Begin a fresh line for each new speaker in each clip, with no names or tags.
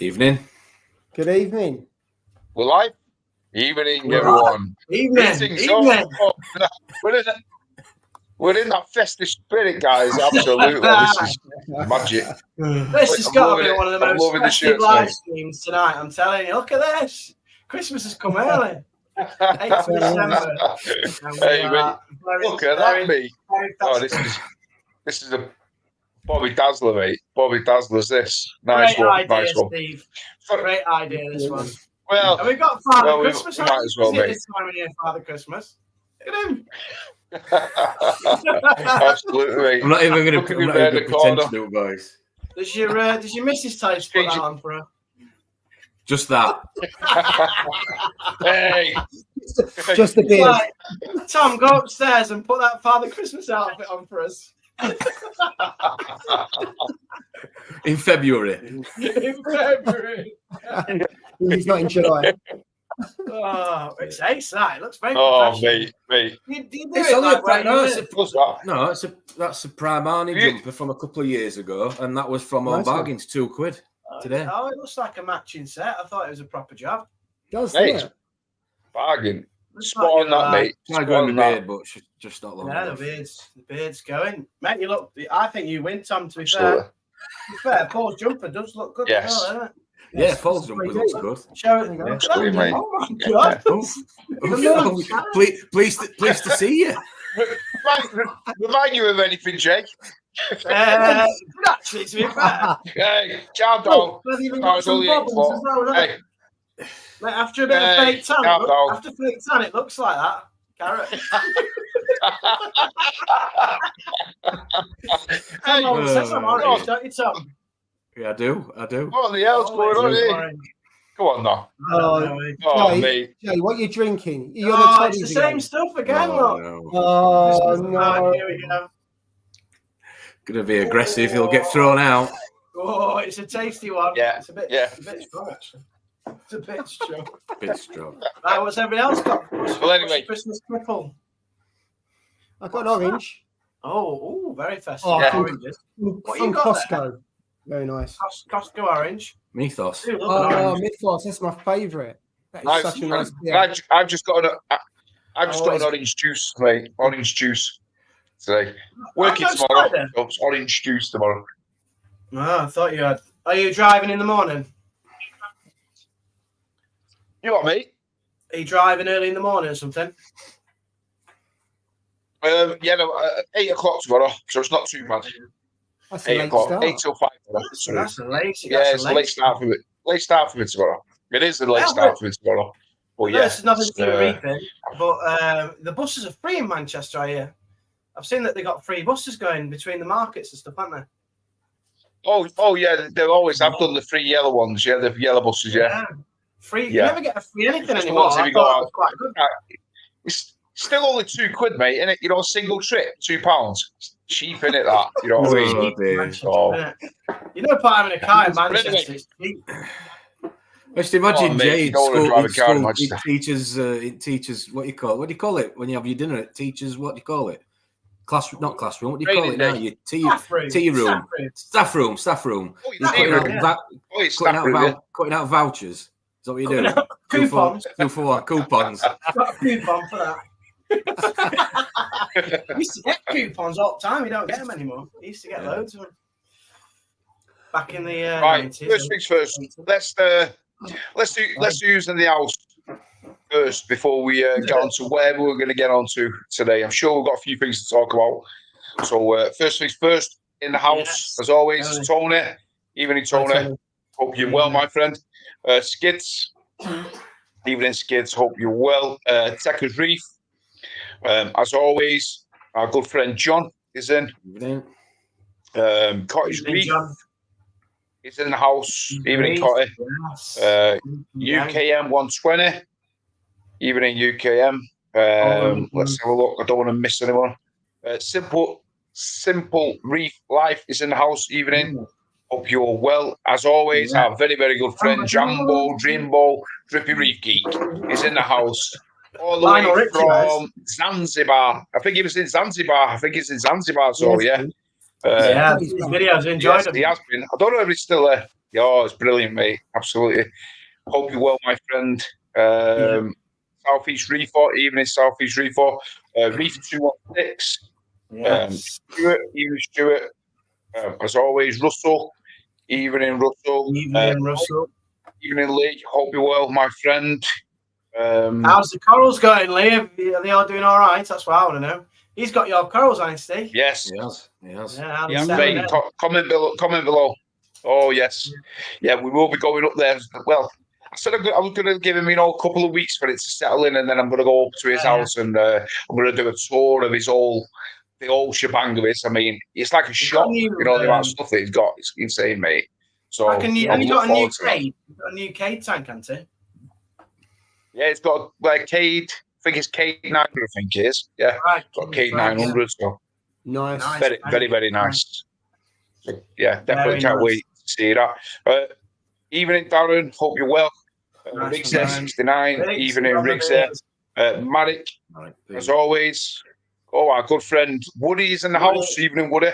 Evening.
Good evening.
We're live. Evening, everyone.
Evening.
We're in that festive spirit, guys. Absolutely. This is magic.
This has got to be one of the most festive live
mate.
streams tonight. I'm telling you. Look at this. Christmas has come early. 8th of December.
Hey, mate. Look at that, mate. Oh, this is a Bobby Dazzler, mate. Bobby Dazzler's this. Nice
Great
one.
idea,
Nice one.
Steve. Great idea, this one.
Well,
and we've got Father Christmas.
We might as well, mate.
This time of year, Father Christmas. Look at him.
Absolutely, mate.
I'm not even going to pretend to do it, guys.
Does your missus tell you to put that on for her?
Just that.
Hey.
Just a bit.
Right. Tom, go upstairs and put that Father Christmas outfit on for us.
In February.
In February.
He's not in July.
Oh, it's ace that. It looks very
professional. Mate.
It's only that's a Primani jumper from a couple of years ago, and that was from Home Bargains, £2 today.
Oh, it looks like a matching set. I thought it was a proper job.
Does
it? Bargain. Spot on that, mate.
Try going the beard, but just not long.
Yeah, the beard's going. Mate, you look. I think you win, Tom. To be fair, Paul's jumper does look good.
Yes.
Well, doesn't it?
Yeah, Paul's jumper looks good.
Show it.
Yeah, mate.
Oh my God!
Pleased to see you.
Remind you of anything, Jake?
Actually, to be fair.
Hey, ciao, dog. Hey.
Mate, after a bit of fake tan, it looks like that. Carrot. Come on, say some orange, don't you, Tom?
Yeah, I do.
What the hell's going on here? Go on, now.
Oh,
mate.
Jay, what are you drinking?
It's the same stuff again, look.
Oh, no.
Here we go.
Gonna be aggressive. He'll get thrown out.
Oh, it's a tasty one.
Yeah.
It's a bit strong, actually. It's a bit strong. Right, what's everybody else got?
Well, anyway.
Christmas triple.
I've got an orange.
Oh, very festive.
Oh,
yeah.
Oranges. What
From
you got
Costco.
there?
Very nice.
Costco orange.
Mythos.
Mythos. That's my favourite. That is such a nice beer.
I've just got an orange juice, mate. Orange juice today. Working tomorrow. It's orange juice tomorrow.
Oh, I thought you had. Are you driving in the morning?
You what, mate?
Are you driving early in the morning or something?
8 o'clock tomorrow, so it's not too bad.
That's
8 o'clock, 8 till 5.
That's a late.
It's a late start for me. Late start for me tomorrow. It is a late start for me tomorrow. But yeah,
it's nothing to do with reefing. But the buses are free in Manchester, I hear. I've seen that they got free buses going between the markets and stuff, haven't they? Oh
yeah, they always have done the free yellow ones. Yeah, the yellow buses. Yeah.
Free. You never get a free anything anymore. I thought it was quite good.
It's still only £2, mate, isn't it? You know, single trip, £2. It's cheap, isn't it? That you know what I mean?
You know, having a car in Manchester is cheap.
Just imagine Jay in school. It teaches what do you call it when you have your dinner? It teaches what do you call it? Not classroom. What do you call it now? Your tea room. Staff room. Cutting out vouchers. Is that what you do?
Coupons.
2 for 1 coupons.
I've got a coupon for that. I used to get coupons all the time. We don't get them anymore. I used to get loads of them. Back in the 90s.
First things first. Let's do using the house first before we get on to where we're going to get on to today. I'm sure we've got a few things to talk about. So first things first, in the house, as always, is Tony. Evening, Tony. Hope you're well, my friend. Skids. Evening, Skids. Hope you're well. Techers Reef. As always, our good friend John is in.
Evening.
Cottage Reef is in the house. Evening, Cottage. UKM 120. Evening, UKM. Let's have a look. I don't want to miss anyone. Simple Reef Life is in the house. Evening. Hope you're well. As always, our very, very good friend Jambo, Dreambo, Drippy Reef Geek is in the house. All the way from Zanzibar. I think he was in Zanzibar. So yeah.
His videos, enjoyed them.
He has been. I don't know if he's still there. Yeah, it's brilliant, mate. Absolutely. Hope you're well, my friend. Southeast Reef, evening Southeast Reef, Reef 216. Stuart, as always, Russell. Evening, Russell.
Evening, Russell.
Evening, Lee. Hope you're well, my friend.
How's the corals going, Lee? Are they all doing all right? That's what I want to know. He's got your corals, hasn't he, Steve?
Yes.
Yes.
Yeah, mate, comment below. Oh, yes. Yeah, we will be going up there. Well, I said I was going to give him, a couple of weeks for it to settle in, and then I'm going to go up to his house and I'm going to do a tour of the whole shebang of it. I mean, it's like a shop, the amount of stuff that he's got. It's insane, mate. So,
have you got a new Cade? A new Cade tank, hasn't he?
Yeah, it's got like Cade. I think it's Cade 900. I think it is. Yeah,
right.
Got Cade 900. So
nice.
Very, very, very nice. So, yeah, definitely can't wait to see that. Evening, Darren. Hope you're well. Riggs there, 69. Evening, Riggs there. Marek, as always. Oh, our good friend Woody's in the house. Evening, Woody.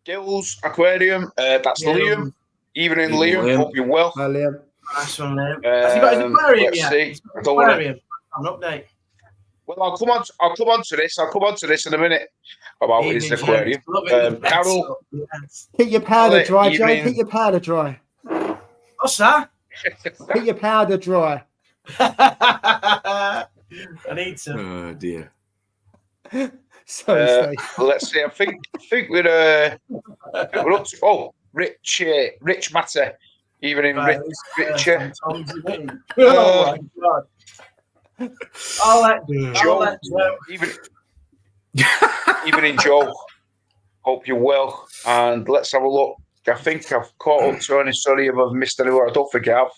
Gills Aquarium. That's Liam. Evening, Liam. Hope you're well.
Hi, Liam.
Nice one, Liam. Has he got his aquarium yet?
See. I don't want to.
An update.
Well, I'll come on to this. I'll come on to this in a minute about his aquarium. Carol,
keep your powder dry, Joe. Keep your powder dry.
What's that?
Keep your powder dry.
I need to.
Oh dear.
Sorry,
let's see. I think we're up to Rich Matter. Evening, Rich.
Oh my God. I'll let Joe.
Evening, Joe. Hope you're well. And let's have a look. I think I've caught up to any. Sorry if I've missed anyone. I don't think I have.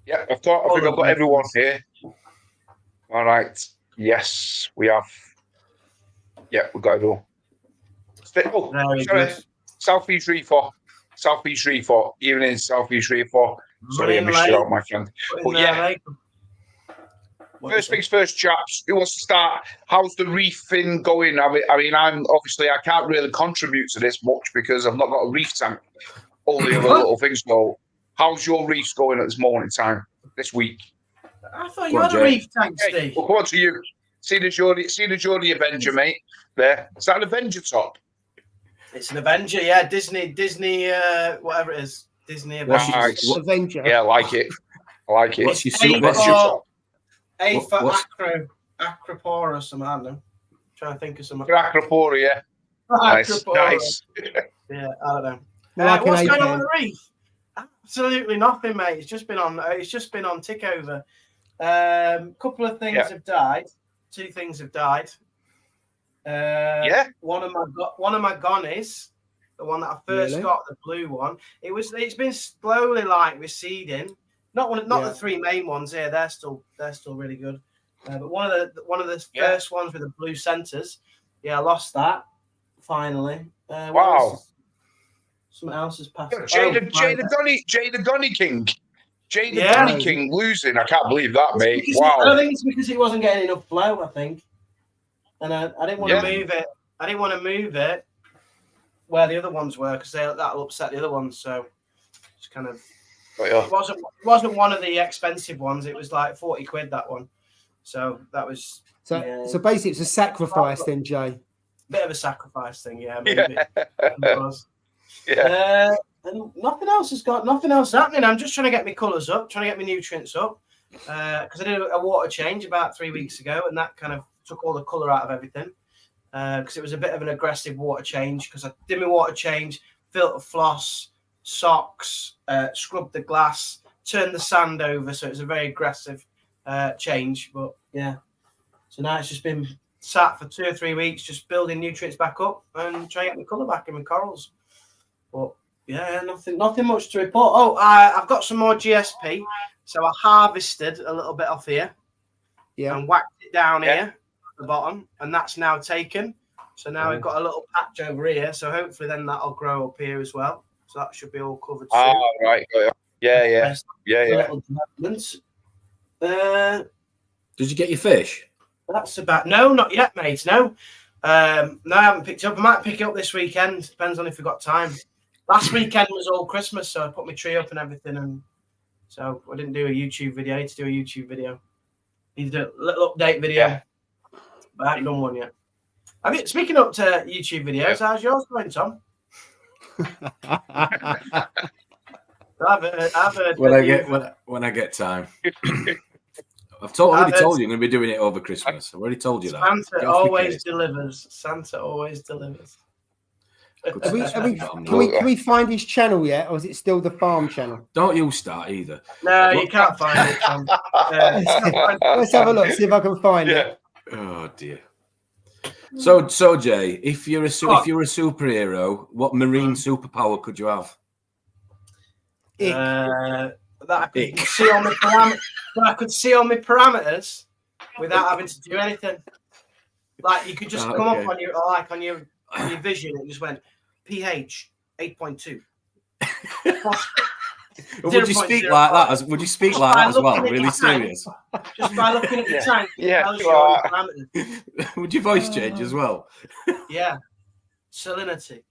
Yeah, I think I've got everyone here. All right. Yes, we have. Yeah, we've got it all. Sorry. Southeast Reef 4. Evening, Southeast Reef 4. Sorry, I missed you out, my friend. But yeah. First things first, chaps. Who wants to start? How's the reefing going? I mean, I can't really contribute to this much because I've not got a reef tank. All the other little things go. How's your reefs going at this moment in time, this week?
I thought you had a reef tank, Steve.
Well, come on to you. See the Geordie Avenger, mate. There. Is that an Avenger top?
It's an Avenger, yeah. Disney, whatever it is. Disney Avenger.
Nice.
Avenger.
Yeah, I like it. What's your top?
A for Acropora or something, I don't know. I'm trying to think of something.
Acropora, yeah. Nice.
Yeah, I don't know. What's going on with the reef? Absolutely nothing, mate. It's just been on tick over. Couple of things have died. 2 things have died. One of my gonnies, the one that I first got, the blue one. It's been slowly receding. Not the 3 main ones here. They're still really good. But one of the first ones with the blue centers. Yeah, I lost that finally.
Wow.
Something else has passed.
Jay the Gonny King. Jay the Gonny King losing. I can't believe that, mate. Wow.
I think it's because he wasn't getting enough flow, I think. And I didn't want to move it. I didn't want to move it where the other ones were because that'll upset the other ones. So it's kind of it wasn't one of the expensive ones. It was like 40 quid, that one. So that was
so basically it's a sacrifice then, Jay.
Bit of a sacrifice thing, yeah. Maybe. It was.
Yeah.
And nothing else happening. I'm just trying to get my colours up, trying to get my nutrients up. Because I did a water change about 3 weeks ago, and that kind of took all the colour out of everything. Because it was a bit of an aggressive water change. Because I did my water change, filter floss, socks, scrubbed the glass, turned the sand over. So it was a very aggressive change. But yeah, so now it's just been sat for 2 or 3 weeks, just building nutrients back up and trying to get my colour back in my corals. But yeah, nothing much to report. Oh, I've got some more GSP. So I harvested a little bit off here, and whacked it down here at the bottom, and that's now taken. So now we've got a little patch over here. So hopefully then that'll grow up here as well. So that should be all covered soon.
Oh, right. Yeah.
Did you get your fish?
That's about no, not yet, mate. No, No, I haven't picked it up. I might pick it up this weekend. Depends on if we've got time. Last weekend was all Christmas, so I put my tree up and everything, and so I didn't do a YouTube video. I need to do a YouTube video. Need to do a little update video, but I haven't done one yet. I mean, speaking up to YouTube videos, how's yours going, Tom? I've heard
when I get time. I've already told you I'm going to be doing it over Christmas. I've already told you that.
Santa always delivers. Santa always delivers.
Can we find his channel yet, or is it still the farm channel?
Don't you start either.
No, you can't find it.
Let's have a look. See if I can find it.
Oh dear. So Jay, if you're a superhero, what marine superpower could you have?
That I could see on the parameters. I could see on my parameters without having to do anything. Like you could just come up on your vision. It just went pH 8.2.
Would you speak like that? Would you speak like that as well? Really serious?
Just by looking at the tank.
Would your voice change as well?
Yeah. Salinity.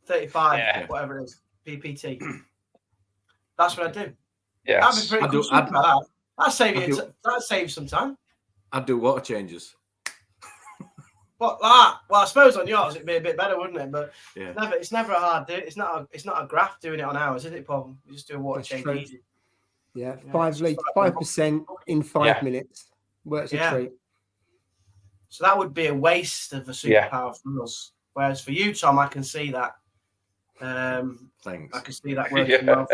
35, whatever it is. PPT. That's what I do.
Yeah.
That'd be pretty cool. That'd save some time.
I'd do water changes.
Well, I suppose on yours it'd be a bit better, wouldn't it? But it's never a hard do. It's not a graph doing it on ours, is it, Paul? You just do a water change easy.
Yeah, 5% in 5 minutes. Works a treat.
So that would be a waste of a superpower for us. Whereas for you, Tom, I can see that.
Thanks.
I can see that working well.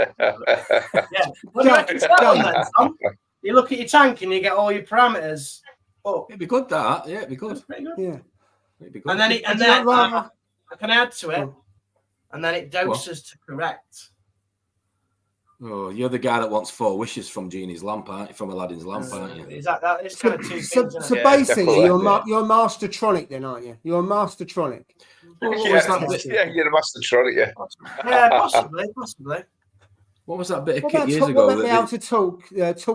Well, Tom, you look at your tank and you get all your parameters.
It'd be good that. Yeah, it'd be good.
Pretty good.
Yeah.
It'd be good.
And then I can add to it, and then it doses to correct.
Oh, you're the guy that wants 4 wishes from Genie's lamp, aren't you? From Aladdin's lamp, aren't you?
Is that it's kind of two things?
So basically, you're a Mastertronic then, aren't you? You're a Mastertronic.
You're a Mastertronic,
Yeah, possibly.
What was that bit of kit years ago?
What about being able to talk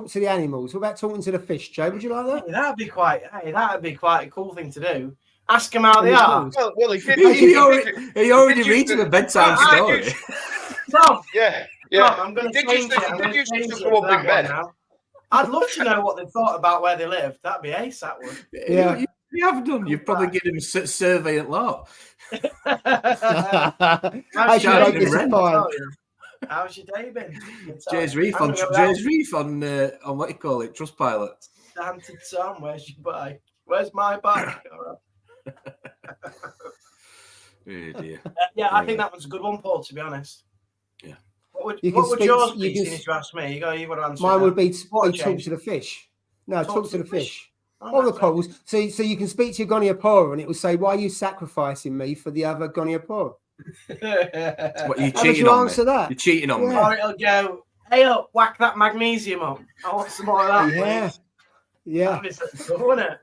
to the animals? What about talking to the fish, Joe? Would you like that?
Yeah, that'd be quite a cool thing to do. Ask them how they are.
Well,
he already reads a bedtime story.
Tom,
yeah.
Tom, I'm going to change it. I'd love to know what they thought about where they lived. That'd be ace, that would.
Yeah. You have done. You've probably given him a survey at lot.
How's your day been?
Jay's Reef on what do you call it? Trustpilot.
Santa Tom, where's your bike? Where's my bike? All right.
Oh dear.
I think that was a good one, Paul. To be honest.
Yeah.
What would yours be? If you ask me, you got to answer.
Mine would be talk to the fish. No, talk to the fish. All the calls. So you can speak to your Goniapora and it will say, "Why are you sacrificing me for the other Goniapora?"
What are you cheating on me?
That?
You're cheating on me.
Or it'll go, "Hey, look, whack that magnesium up. I want some more of that."
Yeah.
That'd be good, wouldn't it?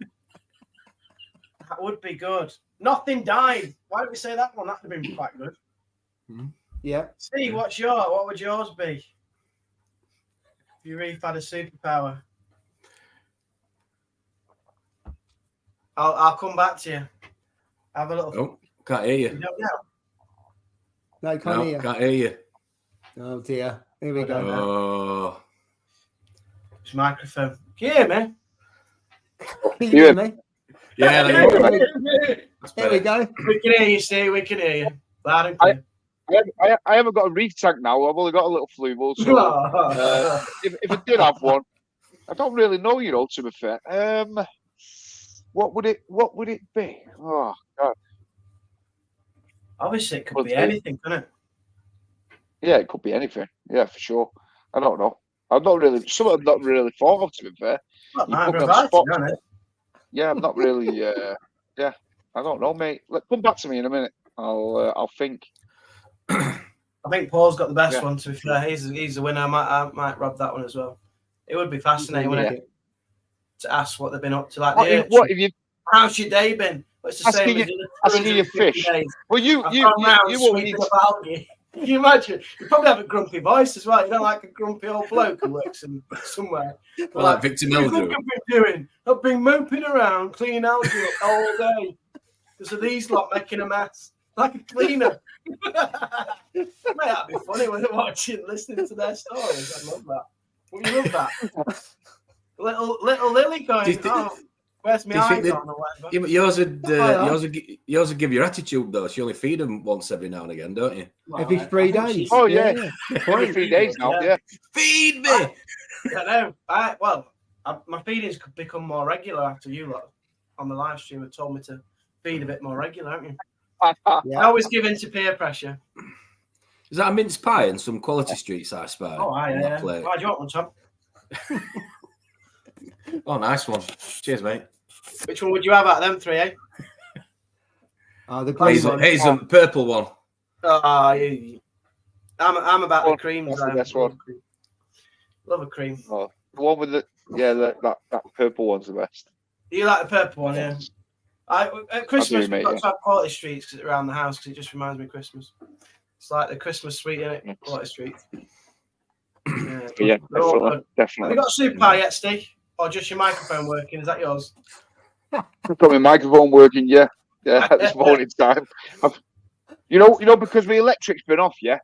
That would be good. Nothing died. Why don't we say that one? That would have been quite good.
Yeah.
Steve, what would yours be? If you really had a superpower. I'll come back to you. Have a little.
Oh, can't hear you.
You don't know.
No, can't hear you.
Can't hear you.
Oh dear. Here we go.
Oh.
It's microphone. Can you hear me?
Can you hear me?
Yeah.
There we go.
We can hear you, Steve. We can hear you. Loud and clear.
I haven't got a reef tank now. I've only got a little fluval. So if I did have one, I don't really know. To be fair, what would it be? Oh God!
Obviously, it could be anything, couldn't it?
Yeah, it could be anything. Yeah, for sure. I don't know. I've not really thought of. To be fair, yeah, I'm not really. Yeah, I don't know, mate. Come back to me in a minute. I'll think.
I think Paul's got the best one. To be fair, he's the winner. I might rob that one as well. It would be fascinating, wouldn't it? To ask what they've been up to, like
what have you?
How's your day been? What's the same
asking your fish? Well, you won't need.
Can you imagine? You probably have a grumpy voice as well. You know, like a grumpy old bloke who works somewhere.
Well, like Victor Meldrew.
I've been moping around, cleaning algae up all day. Because of these lot making a mess. Like a cleaner. Mate, that'd be funny when they're watching, listening to their stories. I love that. Well, you love that. Little Lily going, where's my icon or whatever?
Yours would give your attitude though. So you only feed them once every now and again, don't you?
Well, every 3 days.
Oh yeah. Every 3 days now. Yeah.
Feed me.
I know. My feedings could become more regular after you lot on the live stream have told me to feed a bit more regular, haven't you?
Yeah.
I always give in to peer pressure.
Is that a mince pie and some quality streets I spy?
Oh, yeah. Why do you want one, Tom?
Oh, nice one. Cheers, mate.
Which one would you have out of them three, eh?
The green one.
Hazel, purple one.
I'm about the creams.
That's the best one.
Love a cream.
Oh, the one with that purple one's the best.
You like the purple one, yeah? At Christmas, we've got to have quality streets around the house because it just reminds me of Christmas. It's like the Christmas sweet, isn't it? Quality streets.
Yeah, definitely.
Have you got a super power yet, Steve? Or just your microphone working? Is that yours?
I've got my microphone working, yeah. At this morning time. You know, because the electric's been off, yeah.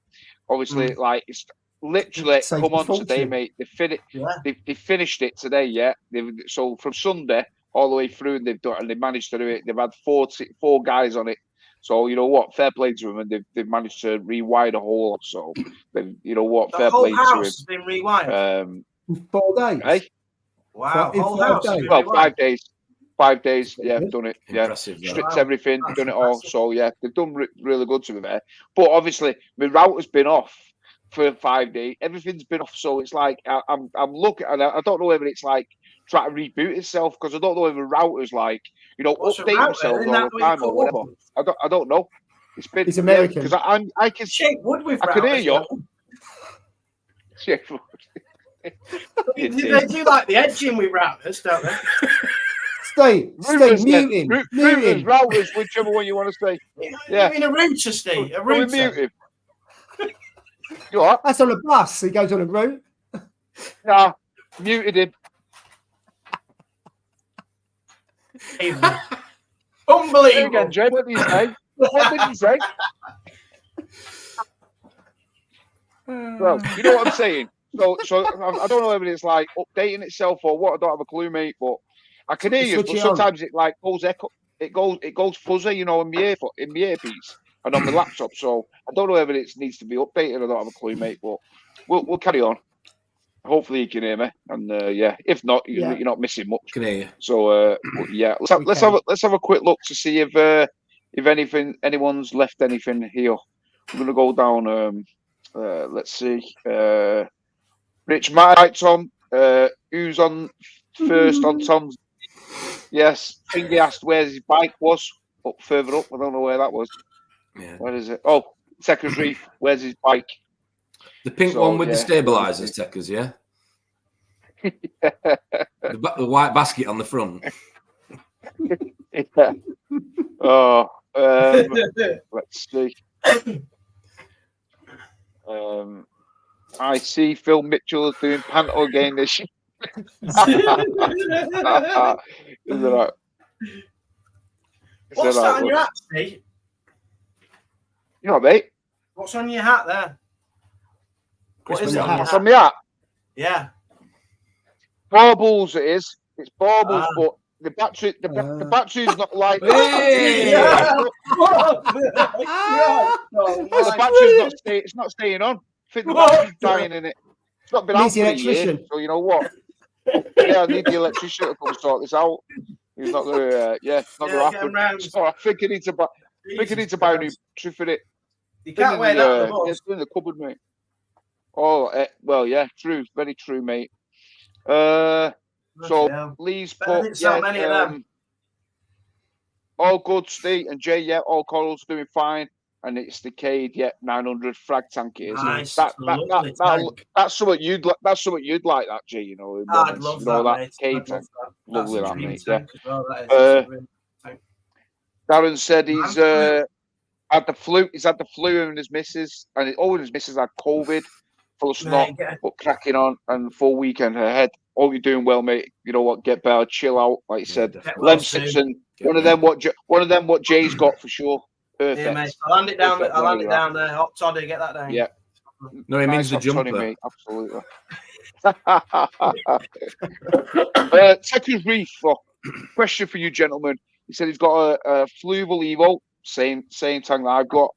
Obviously, like it's literally come on today, mate. They finished it today, yeah. So from Sunday all the way through, and they managed to do it. They've had four guys on it. So you know what? Fair play to them, and they've managed to rewire the whole. So you know what? Fair play to them. The whole house has
been rewired.
4 days.
Eh?
Wow, whole house.
Well, 5 days. 5 days, yeah, done it. Yeah,
impressive,
stripped everything, done it all. So yeah, they've done really good to be there. But obviously, my router's been off for 5 days. Everything's been off, so it's like I'm looking, and I don't know whether it's like trying to reboot itself because I don't know whether the router's like updating themselves all the time or whatever. I don't know.
It's American
because I can
shape wood with.
I can hear you. Shape wood.
They do like the edging with routers, don't they?
Stay muting.
Routers, whichever one you want to say. Yeah.
You mean a router, Steve? A router.
You what?
That's on a bus. He goes on a route.
Nah, muted him.
Unbelievable.
Again, Jay, what did you say? What did you say? Well, you know what I'm saying. So I don't know whether it's like updating itself or what. I don't have a clue, mate. But I can hear you. But sometimes it like goes echo. It goes fuzzy, you know, in my earpiece and on the laptop. So I don't know whether it needs to be updated. I don't have a clue, mate. But we'll carry on. Hopefully you can hear me. And yeah, if not, you're not missing much.
Can hear you.
So yeah, let's have a quick look to see if anyone's left anything here. I'm gonna go down. Let's see. Rich Matt, Tom. Who's on first on Tom's? Yes, I think he asked where his bike was. Up further up, I don't know where that was.
Yeah.
Where is it? Oh, Techers Reef. Where's his bike?
The pink one with the stabilizers, Techers, yeah. The white basket on the front.
Yeah. Oh, let's see. I see Phil Mitchell is doing panto again this year.
What's that on your hat, Steve?
You know, mate.
What's on your hat there? What is it?
What's on my hat?
Yeah.
Baubles it is. It's baubles, but the battery's not like the battery's not it's not staying on. I think the battery's dying in it. It's not been out for a year, so you know what? Yeah, I need the electrician to come sort this out. He's not gonna it's not gonna happen. So I think I need to buy a new battery for it.
You can't wear that
it's in the cupboard, mate. Oh well, yeah, true, very true, mate. So Lee's put
many of them.
All good, Steve and Jay, yeah, all corals doing fine. And it's the Cade, 900 frag tank it is.
Nice.
That's something you'd like. That's something you'd like, that Jay. You know,
I'd love that
Cade tank. Lovely, that mate.
Yeah. Well, that is
Darren said he's Had the flu. He's had the flu and his missus, and his missus had COVID, full of snot, but cracking on, and full weekend ahead. All you're doing well, mate. You know what? Get better, chill out, like you said. Len Simpson, one of them. What Jay's got for sure. Perfect.
Yeah, mate. I'll hand it down. I'll hand it down there. Hot toddy, get that down.
Yeah.
No, he means the jumper.
Toddy, mate. Absolutely. Second Reef. Question for you, gentlemen. He said he's got a Fluval Evo, same tank that I've got.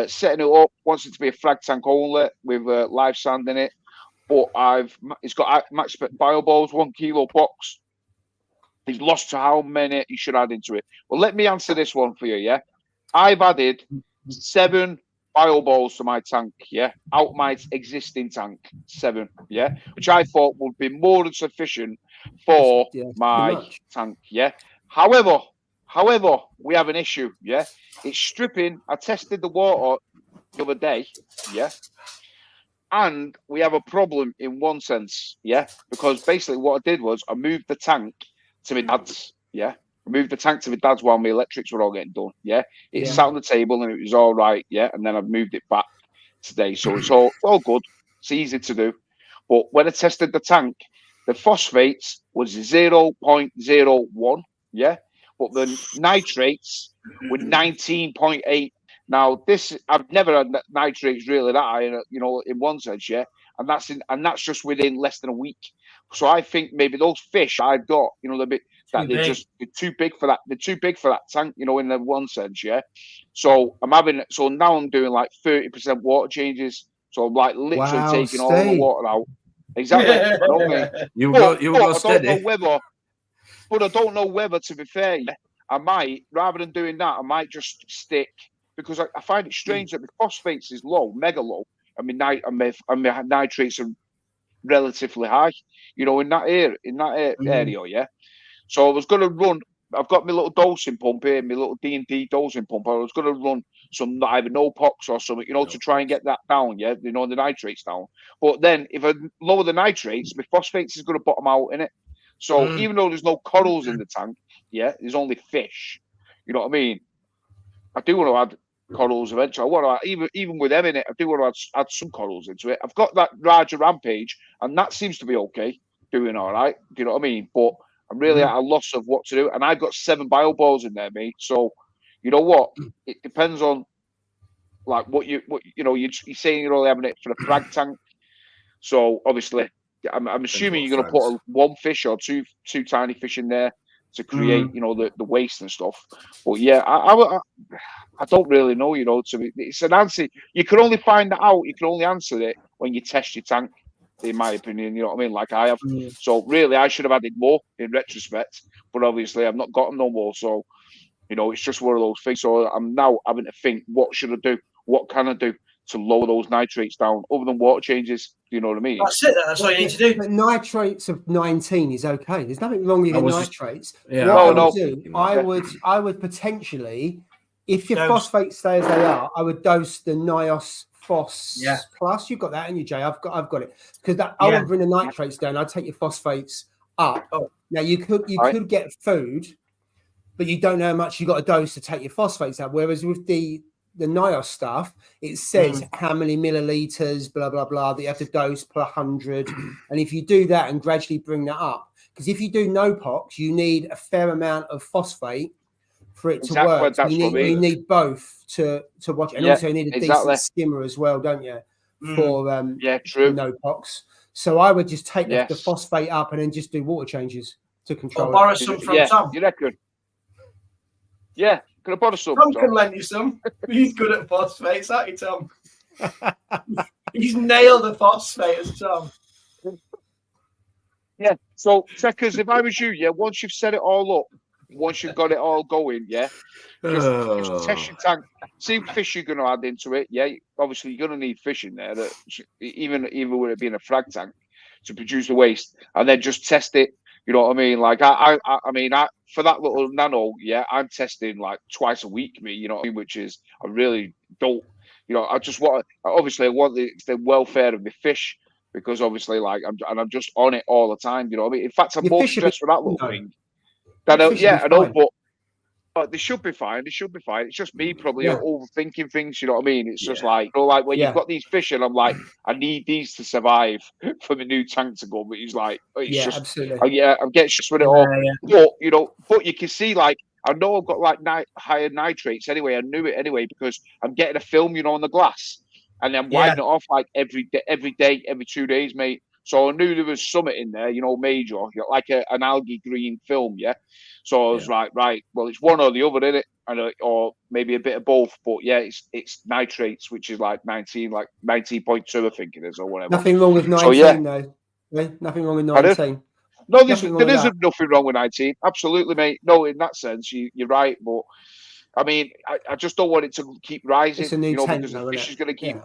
Setting it up, wants it to be a frag tank only with live sand in it. But it's got max spec bio balls, 1 kilo box. He's lost to how many he should add into it. Well, let me answer this one for you, yeah? I've added 7 bio balls to my tank, yeah? Out my existing tank, 7, yeah? Which I thought would be more than sufficient for my tank, yeah? However, we have an issue, yeah? It's stripping. I tested the water the other day, yeah? And we have a problem in one sense, yeah? Because basically what I did was I moved the tank to my dad's, yeah? I moved the tank to my dad's while my electrics were all getting done, yeah? It sat on the table and it was all right, yeah? And then I've moved it back today. So it's all good. It's easy to do. But when I tested the tank, the phosphates was 0.01, yeah? But the nitrates were 19.8. Now, I've never had nitrates really that high, you know, in one sense, yeah? And that's just within less than a week. So I think maybe those fish I've got, you know, they're too big for that. They're too big for that tank, you know, in the one sense, yeah. So now I'm doing like 30% water changes. So I'm like literally taking all the water out. Exactly.
You go steady.
But I don't know whether, to be fair, I might, rather than doing that, I might just stick, because I find it strange that the phosphates is low, mega low. I mean, my nitrates are relatively high, you know, in that area, yeah. So I was going to run. I've got my little dosing pump here, my little D&D dosing pump. I was going to run some either no pox or something, you know, to try and get that down, yeah, you know, the nitrates down. But then if I lower the nitrates, my phosphates is going to bottom out in it. So even though there's no corals in the tank, yeah, there's only fish. You know what I mean? I do want to add corals eventually. I want to even with them in it, I do want to add some corals into it. I've got that larger rampage, and that seems to be okay, doing all right. Do you know what I mean? But I'm really at a loss of what to do, and I've got 7 bio balls in there, mate. So you know what? It depends on like what you know. You're saying you're only having it for a frag tank, so obviously. I'm assuming you're going to put one fish or two tiny fish in there to create, you know, the waste and stuff. But yeah, I don't really know, you know. It's an answer. You can only find that out. You can only answer it when you test your tank, in my opinion. You know what I mean? Like I have. So really, I should have added more in retrospect. But obviously, I've not gotten no more. So you know, it's just one of those things. So I'm now having to think: what should I do? What can I do to lower those nitrates down, other than water changes? You know what I mean?
That's it. That's all you need to do.
But nitrates of 19 is okay. There's nothing wrong with the nitrates. I would potentially, if your phosphates stay as they are, I would dose the Nios Phos Plus. You've got that in your J. I've got it, because I would bring the nitrates down. I'd take your phosphates up. Now you could get food, but you don't know how much you got a dose to take your phosphates out. Whereas with the Nios stuff, it says how many milliliters, blah blah blah, that you have to dose per 100. And if you do that and gradually bring that up, because if you do no pox, you need a fair amount of phosphate for it to work. So you need both to watch it. And also you need a decent skimmer as well, don't you? For no pox. So I would just take the phosphate up and then just do water changes to control.
Or borrow some from Tom.
You reckon? Yeah. Can I borrow some?
Tom can lend you some. He's good at phosphates, aren't you, Tom? He's nailed the phosphates, Tom.
Yeah. So, checkers, if I was you, once you've set it all up, once you've got it all going, just test your tank. See what fish you're going to add into it. Yeah, obviously you're going to need fish in there, that even with it being a frag tank, to produce the waste, and then just test it. You know what I mean? Like I mean, for that little nano, I'm testing like twice a week, you know what I mean? Which is, I really don't, you know, I want the welfare of the fish, because obviously, like, I'm just on it all the time. You know what I mean? In fact, I'm more stressed for that little thing. I know, but But they should be fine. They should be fine. It's just me probably overthinking things. You know what I mean? It's just like, like when you've got these fish, and I'm like, I need these to survive for the new tank to go. But he's like, it's just,
absolutely.
I'm getting stressed with it all. But but you can see, like, I know I've got like higher nitrates anyway. I knew it anyway because I'm getting a film, on the glass, and then wiping it off like every day, every 2 days, mate. So I knew there was something in there, major, like an algae green film, So I was like, right, well, it's one or the other, isn't it? Or maybe a bit of both. But it's nitrates, which is like 19.2, I think it is, or whatever.
Nothing wrong with 19, though. Right? Nothing wrong with 19.
No, there isn't nothing wrong with 19. Absolutely, mate. No, in that sense, you're right. But I mean, I just don't want it to keep rising.
It's a new tank,
because the fish is going to keep,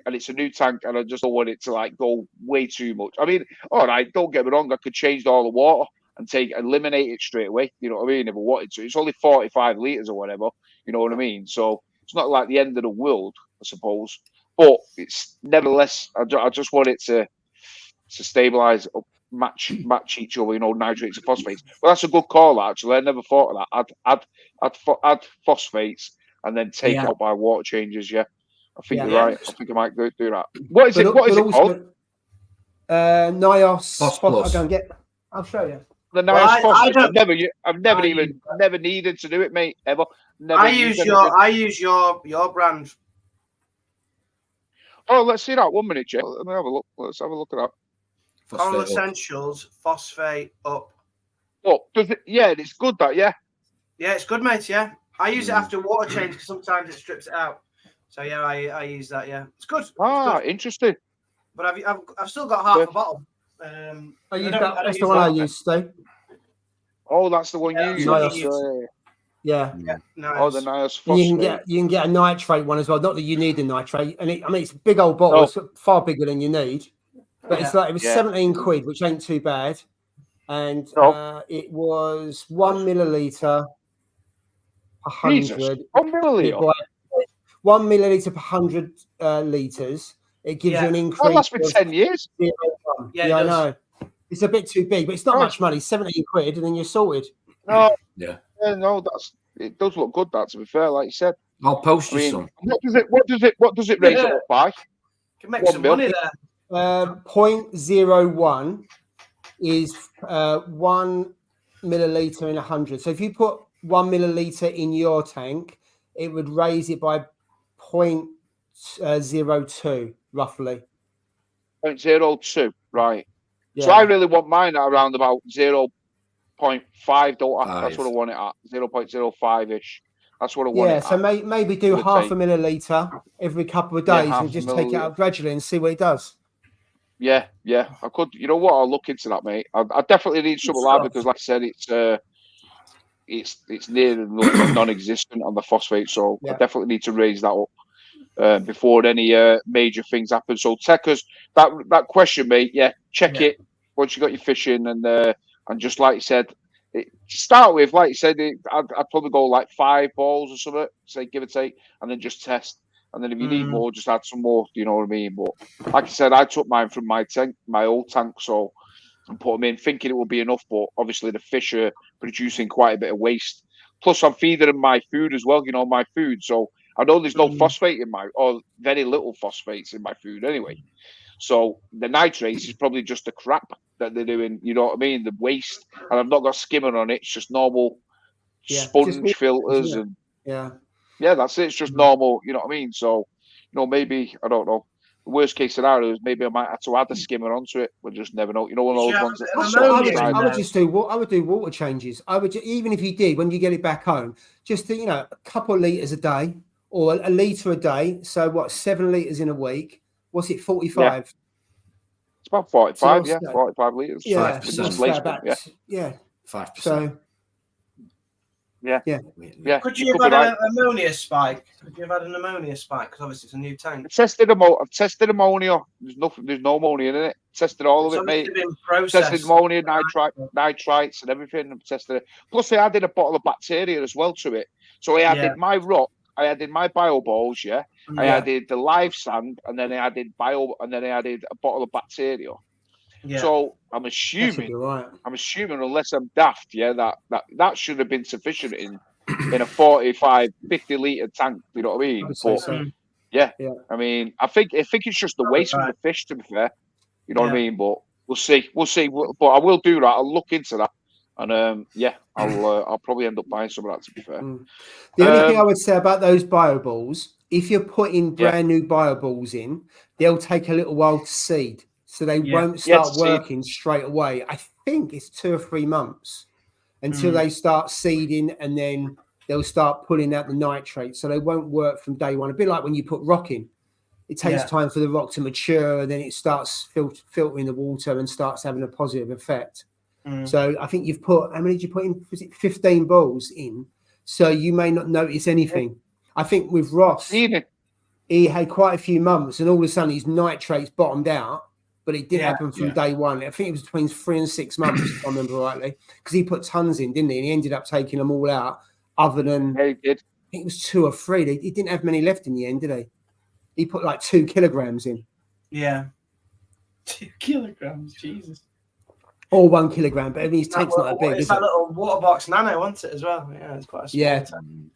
and it's a new tank, and I just don't want it to like go way too much. I mean, all right, don't get me wrong, I could change all the water and eliminate it straight away. You know what I mean? If I wanted to, it's only 45 liters or whatever. You know what I mean? So it's not like the end of the world, I suppose. But it's nevertheless, I just want it to stabilize, match each other, nitrates and phosphates. Well, that's a good call, actually. I never thought of that. Add phosphates and then take out by water changes. I think you're right. I think I might go do that. What is it called?
NIOS. I'll show you.
The NIOS phosphate. I've never needed to do it, mate. Ever.
I use your brand.
Oh, let's see that 1 minute, Jay. Let me have a look. Let's have a look at that.
Coral Essentials, phosphate up.
Oh, does it? Yeah, it's good. That yeah,
it's good, mate. Yeah, I use it after water change because sometimes it strips it out. So yeah, I use that. Yeah, it's good.
Interesting.
But I've still got half a bottle.
I use that. That's the one I use, Steve.
Oh, that's the one you use.
Yeah.
Nice.
Oh, the NIOS phosphate.
You can get a nitrate one as well. Not that you need a nitrate, and it's a big old bottle. It's far bigger than you need. But it's like it was 17 quid, which ain't too bad. And it was 1 milliliter per 100.
1 milliliter?
1 milliliter per 100 liters. It gives you an increase.
That lasts for 10 years.
Yeah, I know. It's a bit too big, but it's not much money. 17 quid, and then you're sorted.
No, no, it does look good. That, to be fair, like you said.
I'll post you some.
What does it raise it up by?
Can make some money there.
0.01 is 1 milliliter in 100. So if you put 1 milliliter in your tank, it would raise it by 0.02 roughly.
0.02, right?
Yeah.
So I really want mine at around about 0.5. Don't I? That's what I want it at. 0.05 ish. That's what I want.
Yeah, so maybe do half a milliliter every couple of days and just take it out gradually and see what it does.
Yeah, I could. You know what? I'll look into that, mate. I definitely need something like that because, like I said, it's near non-existent on the phosphate. So I definitely need to raise that up before any major things happen. So, Techers, that question, mate. Yeah, check it once you got your fish in, and just like you said, to start with, like you said, I'd probably go like 5 balls or something, say give or take, and then just test. And then if you need more, just add some more. Do you know what I mean? But like I said, I took mine from my old tank, so and put them in, thinking it would be enough. But obviously, the fish are producing quite a bit of waste. Plus, I'm feeding them my food as well. My food. So I know there's no phosphate in or very little phosphates in my food anyway. So the nitrates is probably just the crap that they're doing. You know what I mean? The waste, and I've not got skimmer on it. It's just normal sponge filters and that's it. It's just normal. You know what I mean? So maybe I don't know. The worst case scenario is maybe I might have to add a skimmer onto it. We'll just never know. One of those ones.
I would do water changes. I would even if you did when you get it back home, just a couple of liters a day or a liter a day. So what? 7 liters in a week. What's it? 45.
Yeah. It's about 45. 45 liters.
Yeah,
5%.
Yeah.
5%.
So.
Yeah.
Could you have had an ammonia spike? Because obviously it's a new tank.
I've tested ammonia. There's no ammonia in it. Tested all of it, mate. Tested ammonia, nitrites, and everything. I've tested it. Plus, I added a bottle of bacteria as well to it. So I added my rock. I added my bio balls. I added the live sand, and then I added a bottle of bacteria. Yeah. So I'm assuming, unless I'm daft, that should have been sufficient in in a 45, 50 litre tank. You know what I mean? But,
so.
yeah, I mean, I think it's just the waste from the fish, to be fair. You know what I mean? But we'll see. But I will do that. I'll look into that. And I'll probably end up buying some of that, to be fair.
The only thing I would say about those bio balls, if you're putting brand new bio balls in, they'll take a little while to seed. So they won't start working straight away. I think it's 2 or 3 months until they start seeding, and then they'll start pulling out the nitrate. So they won't work from day one. A bit like when you put rock in. It takes time for the rock to mature, and then it starts filtering the water and starts having a positive effect. So I think you've put, how many did you put in? Was it 15 balls in? So you may not notice anything. I think with Ross, he had quite a few months, and all of a sudden his nitrates bottomed out, but it did happen from day one. I think it was between 3 and 6 months, if I remember rightly, because he put tons in, didn't he? And he ended up taking them all out, other than,
he did.
I think it was 2 or 3. He didn't have many left in the end, did he? He put like 2 kilograms in.
Yeah. 2 kilograms, Jesus.
Or 1 kilogram, but I mean, his tank's not that big.
It's that little water box nano, isn't it, as well? Yeah, it's quite a small tank.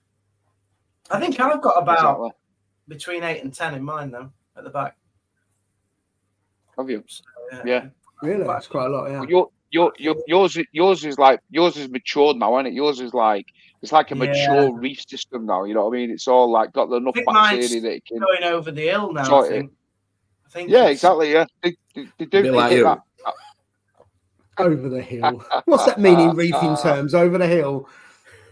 I think I've got about between 8 and 10 in mine, though, at the back.
Have you?
So,
yeah.
Really? That's quite a lot, yeah.
Well, yours is matured now, isn't it? Yours is like, it's like a mature reef system now. You know what I mean? It's all like got enough bacteria that it can
going over the hill now. I think.
Yeah, exactly. Yeah, they do that.
Over the hill. What's that mean in reefing terms? Over the hill.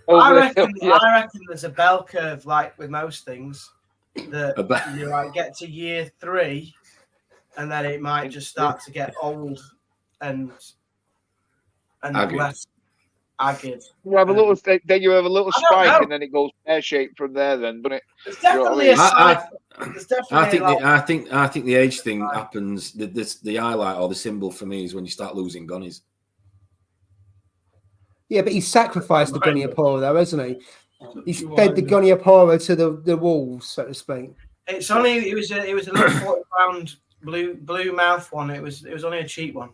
I reckon there's a bell curve, like with most things, that you like get to year 3, and then it might just start to get old and less agate.
You have a little, then you have a little spike, and then it goes pear shaped from there. Then, doesn't it?
There's definitely a cycle.
I think the age thing happens. The highlight or the symbol for me is when you start losing gunnies.
Yeah, but he sacrificed the Goniapora, though, hasn't he? He's fed the Goniapora to the wolves, so to speak.
It was a little 40-pound blue mouth one. It was only a cheap one,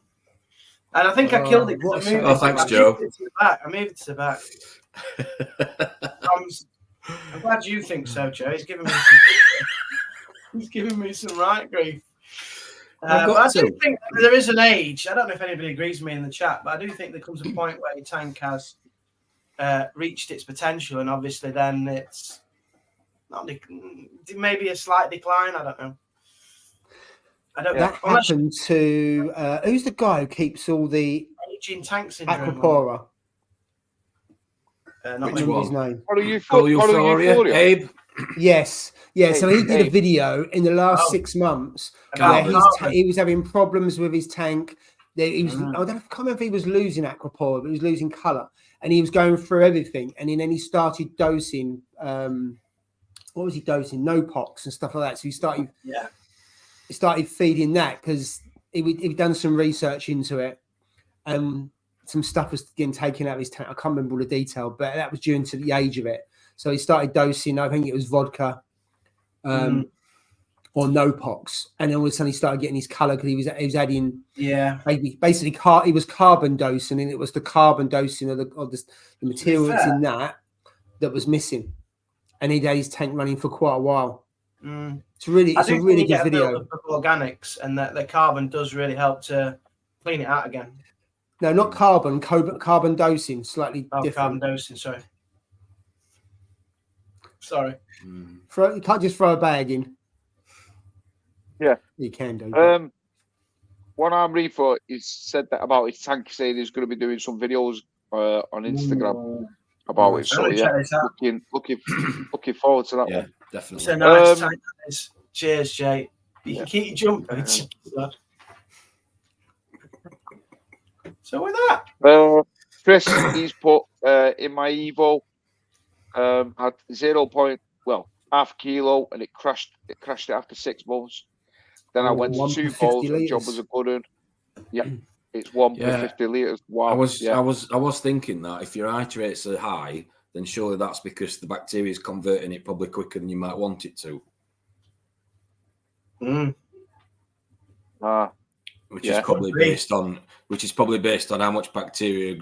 and I think I killed it.
Thanks, Joe.
I moved it to the back. I'm glad you think so, Joe. He's giving me some right grief. But I do think there is an age. I don't know if anybody agrees with me in the chat, but I do think there comes a point where your tank has reached its potential, and obviously then it's not maybe a slight decline. I don't know.
That happened to who's the guy who keeps all the
aging tank syndrome?
Aquapora.
Which one?
His name?
Euphoria, Abe.
Yes, yeah. So he did a video in the last 6 months where he was having problems with his tank. He was, I can't remember if he was losing aquapora, but he was losing colour, and he was going through everything. And then he started dosing. What was he dosing? No-pox and stuff like that. So he started.
Yeah.
He started feeding that because he'd done some research into it. Some stuff was getting taken out of his tank. I can't remember all the detail, but that was due to the age of it. So he started dosing, I think it was vodka or no-pox. And then all of a sudden he started getting his colour because he was adding, basically he was carbon dosing, and it was the carbon dosing of the material that's in that was missing. And he'd had his tank running for quite a while. It's a really good video.
Organics, and that the carbon does really help to clean it out again.
No, not carbon dosing, slightly different.
Carbon dosing, sorry.
You can't just throw a bag in.
Yeah.
You can do.
One arm reefer is said that about his tank, saying he's going to be doing some videos on Instagram about it. So looking forward to that one.
Definitely.
It's a nice tank. Cheers, Jay. You can keep jumping. So with that,
Chris, he's put in my Evo had half kilo, and it crashed it after 6 months. Then I went to 2 balls, and job was a good one. Yeah, it's 1 per 50 litres. Wow.
I was thinking that if your eye rates are high, then surely that's because the bacteria is converting it probably quicker than you might want it to. which is probably based on how much bacteria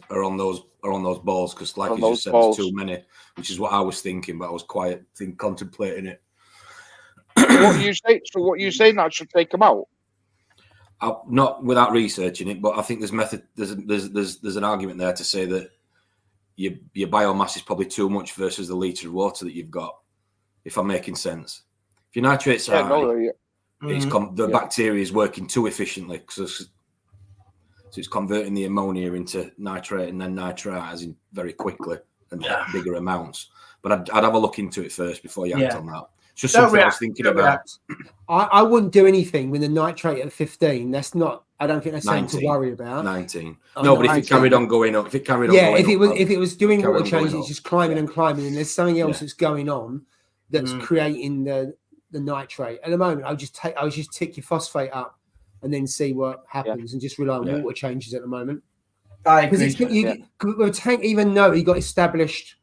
are on those balls, because like you just said, there's too many, which is what I was thinking, but I was contemplating it.
What you saying that should take them out?
Not without researching it, but I think there's an argument there to say that your biomass is probably too much versus the litre of water that you've got, if I'm making sense. If your nitrates are high, the bacteria is working too efficiently, so it's converting the ammonia into nitrate and then nitrizing very quickly and bigger amounts. But I'd have a look into it first before you act on that. It's just something I was thinking about.
I wouldn't do anything with the nitrate at 15. That's not. I don't think that's something to worry about.
19. No, but if it carried on going up, if it was doing water changes, it's just climbing and climbing, and there's something else that's going on that's creating the nitrate. At the moment, I would just tick your phosphate up and then see what happens, and just rely on water changes at the moment.
I agree.
With a tank, even though you got established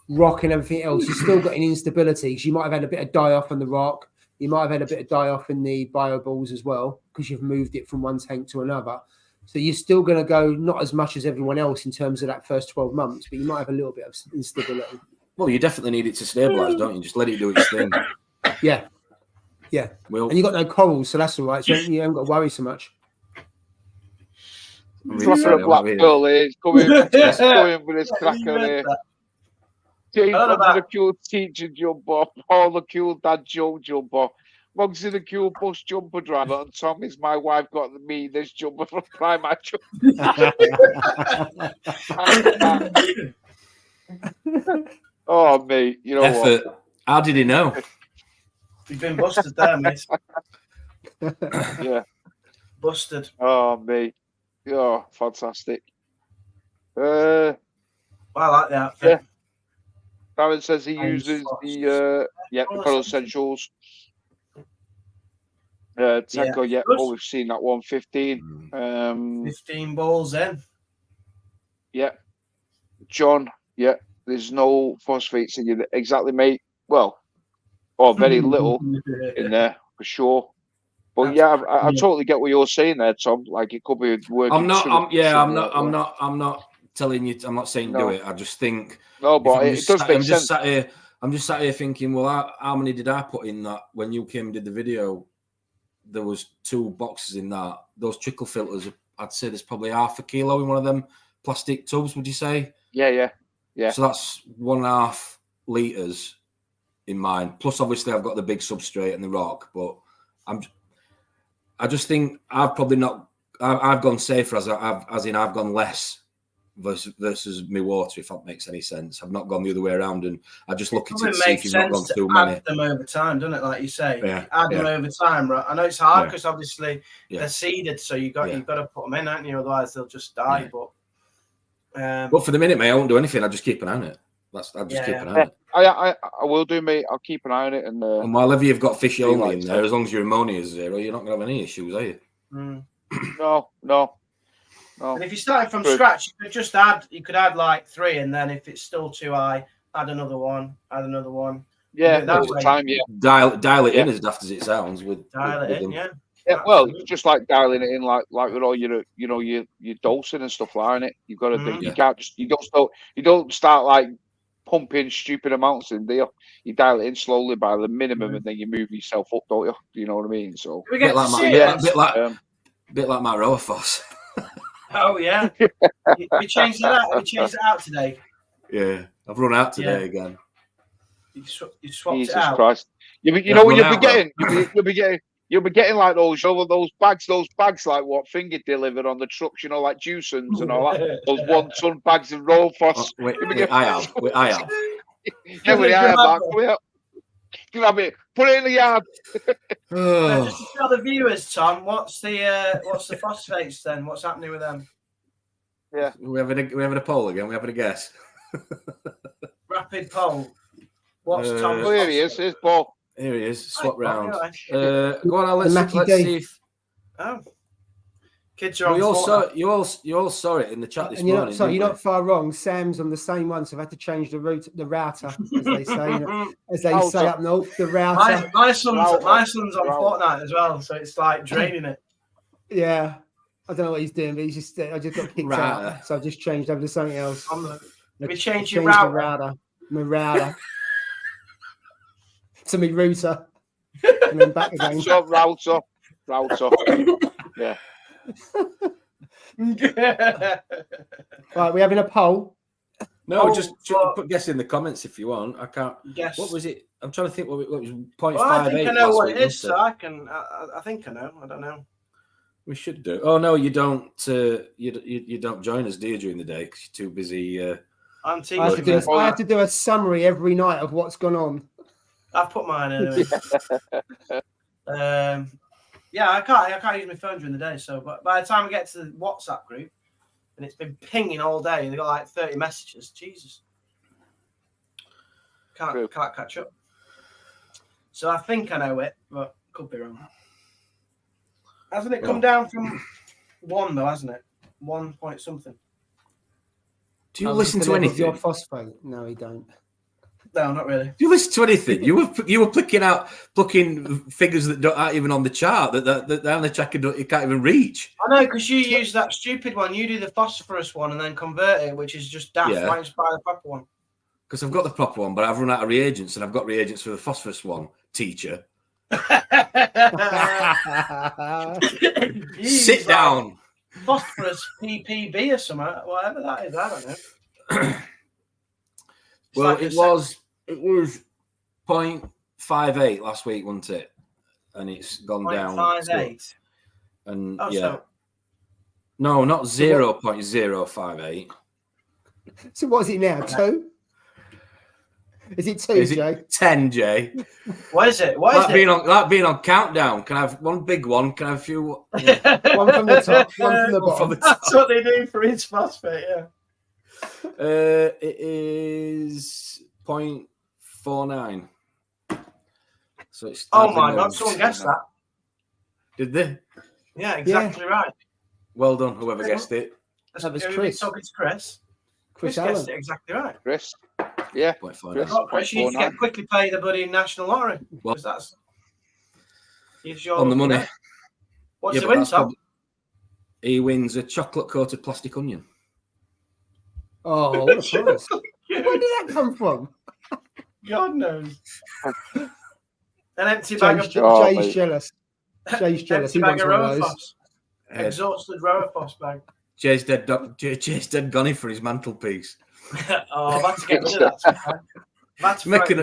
rock and everything else, you still got an instability. You might have had a bit of die off on the rock. You might have had a bit of die off in the bio balls as well, because you've moved it from one tank to another. So you're still going to go not as much as everyone else in terms of that first 12 months, but you might have a little bit of instability.
Well, you definitely need it to stabilise, don't you? Just let it do its thing.
Yeah. Well, and you got no corals, so that's all right. So you haven't got to worry so much.
He's a black girl here. He's coming with his cracker here. James is a cool teacher jumper, Paul the cool dad joke jumper, Muggs is a cool bus jumper driver, and Tom is my wife got me this jumper from Primark. Oh, mate, you know
Effort. What? How did he know?
You've been busted there, mate.
Yeah.
Busted.
Oh, mate. Oh, fantastic.
I like that.
Yeah. Darren says he uses the Coral Essentials. Tenko, we've seen that one. 15.
15 balls in.
Yeah. John, there's no phosphates in you. Exactly, mate. Well, very little in there for sure. But I totally get what you're saying there, Tom. Like it could be working.
I'm not telling you. I'm not saying do it. I just think.
No, but it does make sense.
I'm just sat here thinking. Well, how many did I put in that when you came and did the video? There was 2 boxes in that. Those trickle filters. I'd say there's probably half a kilo in one of them plastic tubs. Would you say? Yeah. So that's 1.5 liters in mine. Plus, obviously, I've got the big substrate and the rock. But I just think I've probably not. I've gone safer as I've gone less versus my water. If that makes any sense, I've not gone the other way around, and I just look at it to see if you've not gone too many.
Add them over time, doesn't it? Like you say,
add
them over time, right? I know it's hard because obviously they're seeded, so you've got to put them in, haven't you? Otherwise, they'll just die. But
for the minute, mate, I won't do anything. I just keep an eye on it. I'll just keep an eye on it.
I will do, mate. I'll keep an eye on it. And
while you've got fish only in there, as long as your ammonia is 0, you're not going to have any issues, are you?
No.
And if you're starting from scratch, you could just add. You could add like 3, and then if it's still too high, add another one.
Yeah, that's the time. Yeah,
dial it in as daft as it sounds.
Dial it in.
Yeah, well, it's just like dialing it in, like with all your dosing and stuff like that. You've got to do. You can't just. You don't start like pumping stupid amounts in, do you? You dial it in slowly by the minimum, and then you move yourself up, don't you? Do you know what I mean? So
a bit like my rower foss.
Oh yeah, you changed that out. You changed it out today.
Yeah, I've run out today again.
You swapped
Jesus
it out.
Christ! You know what you'll be getting like those bags like what Finger delivered on the trucks, like Juicens and all that. Those 1 ton bags of roll foss.
I have.
Yeah, I have, Mark. You have it. Put it in the yard.
Just to tell the viewers, Tom, what's the phosphates then? What's happening with them?
Yeah,
we're having a poll again. We're having a guess.
Rapid poll. What's Tom's?
Here he is. Here's Paul.
Here he is. Swap round. Go on, let's see if.
Kids are on.
You all saw it in the chat this morning.
You're not far wrong. Sam's on the same one, so I've had to change the router, as they say, up north. The router.
My son's on Fortnite as well, so it's like draining it.
Yeah. I don't know what he's doing, but I just got kicked out. So I just changed over to something else.
We changed your router.
My router. To my router. And then back again.
So router. Yeah.
Right, we're having a poll.
No, just put guess in the comments if you want. I can't guess. What was it? I'm trying to think what was 0.58.
Well, I think I know what it is, so I think I know. I don't know.
We should do. Oh no, you don't. You don't join us, do you, during the day because you're too busy.
I have to do a summary every night of what's gone on.
I've put mine anyway. Yeah, I can't use my phone during the day. So, but by the time I get to the WhatsApp group, and it's been pinging all day, and they got like 30 messages. Jesus, can't catch up. So I think I know it, but could be wrong. Hasn't it come down from 1 though? Hasn't it? 1 point something.
Do you listen to anything?
Your phosphate? No, he don't.
No, not really.
Do you listen to anything? You were plucking figures that aren't even on the chart that down the track you can't even reach.
I know, because you use that stupid one. You do the phosphorus one and then convert it, which is just daft. Why don't you buy the proper one?
Because I've got the proper one, but I've run out of reagents, and I've got reagents for the phosphorus one. Teacher, sit down.
Phosphorus PPB or something, whatever that is. I don't know.
Well, it was 0.58 last week, wasn't it? And it's gone down.
0.58.
And no, not 0.058.
So what is it now? 2? Is it 2, Jay?
10, Jay.
What is it? What is it?
That being on countdown. Can I have one big one? Can I have a few?
Yeah. One from the top, one from the bottom.
That's what they do for each phosphate, yeah.
It is 0.49. So it's.
Oh my God! Someone guessed that.
Did they?
Yeah, exactly right.
Well done, whoever guessed it.
That was Chris.
Talking to Chris. Chris
Allen.
guessed it exactly right.
Chris. Yeah.
Chris, you need to quickly play the bloody national lottery.
Well,
that's
on the money.
What's the win, Tom?
He
wins a chocolate-coated plastic onion.
Oh, what a prize. Where did that come from?
God knows. An empty bag of...
Jay's jealous. Jay's jealous.
Empty
He
bag
wants
of
one of those.
Rowaphos. Exhausted Rowaphos bag.
Jay's dead gunny for his mantelpiece.
Oh, I've had to get rid of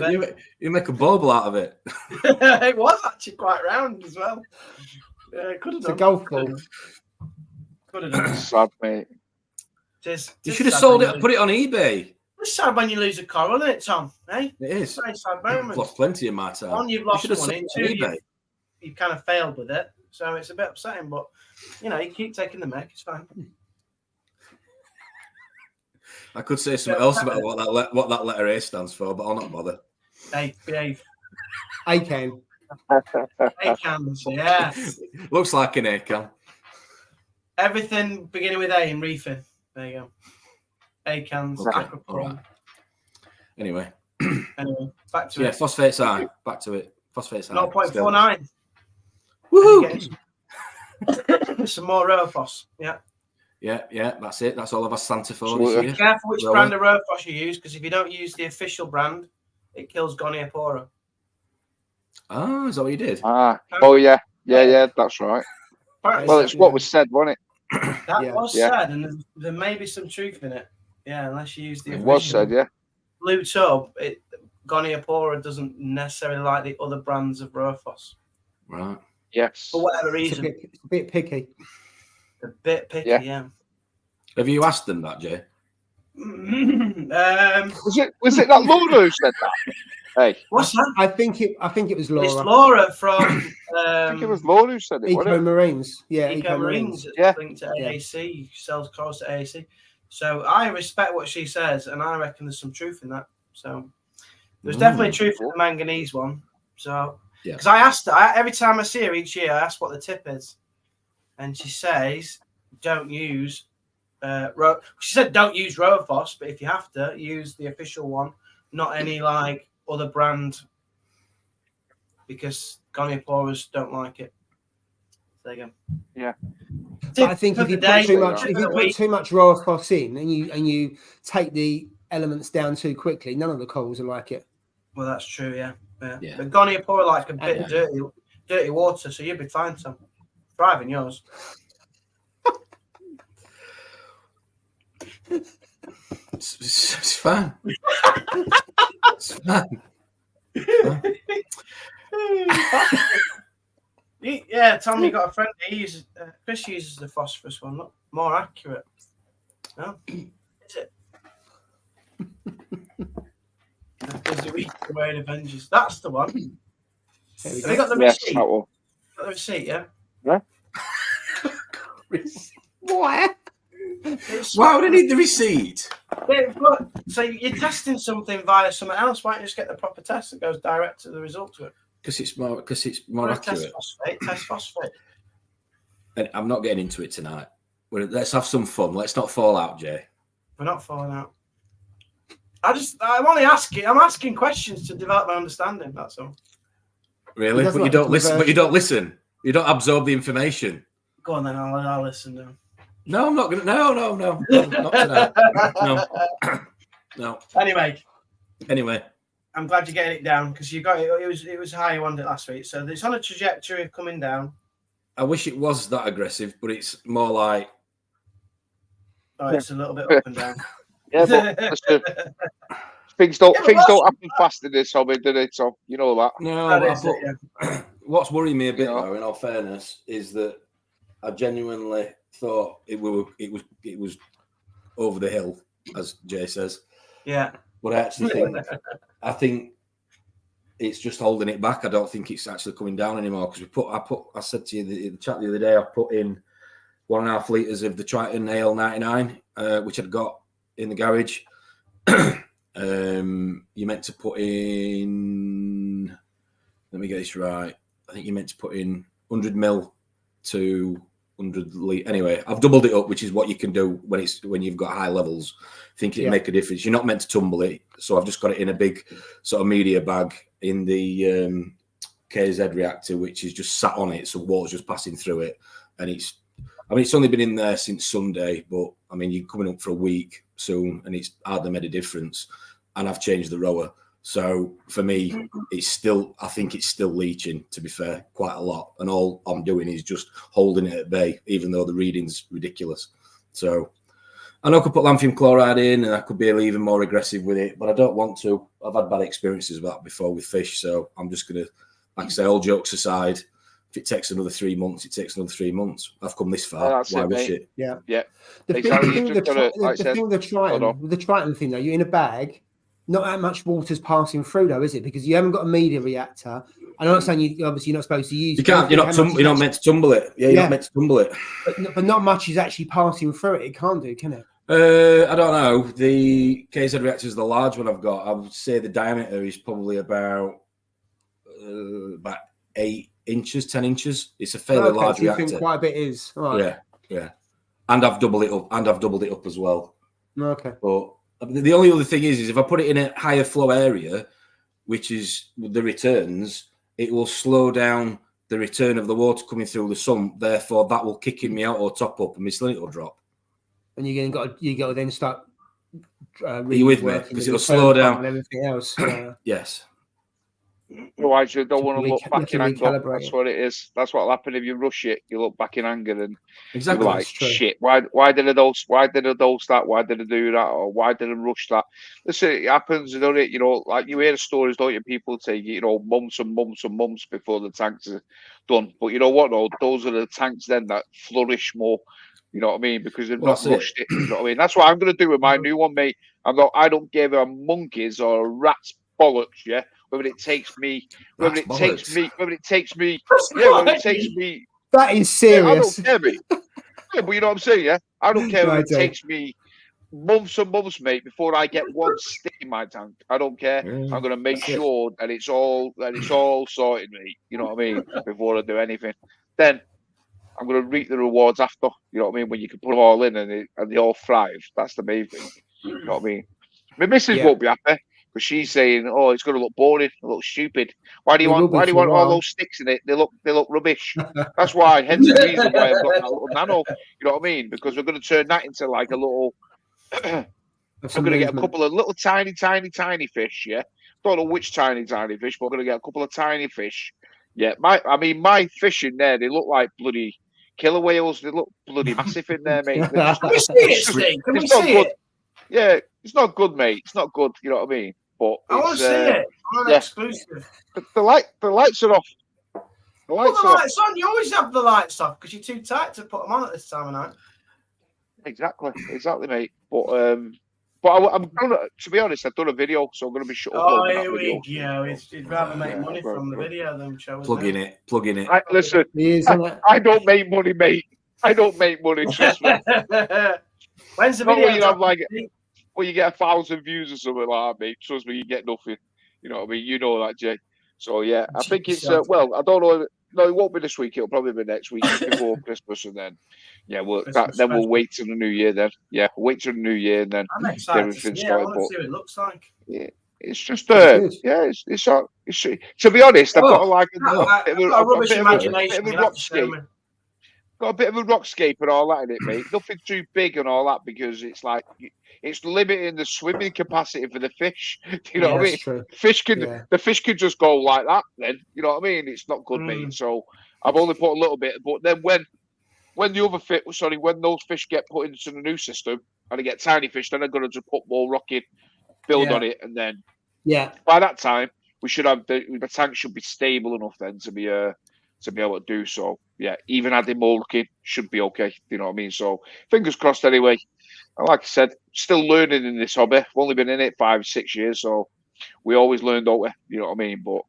that.
You make a bauble out of it.
It was actually quite round as well. Yeah, could have done.
It's a golf ball.
Could have done.
Sad, mate.
You should have sold it and put it on eBay.
It's sad when you lose a coral, isn't it, Tom? Hey?
It is.
It's a very sad moment.
I've lost plenty in my time.
One, you've lost money. Two,
eBay.
You've kind of failed with it. So it's a bit upsetting, but, you know, you keep taking the mic. It's fine.
I could say something else about what that letter A stands for, but I'll not bother.
A, behave.
A-can.
A-cans, yeah.
Looks like an A-can.
Everything beginning with A in reefing. There you go. A-cans,
okay.
Aquapro.
Anyway,
back to it.
Yeah, phosphate's high. Back to it. Phosphate's high.
0.49.
Woohoo!
Some more Rowaphos. Yeah.
Yeah, that's it. That's all I've asked Santa for
this year. Be careful which brand of Rowaphos you use, because if you don't use the official brand, it kills Goniopora.
Ah, is that what you did?
Oh, yeah, that's right. Well, it's what was said, wasn't it?
That was said, and there may be some truth in it. Yeah, unless you use the official.
It was said, yeah.
Blue tub, Goniopora doesn't necessarily like the other brands of Rowaphos.
Right.
Yes.
For whatever reason.
It's a bit picky.
A bit picky, yeah.
Have you asked them that, Jay?
Was it that Laura who said that? Hey,
what's that?
I think it was Laura.
It's Laura from.
I think it was Laura who said it.
Eco Marines, yeah.
Eco Marines.
Yeah.
Linked to AAC. Sells corals to AAC. So I respect what she says, and I reckon there's some truth in that. So there's definitely truth in the manganese one. So because I asked her every time I see her each year, I ask what the tip is. And she says, don't use, she said don't use Rowaphos, but if you have to, use the official one, not any like other brand, because Gonioporas don't like it. There you go.
Yeah.
But I think if you put too much raw phos in and you take the elements down too quickly, none of the corals will like it.
Well, that's true. Yeah. But Goniopora like a bit of dirty water, so you'll be fine. So thriving yours.
It's fine. It's fine.
Yeah, Tom, you got a friend. Chris uses the phosphorus one. Look, more accurate. No, is it? There's the week wearing Avengers. That's the one. Have you got the receipt? Got the receipt, yeah.
Yeah.
Why?
Why would I need the receipt?
So you're testing something via something else. Why don't you just get the proper test that goes direct to the result to it?
Because it's more accurate.
Test phosphate.
And I'm not getting into it tonight. Let's have some fun. Let's not fall out, Jay.
We're not falling out. I'm only asking. I'm asking questions to develop my understanding. That's all.
Really? But you don't listen. But you don't listen. You don't absorb the information.
Go on then. I'll listen now.
No, I'm not gonna. No, not tonight. No. Anyway.
I'm glad you're getting it down because you got it. It was how you wanted it last week. So it's on a trajectory of coming down.
I wish it was that aggressive, but it's more like.
Oh, it's a little bit up and down.
Yeah, but things don't happen fast in this hobby, do they? So you know that.
No, what's worrying me a bit, though, in all fairness, is that I genuinely thought it was over the hill, as Jay says.
Yeah.
But I think it's just holding it back. I don't think it's actually coming down anymore because I said to you in the chat the other day, I put in 1.5 litres of the Triton AL99, which I'd got in the garage. You meant to put in, let me get this right. I think you meant to put in 100 mil to 100 litre. Anyway, I've doubled it up, which is what you can do when you've got high levels. Thinking it'd make a difference. You're not meant to tumble it, so I've just got it in a big sort of media bag in the KZ reactor, which is just sat on it, so water's just passing through it, and it's only been in there since Sunday, but I mean you're coming up for a week soon, and it's hardly made a difference. And I've changed the rower, so for me, I think it's still leaching. To be fair, quite a lot, and all I'm doing is just holding it at bay, even though the reading's ridiculous. So. I know I could put lanthanum chloride in and I could be even more aggressive with it, but I don't want to. I've had bad experiences with that before with fish, so I'm just going to, like I say, all jokes aside, if it takes another 3 months, it takes another 3 months. I've come this far. Why rush it?
Yeah. The Triton thing, though, you're in a bag, not that much water's passing through, though, is it? Because you haven't got a media reactor. I'm not saying you're not supposed to use it.
You're not meant to tumble it. Yeah, you're not meant to tumble it.
But not much is actually passing through it. It can't do, can it?
I don't know. The KZ reactor is the large one I've got. I would say the diameter is probably about 8 inches, 10 inches. It's a fairly large reactor.
You think quite a bit is. Right.
Yeah. And I've doubled it up as well.
Okay.
But the only other thing is if I put it in a higher flow area, which is the returns, it will slow down the return of the water coming through the sump. Therefore, that will kick in me out or top up, and my salinity will drop. And
you got to then start.
Are you with me? Because it'll slow down
and everything else.
Yes.
Otherwise, you don't want to look back in anger. That's what it is. That's what'll happen if you rush it. You look back in anger and
exactly
you're like, shit. Why did I dose that? Why did I do that? Or why did I rush that? Listen, it happens, don't it? You know, like you hear the stories, don't you? People take months and months and months before the tanks are done. But you know what? Though, those are the tanks then that flourish more. You know what I mean? Because they've not rushed it. You know what I mean? That's what I'm going to do with my new one, mate. I don't give a monkey's or a rat's bollocks. Yeah. Whether it takes me. That
is serious.
Yeah, I don't care, mate. Yeah, but you know what I'm saying, yeah? I don't care if it takes me months and months, mate, before I get one stick in my tank. I don't care. I'm going to make sure that it's all sorted, mate. You know what I mean? Before I do anything. Then I'm going to reap the rewards after. You know what I mean? When you can put them all in and they all thrive. That's the main thing. You know what I mean? My missus won't be happy. Because she's saying, "Oh, it's going to look boring, a little stupid. Why do you want all those sticks in it? They look rubbish." That's why. Hence the reason why I've got that little nano. You know what I mean? Because we're going to turn that into like a little. I'm going to get a couple of little tiny fish. Yeah, don't know which tiny fish, but we're going to get a couple of tiny fish. Yeah, my fish in there, they look like bloody killer whales. They look bloody massive in there, mate.
Can we see it, Steve? Can we see it?
Yeah, it's not good, mate. It's not good. You know what I mean? But
I want to see it. I want an exclusive.
The lights are off. The lights
are lights on. You always have the lights off because you're too tight to put them on at this time of night.
Exactly, mate. But I'm gonna, to be honest, I've done a video, so I'm going to be shut up.
Oh, here we go. He'd rather make money from the video than show us.
Plugging it.
Listen, I don't make money, mate. I don't make money. Trust me.
When's the video?
You get 1,000 views or something like that, mate. Trust me, you get nothing. You know what I mean? You know that, Jay. So yeah, I think it's well. I don't know. No, it won't be this week. It'll probably be next week before Christmas, and then we'll wait till the new year. Then we'll wait till the new year, and then
get everything started. I want to see what it looks like.
Yeah, it's just it's to be honest, I've got like a rubbish imagination. Got a bit of a rockscape and all that in it, mate. Nothing too big and all that because it's like it's limiting the swimming capacity for the fish. Do you know what I mean?
True.
The fish can just go like that. Then you know what I mean? It's not good, mate. So I've only put a little bit. But then when those fish get put into the new system and they get tiny fish, then I'm gonna just put more rock in, build on it, and then by that time we should have the tank should be stable enough then to be able to do so. Yeah, even adding more looking should be okay. You know what I mean? So fingers crossed anyway. And like I said, still learning in this hobby. I've only been in it 5-6 years, so we always learn, don't we? You know what I mean? But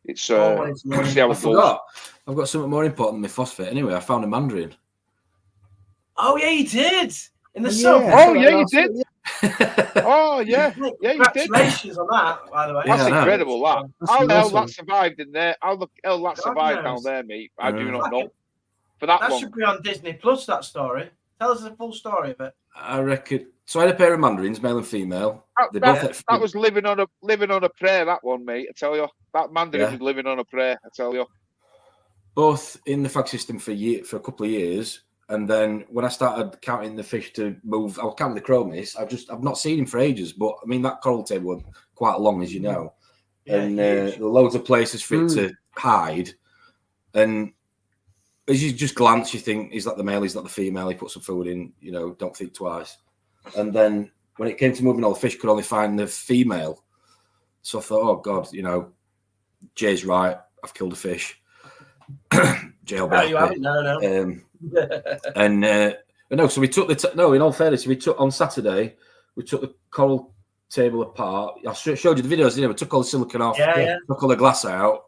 it's see how it goes.
I've got something more important than my phosphate. Anyway, I found a Mandarin.
Oh yeah, you did in the sub.
Oh yeah, you did. Oh yeah, you did.
Congratulations on that, by the way.
That's incredible. How the hell that survived in there? How the hell that survived down there, mate? I do not know. For that
should be on Disney Plus. That story. Tell us the full story of it.
I reckon. So I had a pair of Mandarins, male and female.
That was living on a prayer. That one, mate. I tell you, that Mandarin was living on a prayer. I tell you.
Both in the frag system for a couple of years. And then when I started counting the fish to move, I was counting the chromis. I've not seen him for ages, but I mean that coral table was quite long, as you know, and there are loads of places for it to hide. And as you just glance, you think, "Is that the male? Is that the female?" He put some food in, don't think twice. And then when it came to moving all the fish, could only find the female. So I thought, "Oh God, Jay's right. I've killed a fish." Jay,
no, you haven't. No.
And no, so we took in all fairness, on Saturday, we took the coral table apart. I showed you the videos, we took all the silicon off, took all the glass out,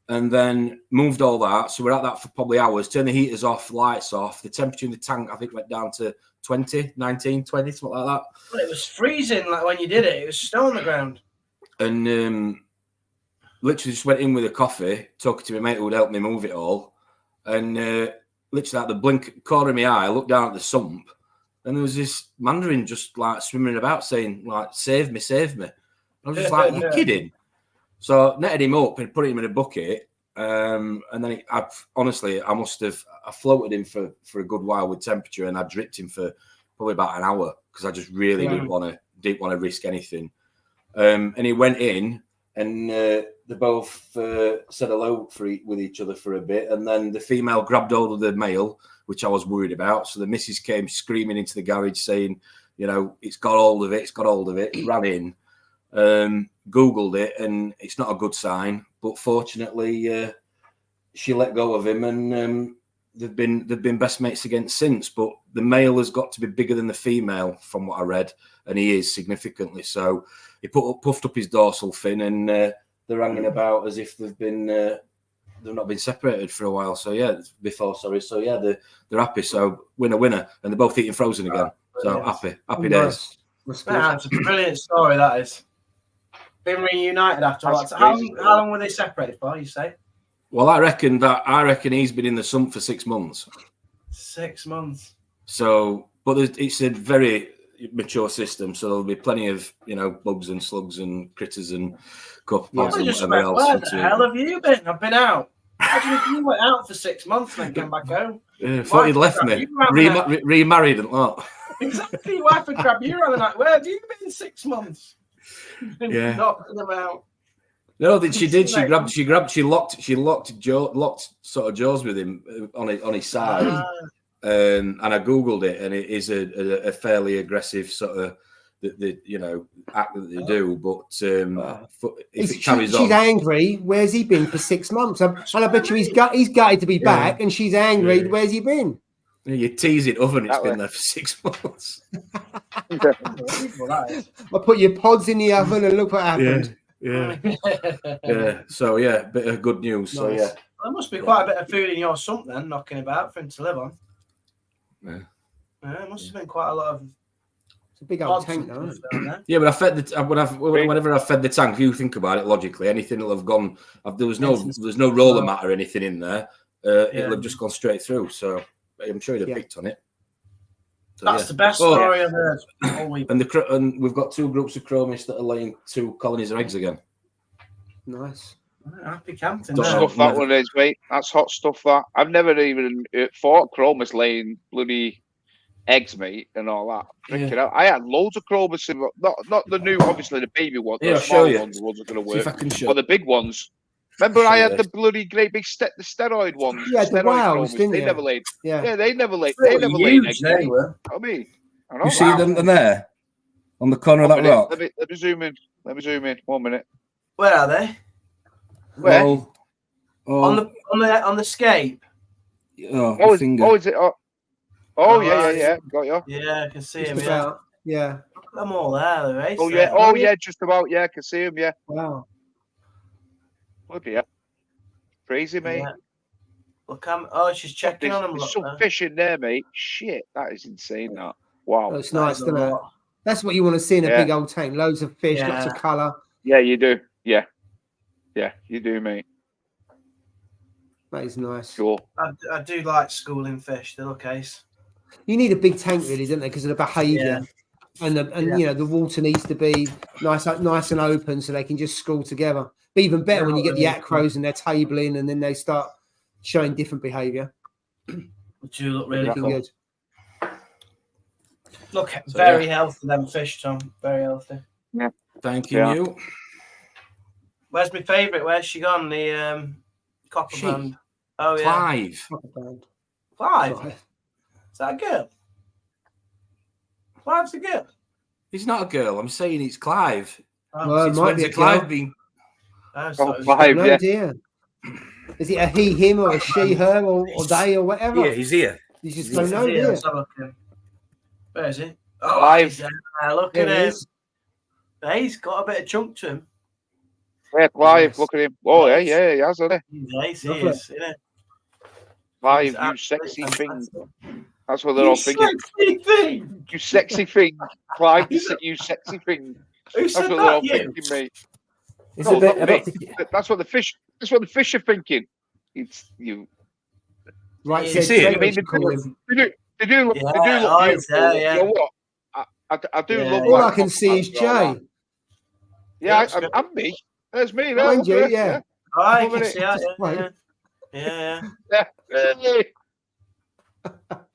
and then moved all that. So we're at that for probably hours, turned the heaters off, lights off. The temperature in the tank, I think, went down to 19, 20, something like that.
Well, it was freezing like when you did it. It was snow on the ground.
And literally just went in with a coffee, talking to my mate who would help me move it all. And literally at the blink corner of my eye, I looked down at the sump, and there was this Mandarin just like swimming about saying, like, save me. And I was just like, are you kidding? So I netted him up and put him in a bucket. And then I floated him for a good while with temperature, and I dripped him for probably about an hour because I just really didn't want to risk anything. And he went in, and they both said hello with each other for a bit, and then the female grabbed hold of the male, which I was worried about. So the missus came screaming into the garage saying, it's got hold of it. Ran in, Googled it, and it's not a good sign. But fortunately, she let go of him, and they've been best mates again since. But the male has got to be bigger than the female, from what I read, and he is significantly so. He puffed up his dorsal fin, and they're hanging about as if they've not been separated for a while. So they're happy. So winner, and they're both eating frozen again. So happy days.
That's a brilliant story. That is. Been reunited afterwards. How long were they separated for? You say?
Well, I reckon he's been in the sump for 6 months.
6 months.
So, but it's a very, mature system, so there'll be plenty of bugs and slugs and critters and copepods and whatever else.
Where the hell have you been? I've been out. Imagine if you went out for 6 months and then came back home.
Thought you'd left me. Remarried and what?
Exactly. Your wife would grab you around the night. Where have you been 6 months?
Yeah.
Knocking them out.
No, she did. She locked sort of jaws with him on his side. And I googled it, and it is a fairly aggressive sort of act that they do. But if it carries on,
she's angry. Where's he been for 6 months? And I bet you he's gutted to be back, and she's angry. Where's he been?
You tease it oven. It's been there for 6 months.
I put your pods in the oven, and look what happened.
Yeah. So bit of good news. Nice. So
there must be quite a bit of food in your sump then, knocking about for him to live on.
Yeah.
It must have been quite a lot of.
It's a big old tank, though.
Yeah, but I fed whenever I fed the tank. If you think about it logically, anything will have gone. There was no roller mat or anything in there. It'll have just gone straight through. So I'm sure he'd have picked on it. So,
that's the best story I've heard all week.
And we've got 2 groups of chromis that are laying 2 colonies of eggs again.
Nice.
Happy camping.
Good stuff that one is, mate. That's hot stuff. That I've never even thought chromis laying bloody eggs, mate, and all that. Freaking out. I had loads of chromis, not the new, obviously the baby ones. The small ones wasn't going to work, but the big ones. Remember, I had the bloody great big the steroid ones.
Yeah, the wows, didn't
they? Never laid.
Yeah,
they never laid. They never laid eggs.
They were.
I mean,
you see them there on the corner of that rock.
Let me zoom in. 1 minute.
Where are they?
Where?
On the scape.
Is
it? Oh, yeah. Got you.
Yeah, I can see him.
Yeah.
Look at them all there, right?
Oh yeah. Oh yeah. Just about. Yeah, I can see him. Yeah.
Wow.
Look at crazy, mate.
Yeah. Look, she's checking on them.
There's some fish in there, mate. Shit, that is insane. That. Wow.
That's nice, isn't it? That's what you want to see in a big old tank. Loads of fish, lots of colour.
Yeah, you do. Yeah, you do, mate.
That is nice.
Cool.
I do like schooling fish. They look ace.
You need a big tank, really, don't they? Because of the behaviour, and the water needs to be nice and open so they can just school together. But even better when you get the acros and they're tabling and then they start showing different behaviour.
Which do look really cool.
Good.
Look, very healthy, them fish, Tom. Very healthy.
Yeah.
Thank you.
Where's my favourite? Where's she gone? The copper band. Oh, yeah. Clive? Is that a girl? Clive's a girl.
He's not a girl. I'm saying it's Clive.
Well, it might be a
Clive being.
Clive,
no idea. Is it a he, him, or a she, her, or they, or whatever?
Yeah, he's here.
You just don't know, do you?
Where is he?
Clive.
Look at him. He's got a bit of chunk to him.
Yeah, Clive, look at him. Oh, yeah, he has, hasn't he?
He's ace, he is, isn't it?
Clive, you sexy thing. That's what they're all thinking.
Sexy thing!
You sexy thing. Clive, you sexy thing.
Who
That's
said
what
that,
they're all
you?
thinking, mate.
It's a bit.
That's what the fish are thinking. It's you.
Right,
you see it?
They do look beautiful. You know what? I do love.
All I can see is Jay.
Yeah, I'm me. There's me.
Mind you, yeah.
I can see that. Yeah.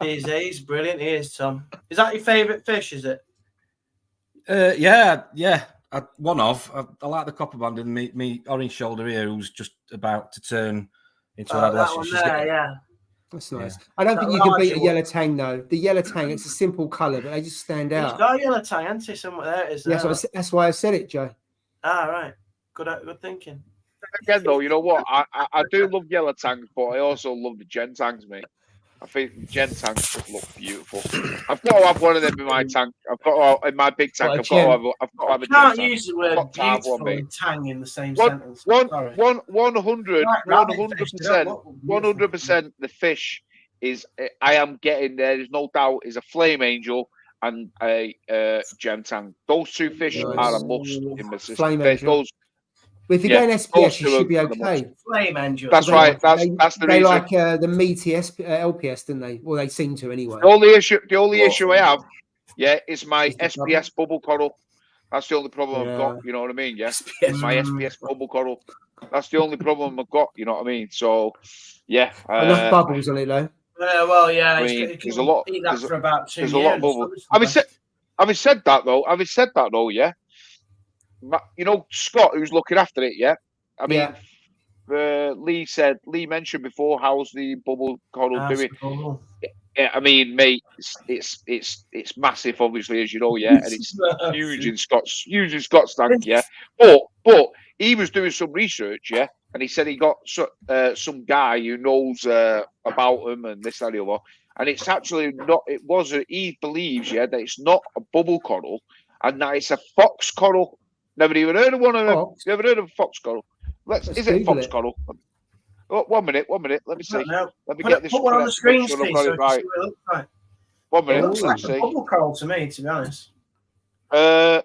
He's brilliant. He is, Tom. Is that your favourite fish? Is it?
Yeah. One of. I like the copper band and me orange shoulder here, who's just about to turn into an adolescent.
That's nice. I don't think you can beat a yellow tang though. The yellow tang, it's a simple colour, but they just stand out.
He's got a yellow tang, hasn't he? Somewhere there it is.
That's why I said it, Joe.
Right. Good thinking.
Again, though, you know what? I do love yellow tangs, but I also love the gen tangs, mate. I think the gen tangs just look beautiful. I've got to have one of them in my tank. I've got to, in my big tank. I've got to have a gen tank.
Can't use the word beautiful and tang in the same sentence.
100%. The fish is. I am getting there. There's no doubt. Is a flame angel and a gem tang. Those two fish are a must in the system.
Flame angel. If you're going SPS, you should be okay.
Flame angel.
That's right. That's the reason.
They like the meaty LPS, didn't they? Well, they seem to anyway.
The only issue I have Yeah, it's my SPS bubble coral. That's the only problem I've got. You know what I mean? Yeah, my SPS bubble coral. That's the only problem I've got. You know what I mean? So, yeah.
Enough bubbles on it, though.
Well, yeah.
I mean, there's a lot.
Eat that for about 2 years.
There's a lot of bubbles. Having said that, though, yeah. You know, Scott, who's looking after it, yeah. I mean, Lee mentioned before, how's the bubble coral doing? Yeah, I mean, mate, it's massive, obviously, as you know, yeah, and it's huge in Scott's tank, yeah. But he was doing some research, yeah, and he said he got some guy who knows about them and this and the other, and it's actually not. He believes, yeah, that it's not a bubble coral, and that it's a fox coral. Never even heard of one of them. Never heard of a fox coral. Is it a fox coral? Oh, 1 minute. Let me see. Let me get this.
Put one on the screen, Steve, so
right. 1 minute.
It looks like a bubble coral to me, to be honest.
Yeah,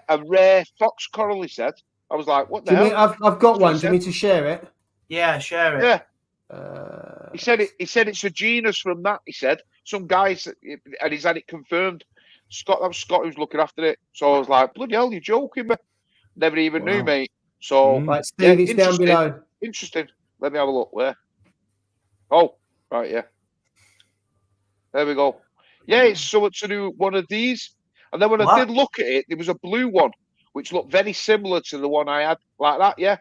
a rare fox coral. He said. I was like, what the hell?
I've got one. Do you need to share it?
Yeah, share it.
Yeah. He said it's a genus from that. He said some guys, and he's had it confirmed. That was Scott who's looking after it. So I was like, bloody hell, you're joking me. Never even knew, mate. So
right, Steve, it's down below.
Interesting. Let me have a look. Where? Oh, right, yeah. There we go. Yeah, it's something to do with one of these. And then when I did look at it, there was a blue one, which looked very similar to the one I had, like that, yeah.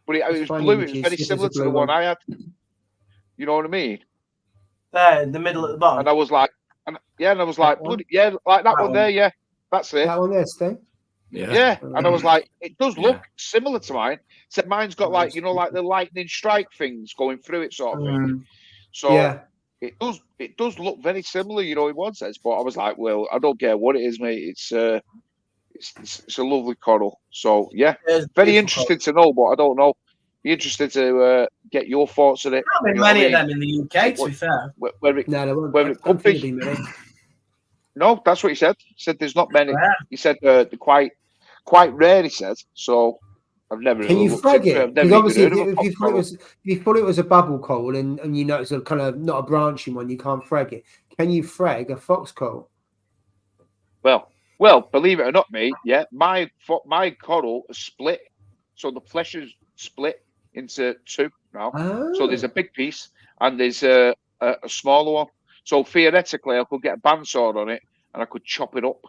But it was blue. It was very similar to the one I had. You know what I mean?
There, in the middle at the bottom.
And I was like, bloody, yeah, like that one there, yeah. That's it.
That one there, Steve.
Yeah. And I was like, it does look similar to mine. Except mine's got like, you know, like the lightning strike things going through it sort of thing. So it does look very similar, you know, in one sense. But I was like, well, I don't care what it is, mate. It's a lovely coral. So yeah, very interesting to know, but I don't know. Be interested to get your thoughts on it.
There aren't many of them in the UK, to be fair.
Where it could be. No, that's what he said. He said there's not many. Yeah. He said they're quite rare. He said so. I've never.
Can you frag it? Because obviously, if you thought it was a bubble coral and you know it's a kind of not a branching one, you can't frag it. Can you frag a fox coral?
Well, believe it or not, mate. Yeah, my coral is split, so the flesh is split into two now. Oh. So there's a big piece and there's a smaller one. So theoretically, I could get a bandsaw on it and I could chop it up.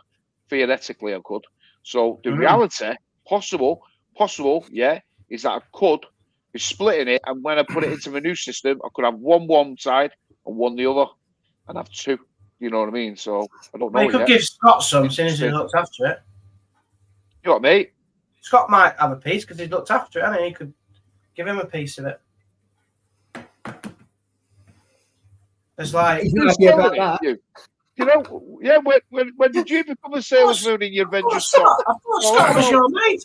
Theoretically, I could. So the reality, possible, yeah, is that I could be splitting it, and when I put it into my new system, I could have one side and one the other, and have two. You know what I mean? So I don't know.
You could give Scott some, since he looked after it.
You know what, mate?
Scott might have a piece because he looked after it, and he could give him a piece of it. It's like
you know, yeah. When did you become a salesman in your adventure store?
I thought Scott was your mate.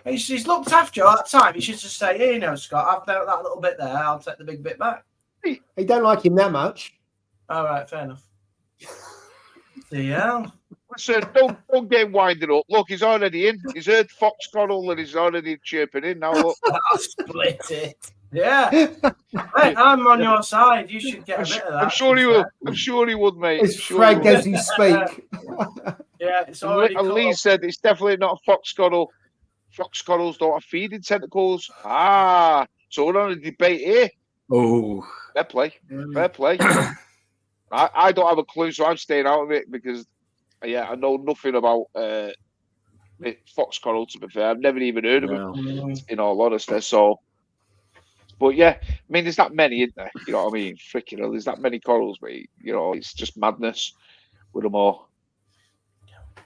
He's looked after you all that time. You should just say, "Here, you know, Scott, I've done that little bit there. I'll take the big bit back."
He don't like him that much.
All right, fair enough. Yeah.
Listen, don't get winded up. Look, he's already in. He's heard fox coral and he's already chirping in. Now look,
I'll split it. Yeah, hey, I'm on your side. You should get a bit of that.
I'm sure he will. I'm sure he would, mate.
It's frag as you speak.
Yeah, it's already.
And Lee said it's definitely not a fox coral. Fox corals don't have feeding tentacles. So we're on a debate here.
Oh,
fair play. Fair play. I don't have a clue, so I'm staying out of it because, yeah, I know nothing about fox coral. To be fair, I've never even heard of it. In all honesty, so. But yeah, I mean, there's that many, isn't there? You know what I mean? Freaking hell, there's that many corals, mate. You know, it's just madness with them all.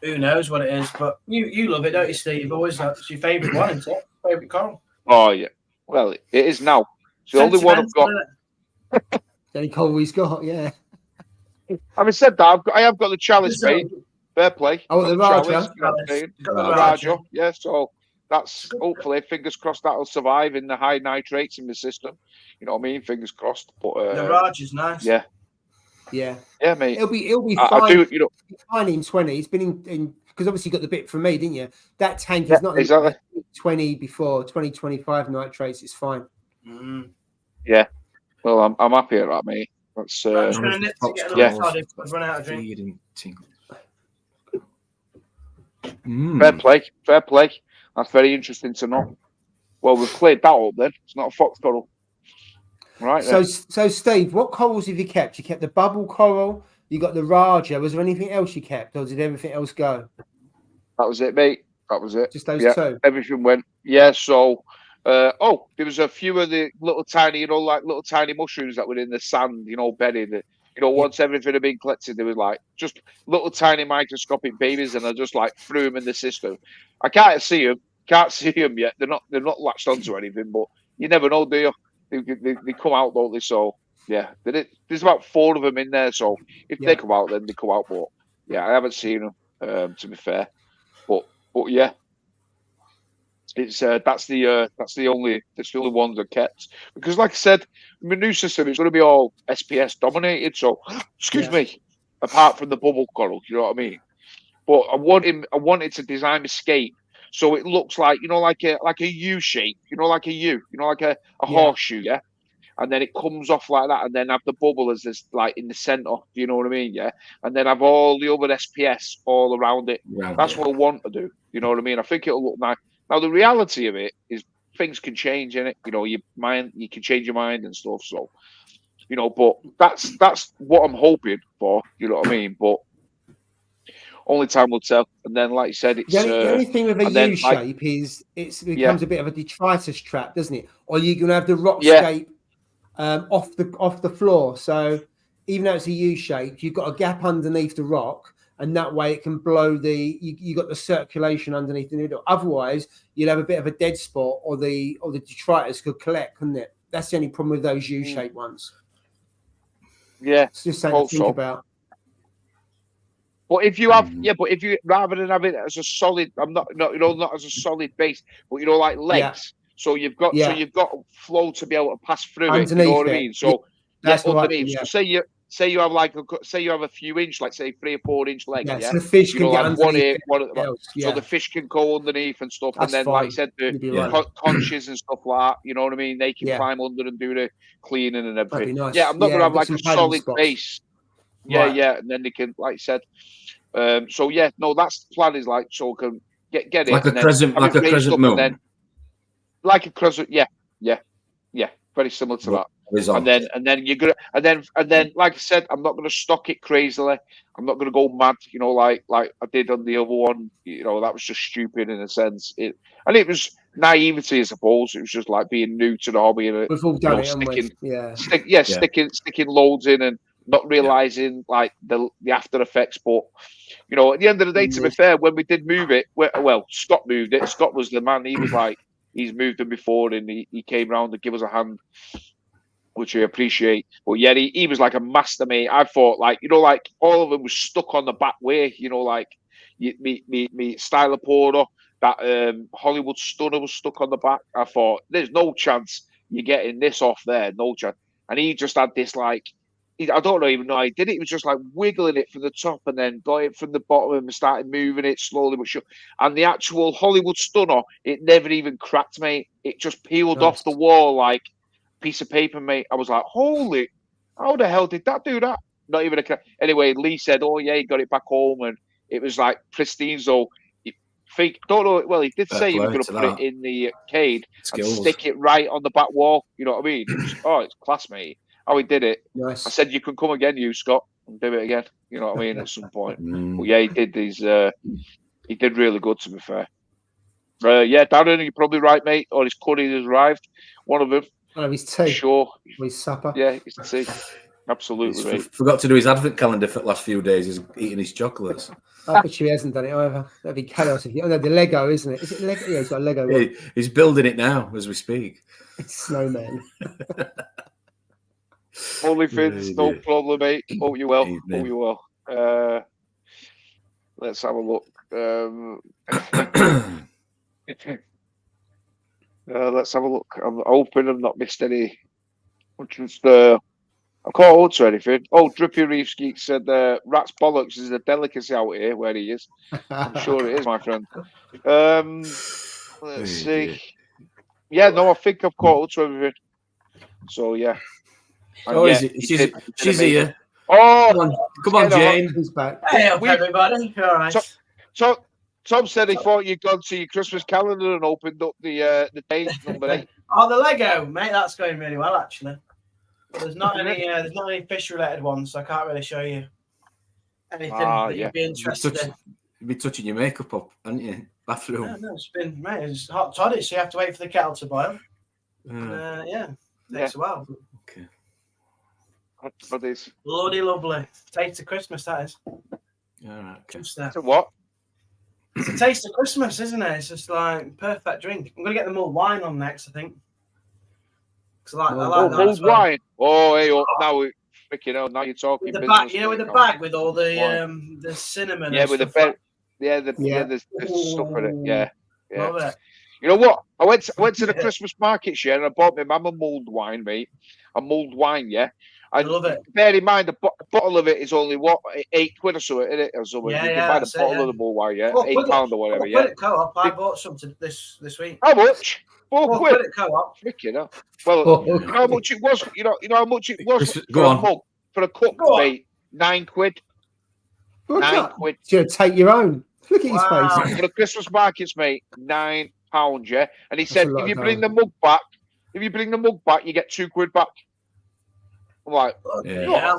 Who knows what it is? But you love it, don't you, Steve? Always, it's your favourite one, isn't it? Favourite coral.
Oh yeah. Well, it is now. It's the only one I've got.
The only coral he's got, yeah.
Having said that, I have got the chalice, mate. Fair play.
Oh, the Raja.
Raja. Yeah. So. That's hopefully, fingers crossed, that'll survive in the high nitrates in the system. You know what I mean? Fingers crossed. But
the Raj is nice.
Yeah, mate.
It'll be fine.
I do, you know,
fine in 20. It's been in because obviously you got the bit from me, didn't you? That tank is not
exactly
20 before 2025 nitrates. It's fine.
Yeah. Well, I'm happy at that, mate. That's
I'm just going to nip to get another run out of drink.
Fair play. That's very interesting to know. Well, we've cleared that up then. It's not a fox coral. Right.
So Steve, what corals have you kept? You kept the bubble coral, you got the Raja. Was there anything else you kept, or did everything else go?
That was it, mate. That was it.
Just those two?
Everything went. Yeah, so there was a few of the little tiny mushrooms that were in the sand, buried. Once everything had been collected, there was like just little tiny microscopic babies, and I just like threw them in the system. I can't see them yet. They're not latched onto anything, but you never know, do you? They come out, don't they? So yeah, there's about 4 of them in there. So if they come out, then they come out. But yeah, I haven't seen them, to be fair. But yeah, it's that's the only ones I kept, because like I said, my new system is going to be all SPS dominated. So excuse me, apart from the bubble coral, you know what I mean. But I wanted to design escape so it looks like like a U shape, like a U, like a horseshoe, yeah. And then it comes off like that, and then have the bubble as this like in the center. Do you know what I mean? Yeah. And then have all the other SPS all around it. That's what I want to do. You know what I mean? I think it'll look nice. Now the reality of it is things can change in it. You can change your mind and stuff. So, but that's what I'm hoping for. You know what I mean? But only time will tell. And then, like you said, it's
the only thing with a U shape is it becomes a bit of a detritus trap, doesn't it? Or you're gonna have the rockscape off the floor. So even though it's a U shape, you've got a gap underneath the rock, and that way it can blow you got the circulation underneath the noodle. Otherwise, you'll have a bit of a dead spot, or the detritus could collect, couldn't it? That's the only problem with those U shaped ones. Yeah, it's just something to think about.
But if you have, rather than have it as a solid, not as a solid base, but like legs. Yeah. So you've got flow to be able to pass through underneath it. You know what I mean? So underneath. Yeah. So say you have a few inch, like say 3 or 4 inch legs. Yeah.
So the fish can get underneath.
So the fish can go underneath and stuff. That's and then, like I said, the conches and stuff like that. You know what I mean? They can climb under and do the cleaning and everything. Nice. Yeah, I'm not gonna have like a solid base. Yeah, and then they can, like I said. So yeah, no, that's the plan. Is like so can get it
like a crescent moon.
Like a crescent, yeah, very similar to that. And then you're gonna, and then, like I said, I'm not gonna stock it crazily. I'm not gonna go mad, like I did on the other one. That was just stupid in a sense. It was naivety, I suppose. It was just like being new to the hobby and
we've all done it,
sticking loads in and not realizing like the after effects. But at the end of the day, to be fair, when we did move it, Scott moved it. Scott was the man. He was like, he's moved them before, and he came round to give us a hand, which I appreciate. But yeah, he was like a master, mate. I thought like all of them was stuck on the back way. Like me styler porter, that Hollywood stunner was stuck on the back. I thought there's no chance you're getting this off there, no chance. And he just had this like. I don't even know how he did it. He was just like wiggling it from the top and then got it from the bottom and started moving it slowly but sure. And the actual Hollywood stunner, it never even cracked, mate. It just peeled off the wall like a piece of paper, mate. I was like, holy, how the hell did that do that? Not even a crack. Anyway, Lee said, oh yeah, he got it back home and it was like pristine. So don't know. Well, he did say he was going to put it in the arcade and stick it right on the back wall. You know what I mean? It's class, mate. How he did it.
Nice.
I said you can come again, you Scott, and do it again. You know what I mean? At some point. But yeah, he did these. He did really good, to be fair. Yeah, Darren, you're probably right, mate. Or his curry has arrived. One of them.
One of his tea.
Sure.
His supper.
Yeah, his tea. Absolutely, mate.
Forgot to do his advent calendar for the last few days. He's eating his chocolates.
I bet he hasn't done it either. That'd be chaos. No, the Lego, isn't it? Is it Lego? Yeah, he's got a Lego.
Yeah, he's building it now as we speak.
It's snowman.
Holy Fins, no problem, mate. Hope you well. Hope you well. Let's have a look. Let's have a look. I'm hoping I've not missed any. I can't alter anything. Oh, Drippy Reef Geek said rat's bollocks is a delicacy out here where he is. I'm sure it is, my friend. Let's see. Yeah, no, I think I've caught up to everything. So yeah.
Oh, yeah, she's here.
Oh,
come on, Jane.
Who's back?
Hey up, everybody. All right.
Tom said he thought you'd gone to your Christmas calendar and opened up the date number 8.
Oh, the Lego, mate, that's going really well actually. But there's not any fish related ones, so I can't really show you anything that you'd be interested in.
You'd be touching your makeup up, hadn't you? Bathroom.
No, it's hot toddy, so you have to wait for the kettle to boil. Takes a while.
Okay.
What is?
Bloody lovely. Taste of Christmas, that is.
All right. Okay.
So what?
It's a taste of Christmas, isn't it? It's just like perfect drink. I'm gonna get the mulled wine on next, I think. I like that
mulled wine. Oh, hey, now we freaking hell. Now you're talking.
With the bag, with the bag with all the cinnamon.
Yeah, with the bed. The stuff in it. Yeah. Love it. You know what? I went to the Christmas market share and I bought my mum a mulled wine, mate. A mulled wine, yeah. I love it. Bear in mind, a bottle of it is only what, £8 or something, isn't it? Or something. You can buy the bottle of the mull wine, yeah. £8 or whatever, yeah.
Co-op. I bought some this week.
How much? £4
at co-op.
Freaking hell. Well, you know how much it was? You know how much it was for a cup, mate? £9. £9.
You take your own. Look at his face.
For the Christmas markets, mate, £9, yeah. And he said, if you bring the mug back, you get £2 back. I'm like, what?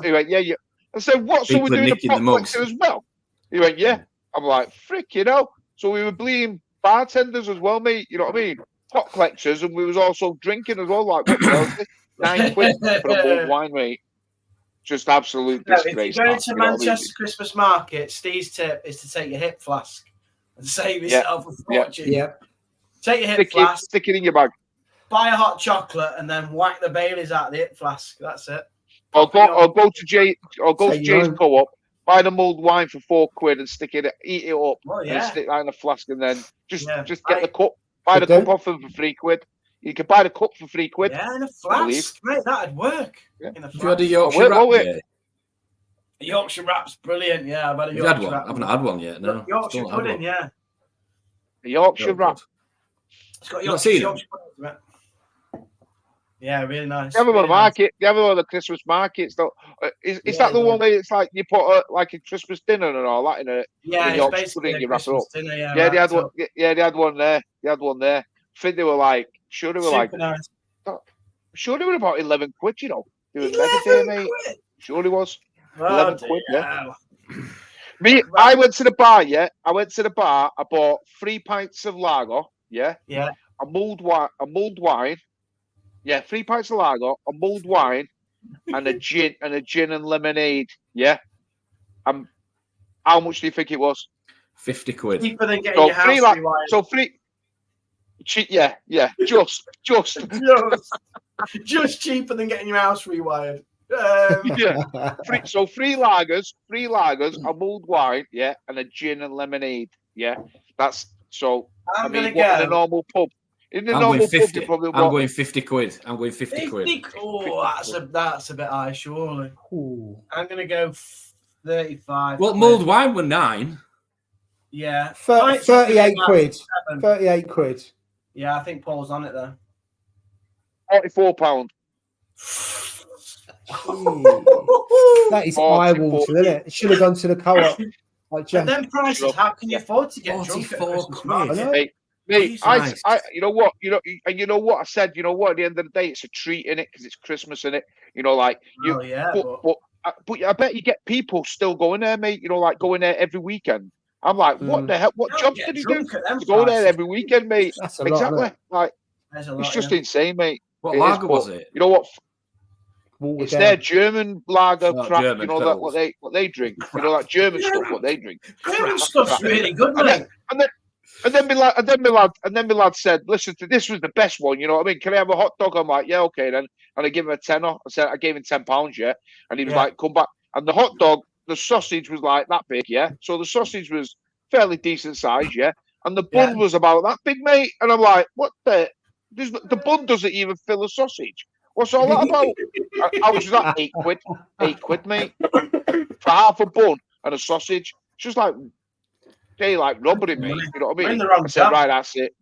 He went, yeah. I said, what? So we're doing a pot collector as well? He went, yeah. I'm like, freaking hell. So we were bleeding bartenders as well, mate. You know what I mean? Pot collectors, and we was also drinking as well. Like, what else? £9 for a mulled wine, mate. Just absolute disgrace.
If you're going to Manchester Christmas market, Steve's tip is to take your hip flask and save yourself a fortune.
Yeah.
Take your hip flask,
stick it in your bag.
Buy a hot chocolate, and then whack the Baileys out of the hip flask. That's it.
I'll go to Jay's co-op, buy the mulled wine for £4 and stick it, eat it up, and stick that in a flask, and then just get the cup. Buy the cup off them for £3. You can buy the cup for £3.
Yeah, in a flask, mate. That'd work.
Yeah. In a flask. You had a Yorkshire wrap,
A Yorkshire wrap's brilliant. Yeah, I've had a Yorkshire wrap.
I haven't had one yet. No,
Yorkshire pudding. Yeah,
a Yorkshire wrap.
It's got Yorkshire pudding. Yeah, really nice.
You have them on the market. You have them on the Christmas markets. Is that the one where it's like you put like a Christmas dinner and all that in it?
Yeah, it's basically a Christmas dinner.
Yeah, they had one. Yeah, they had one there. I think they were like,
nice.
Sure they were about £11. You know, they were mega there, mate. Sure it was. £11. Yeah. Me, I went to the bar. Yeah, I bought 3 pints of lager. Yeah.
Yeah.
A mulled wine. Yeah, 3 pints of lager, a mulled wine, and a gin and lemonade. Yeah. How much do you think it was?
£50.
Cheaper than getting your house rewired.
So free. Yeah. Just
cheaper than getting your house rewired.
Yeah. Three lagers, a mulled wine, yeah, and a gin and lemonade. Yeah. That's so.
I'm gonna
go in a normal pub. In the normal pub, you probably
I'm going £50. I'm going £50.
Oh, that's a bit high, surely.
Ooh.
I'm gonna go 35.
Well, mulled wine were £9.
Yeah.
38 quid. 38 quid.
Yeah, I think Paul's on it there.
£44.
That is eye-watering, isn't it? It should have gone to the co-op.
Like and then prices, how can you afford to get drunk at Christmas market?
Mate, you know what? You know what I said. You know what? At the end of the day, it's a treat in it because it's Christmas in it. You know, like you. But I bet you get people still going there, mate. You know, like going there every weekend. I'm like, what the hell? What jobs did he do to go there every weekend, mate?
That's a lot, exactly.
Like, it's just insane, mate.
What lager was it?
You know what? It's their German lager crap. German, you know that what they drink. You know, like German stuff. What they drink.
German stuff's really good, mate.
And then my lad said, "Listen, this was the best one. You know what I mean? Can I have a hot dog?" I'm like, "Yeah, okay then." And I give him a tenner. I gave him £10, yeah. And he was like, "Come back." And the hot dog, the sausage was like that big, yeah. So the sausage was fairly decent size, yeah. And the bun was about that big, mate. And I'm like, "What the? The bun doesn't even fill a sausage. What's all that about?" I was just like £8, mate, for half a bun and a sausage. It's just like. They like robbery, mate. You know what I mean? I said, right, that's it.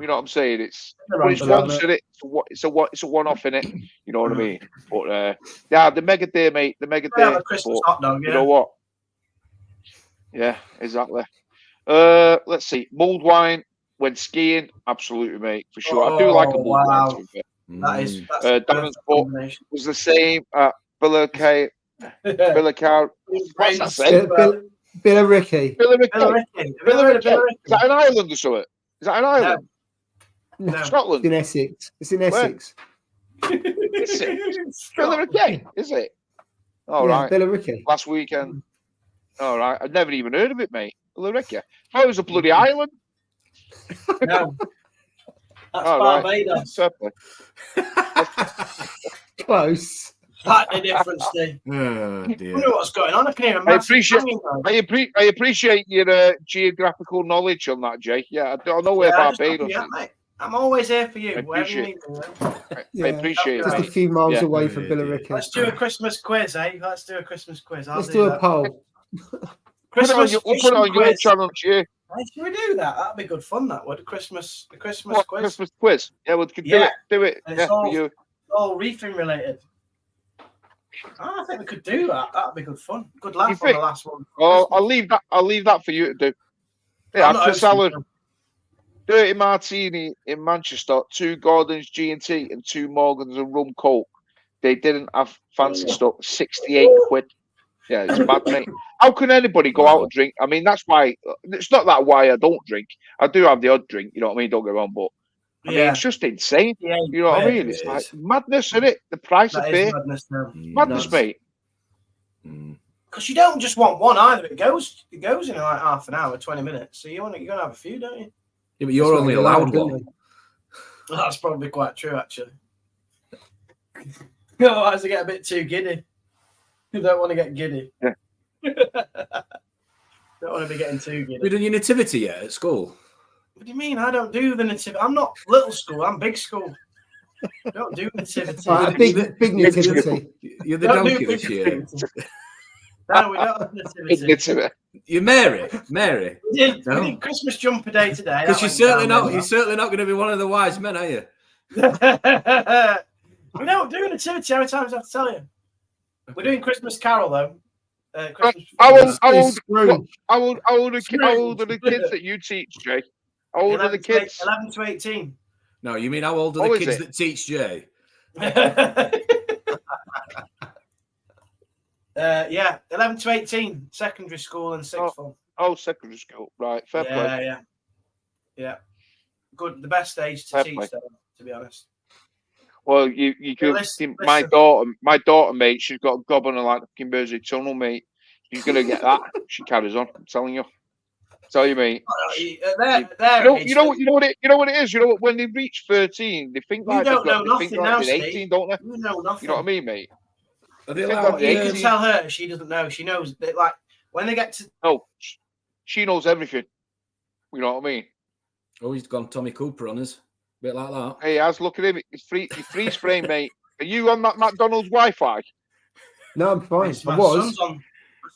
You know what I'm saying? It's once in it. It's a one-off in it. You know what I mean? But the mega day, mate. The mega day.
Christmas hot dog,
you know what? Yeah, exactly. Let's see. Mulled wine when skiing, absolutely, mate, for sure. I do like a mulled wine. To be fair. Darren's book was the same at Billercow. What's that say?
Billericay.
Billericay. Is that an island or something? Is that an island?
No.
Scotland.
It's in Essex. It's in Essex.
Is it? Billericay, is it? All right.
Billericay.
Last weekend. All right. I'd never even heard of it, mate. Billericay. Oh, it was a bloody island.
No. That's Barbados.
Right.
Close.
That's the difference, Steve.
Oh, dear.
I wonder what's going on. I can hear a
I appreciate your geographical knowledge on that, Jay. Yeah, I know where Barbados is.
Mate. I'm always here for you.
I appreciate it.
Just a few miles away from Billericay.
Let's do a Christmas quiz, eh? Let's do a Christmas quiz.
Let's do a poll.
We'll put it on your channel, Jay.
Should we do that? That'd be good fun. That would the Christmas quiz.
Christmas quiz. Yeah, we could do it.
And it's all reefing related. I think we could do that. That'd be good fun. Good laugh on the last one.
Oh, I'll leave that for you to do. Yeah, after salad, dirty martini in Manchester, 2 Gordon's G&T and 2 Morgans and rum coke. They didn't have fancy stuff. 68 quid. Yeah, it's bad, mate. How can anybody go out and drink? I mean, that's why. It's not that why I don't drink. I do have the odd drink. You know what I mean? Don't get wrong, but I mean, it's just insane.
Yeah,
you know what I mean? It's like madness, isn't it? The price of beer. Madness, mate.
Because you don't just want one either. It goes in like half an hour, 20 minutes. So you're gonna have a few, don't you?
Yeah, but you're only allowed one.
That's probably quite true, actually. Otherwise, I get a bit too giddy. You don't want to get giddy.
Yeah.
Don't want to be getting too giddy.
Have you done your nativity yet at school?
What do you mean? I don't do the nativity. I'm not little school. I'm big school. I don't do nativity.
Big nativity.
You're the donkey this year.
No, we don't have nativity.
You're
Mary. We did Christmas jumper day today.
Because you're certainly not going to be one of the wise men, are you?
We don't do nativity. How many times I have to tell you? We're doing Christmas Carol though.
How old are the kids that you teach, Jay? How old are the kids?
11 to 18.
No, you mean how old are the kids that teach Jay?
Yeah, 11 to 18, secondary school and sixth form.
Oh, secondary school, right? Fair play.
Yeah. Good, the best age to teach, though, to be honest.
Well, you could. Listen. My daughter, mate, she's got a gob on her like the fucking Mersey Tunnel, mate. She's gonna get that. She carries on. I'm telling you. Tell you, mate. You know what it is. You know when they reach 13, they think like they're 18, don't they?
You know nothing.
You know what I mean, mate?
You can tell her she doesn't know. She knows that, like when they get to.
No, she knows everything. You know what I mean?
Oh, he's gone Tommy Cooper on us. Bit like that.
Hey, I was looking at him. He's freeze frame, mate. Are you on that McDonald's Wi-Fi?
No, I'm fine.
My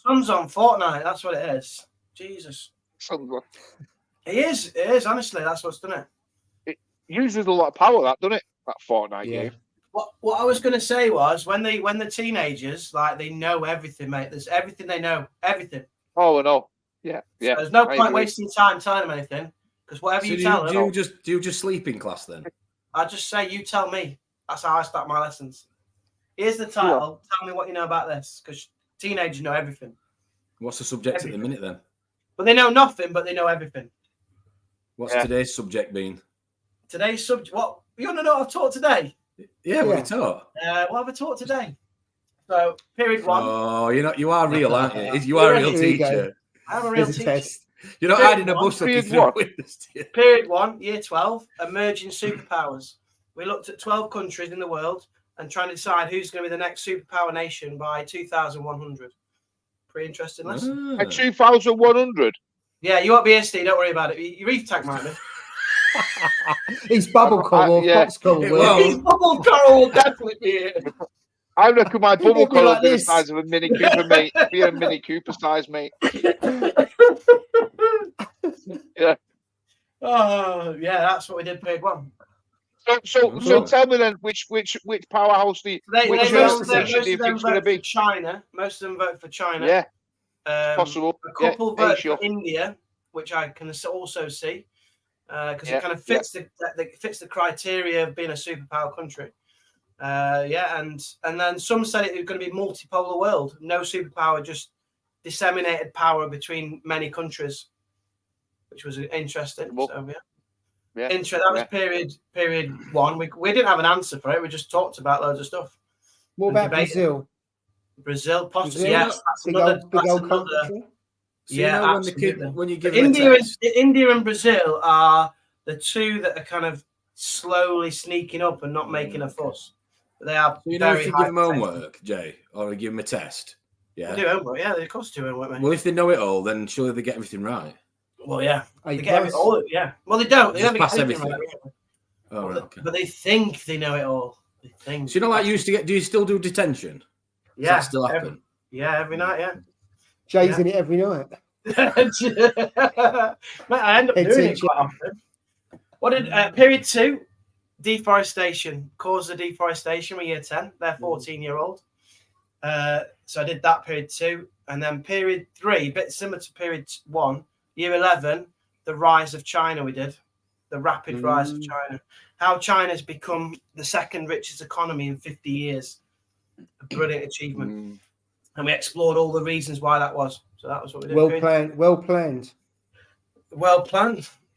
son's on Fortnite. That's what it is. Jesus. It is. Honestly, that's what's done it.
It uses a lot of power, doesn't it? That Fortnite game.
What I was going to say was when the teenagers like they know everything, mate. There's everything they know. Everything.
Oh, I know. Yeah.
So there's no point wasting time telling them anything. Because whatever you tell them,
do you just sleep in class then?
I just say you tell me. That's how I start my lessons. Here's the title. Tell me what you know about this. Because teenagers know everything.
What's the subject at the minute then?
But they know nothing, but they know everything.
What's today's subject been?
Today's subject. What you want to know? What I've taught today.
Yeah, what have you taught?
What have I taught today? So period 1.
Oh, you are real, aren't you? You are a real teacher.
I'm a real teacher.
You're not hiding a bus looking through windows.
Period 1, year 12, emerging superpowers. We looked at 12 countries in the world and trying to decide who's going to be the next superpower nation by 2100. Pretty interesting lesson.
At 2100?
Yeah, you won't be here, Steve. Don't worry about it. Your reef tank might be.
He's bubble coral. Fox coral.
His bubble coral will definitely be here.
I reckon my bubble coral will be the size of a Mini Cooper, mate. Be a Mini Cooper size, mate. Yeah.
Oh, yeah, that's what we did period 1.
So tell me then, which powerhouse do you
most of them vote for China. Most of them vote for China.
Yeah. Possible.
A couple vote for India, which I can also see because it kind of fits the criteria of being a superpower country. And then some said it was going to be multipolar world, no superpower, just disseminated power between many countries, which was interesting. So that was period 1. We didn't have an answer for it. We just talked about loads of stuff.
What about Brazil?
Brazil, possibly.
Brazil?
Yes, that's another
country.
So yeah, when you give
India and Brazil are the two that are kind of slowly sneaking up and not making a fuss. But they are.
So you know, if you give them homework, Jay, or you give them a test,
they do homework. Yeah, they of course do homework. Mate.
Well, if they know it all, then surely they get everything right.
Well, yeah, they get all. Yeah, well, they don't. They never
pass
get
everything.
Right.
Oh, right, okay.
But they think they know it all. They think.
So you know, like you used to get. Do you still do detention?
Yeah,
does that still happen?
Every night. Yeah,
Jay's in it every night.
Mate, I end up doing it quite often. What did period 2? Deforestation, cause of deforestation with year 10. They're 14-year-old. So I did that period 2, and then period 3, a bit similar to period 1. Year 11, the rise of China. We did the rapid rise of China. How China's become the second richest economy in 50 years. A brilliant achievement. And we explored all the reasons why that was. So that was what we did.
Well planned.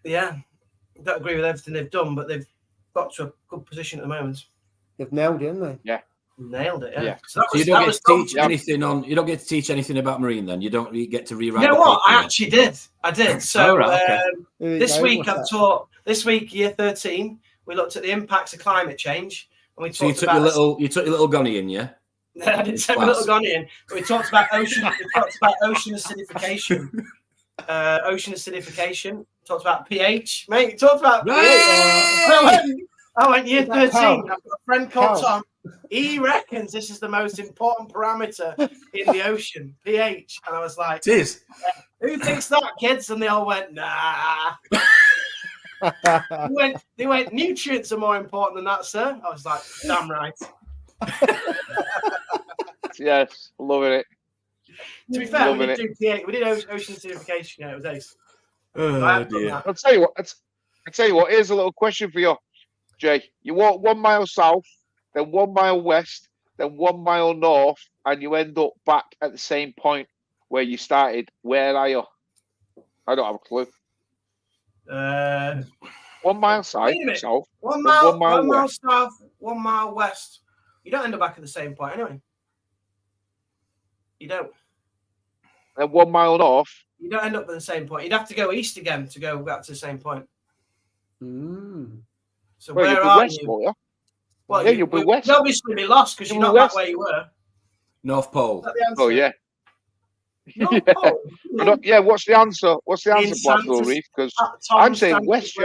Yeah. I don't agree with everything they've done, but they've got to a good position at the moment. They've nailed it, haven't they?
Yeah. Nailed it,
yeah. So you don't get to teach anything on. You don't get to teach anything about marine. Then you don't get to rewrite.
You know what? I actually did. I did. So
okay.
This week I've taught. This week, year 13, we looked at the impacts of climate change, and we talked
you took your little gunny in, yeah.
I didn't take my little gunny in. But we talked about ocean. We talked about ocean acidification. Ocean acidification. Talked about pH, mate. We talked about pH. I went year 13. I've got a friend called Tom. He reckons this is the most important parameter in the ocean, pH. And I was like,
it is.
Who thinks that, kids? And they all went, nah. They went, nutrients are more important than that, sir. I was like, damn right.
Yes, loving it.
To be fair, we did do pH. We did ocean acidification. Yeah, it was ace.
Oh, dear.
I'll tell you what. Here's a little question for you, Jay. You walk 1 mile south, then 1 mile west, then 1 mile north, and you end up back at the same point where you started. Where are you? I don't have a clue. 1 mile south.
1 mile south, 1 mile west. You don't end up back at the same point anyway. You don't.
And 1 mile north.
You don't end up at the same point. You'd have to go east again to go back to the same point. So where are
west,
you?
Well, yeah, you'll be west.
You'll obviously be lost because you're not back where you were.
North Pole.
Oh yeah.
North Pole.
Yeah. What's the answer? What's the answer, Blackpool Reef? Because I'm saying west.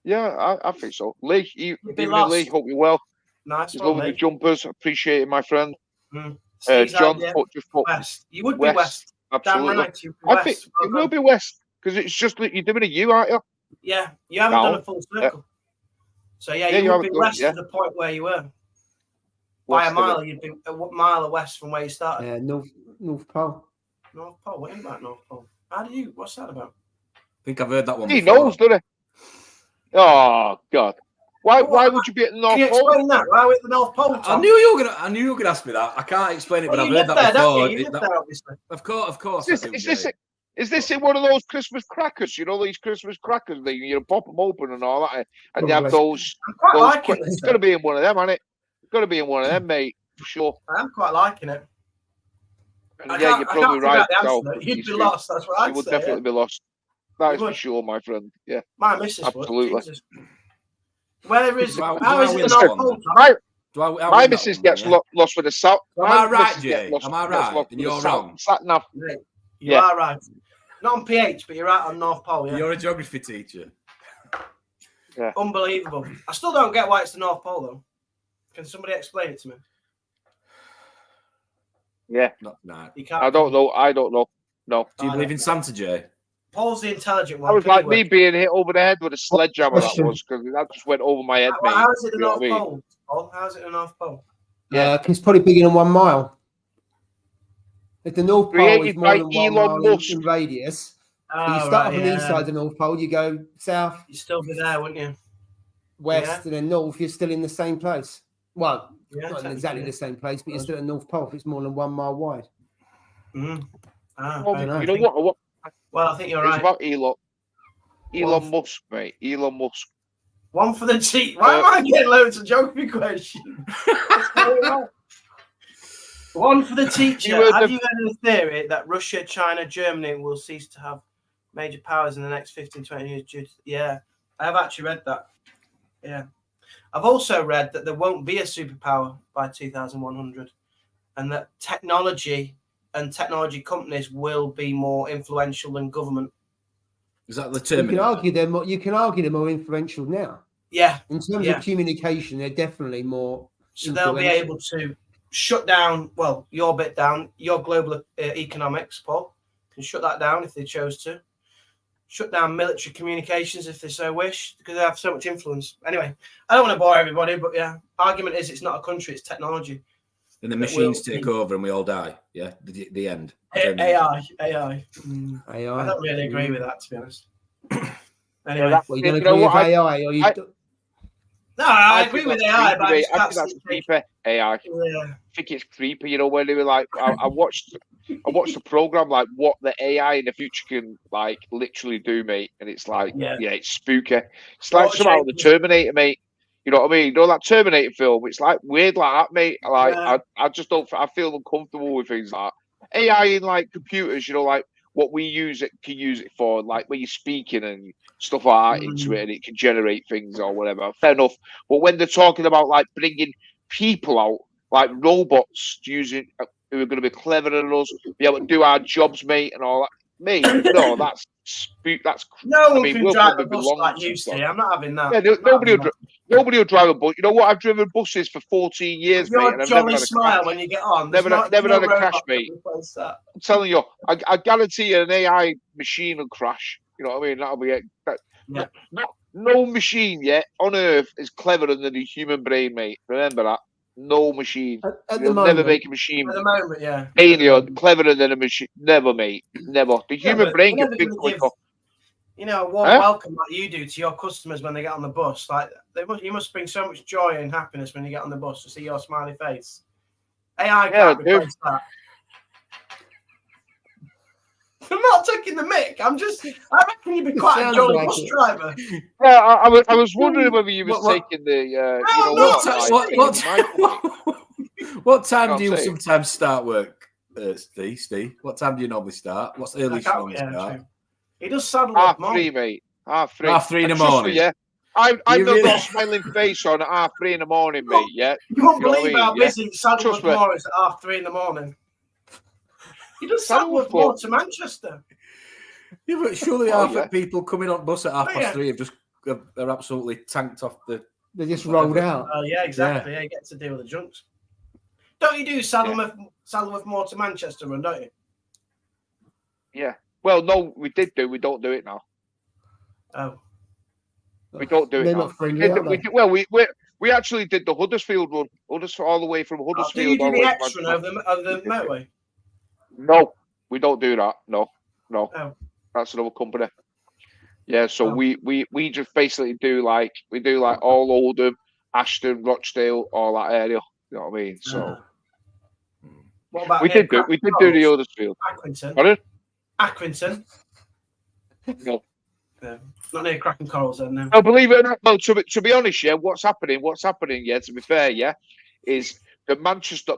Yeah, I think so. Lee, Lee, hope you're well.
Nice.
Loving the jumpers. Appreciate it, my friend.
John, just put west. You would be west.
Absolutely.
Right,
I think it will be west because it's just that you're doing a U, aren't you?
Yeah, you haven't done a full circle. So yeah, you would be west of the point where you were. By a mile, you'd be a mile west from where you started.
Yeah, North Pole.
North Pole. What about North Pole? How do you? What's that about?
I think I've heard that one.
He knows, doesn't he? Oh God. Why would you be at the North Pole?
Can you explain that? Why are we at the North Pole, Tom?
I knew you were gonna ask me that. I can't explain it, but I've heard that before.
You lived there, obviously.
Of course.
Is this in one of those Christmas crackers? You know these Christmas crackers, you pop them open and all that, and they have those.
I'm quite liking it.
It's got to be in one of them, hasn't it? It's got to be in one of them, mate, for sure.
I'm quite liking it.
Yeah, you're probably right.
You'd be lost. That's what I'd say.
You would definitely be lost. That is for sure, my friend. Yeah.
My missus
absolutely.
Where is how is it the North Pole?
My missus gets lost with the south.
Am I right, Jay? Am I right? And you're wrong.
You are right. Not on pH, but you're right on North Pole. Yeah.
You're a geography teacher.
Yeah.
Unbelievable. I still don't get why it's the North Pole though. Can somebody explain it to me?
Yeah.
No.
I don't know. No.
Do you believe in Santa, Jay?
Paul's the intelligent one.
That was like me being hit over the head with a sledgehammer. That was because that just went over my head.
How is it the North Pole? Paul? How is it the North Pole?
Yeah, it's probably bigger than 1 mile. If the North Pole is more than 1 mile in radius, So you start off on the east side of the North Pole, you go south.
You'd still be there, wouldn't you?
West and then north, you're still in the same place. Well, not exactly the same place, but you're still at the North Pole if it's more than 1 mile wide.
Well, you know what?
Well, I think you're right.
It's about Elon Musk, mate. Elon Musk.
One for the cheat. Why am I getting loads of geography questions? One for the teacher. Have you heard of the theory that Russia, China, Germany will cease to have major powers in the next 15, 20 years? Due to, yeah, I have actually read that. Yeah. I've also read that there won't be a superpower by 2100 and that technology and technology companies will be more influential than government.
Is that the term?
You can argue they're more influential now.
Yeah.
In terms of communication, they're definitely more.
So they'll be able to shut down, well, your bit down, your global economics, Paul, can shut that down if they chose to. Shut down military communications if they so wish, because they have so much influence. Anyway, I don't want to bore everybody, but yeah, argument is it's not a country, it's technology.
And the machines take over and we all die. Yeah, the end.
AI. I don't really agree with that, to be honest. Anyway,
well, you don't agree with AI, or you?
No, I agree with AI, but
I think that's creepy. AI.
Yeah.
I think it's creepy. You know, when they were like, I watched the program, like what the AI in the future can like literally do, mate, and it's like, it's spooky. It's like something out of the Terminator, mate. You know what I mean? You know that Terminator film? It's like weird like that, mate. Like I just don't. I feel uncomfortable with things like that. AI in like computers. You know, like what we can use it for, like when you're speaking and stuff like that into it, and it can generate things or whatever. Fair enough. But when they're talking about like bringing people out, like robots using who are going to be cleverer than us, be able to do our jobs, mate, and all that. Mate, no, that's
no one can drive a bus like you, Steve. I'm not having that.
Yeah, nobody will drive a bus. You know what? I've driven buses for 14 years, mate. And I've never had a smile
when you get on.
Never had a crash, mate. I'm telling you, I guarantee you an AI machine will crash. You know what I mean? That'll be it. No machine yet on Earth is cleverer than the human brain, mate. Remember that. No machine. You'll never make a machine.
At the moment, yeah.
Cleverer than a machine. Never, mate. Never. The human brain can think quicker.
You know, a warm welcome like you do to your customers when they get on the bus. Like you must bring so much joy and happiness when you get on the bus to see your smiley face. AI can't replace that. I'm not taking the mic. I reckon you'd be quite a jolly bus driver.
Yeah, I was wondering whether you was taking the.
What time do you sometimes start work, Steve? What time do you normally start? What's the earliest you normally start?
He does saddle up,
3:30, mate. 3:30.
3:30 in the morning.
Yeah, I've not got a smiling face on at 3:30 in the morning, mate. Yeah,
you won't believe how busy Saddleworth Moor is at 3:30 in the morning. He does Saddleworth Moor to Manchester.
Yeah, but surely half the people coming on bus at 3:30 are absolutely tanked off the.
They just rolled out.
Oh yeah, exactly. Yeah, you get to deal with the junks. Don't you do Saddleworth Moor to Manchester run? Don't you?
Yeah. Well, no, we did do. We don't do it now.
Oh.
We don't do it now. We actually did the Huddersfield run. All the way from Huddersfield.
Do you do the extra of the motorway?
No, we don't do that. No.
Oh.
That's another company. Yeah, so we just basically do like all Oldham, Ashton, Rochdale, all that area. You know what I mean? So
what about
we did do the Huddersfield.
Accrington.
Pardon?
Accrington.
No.
Not near Cracking Corals then, no.
No, believe it or not, no, to be honest, yeah, what's happening, yeah, to be fair, yeah, is that Manchester,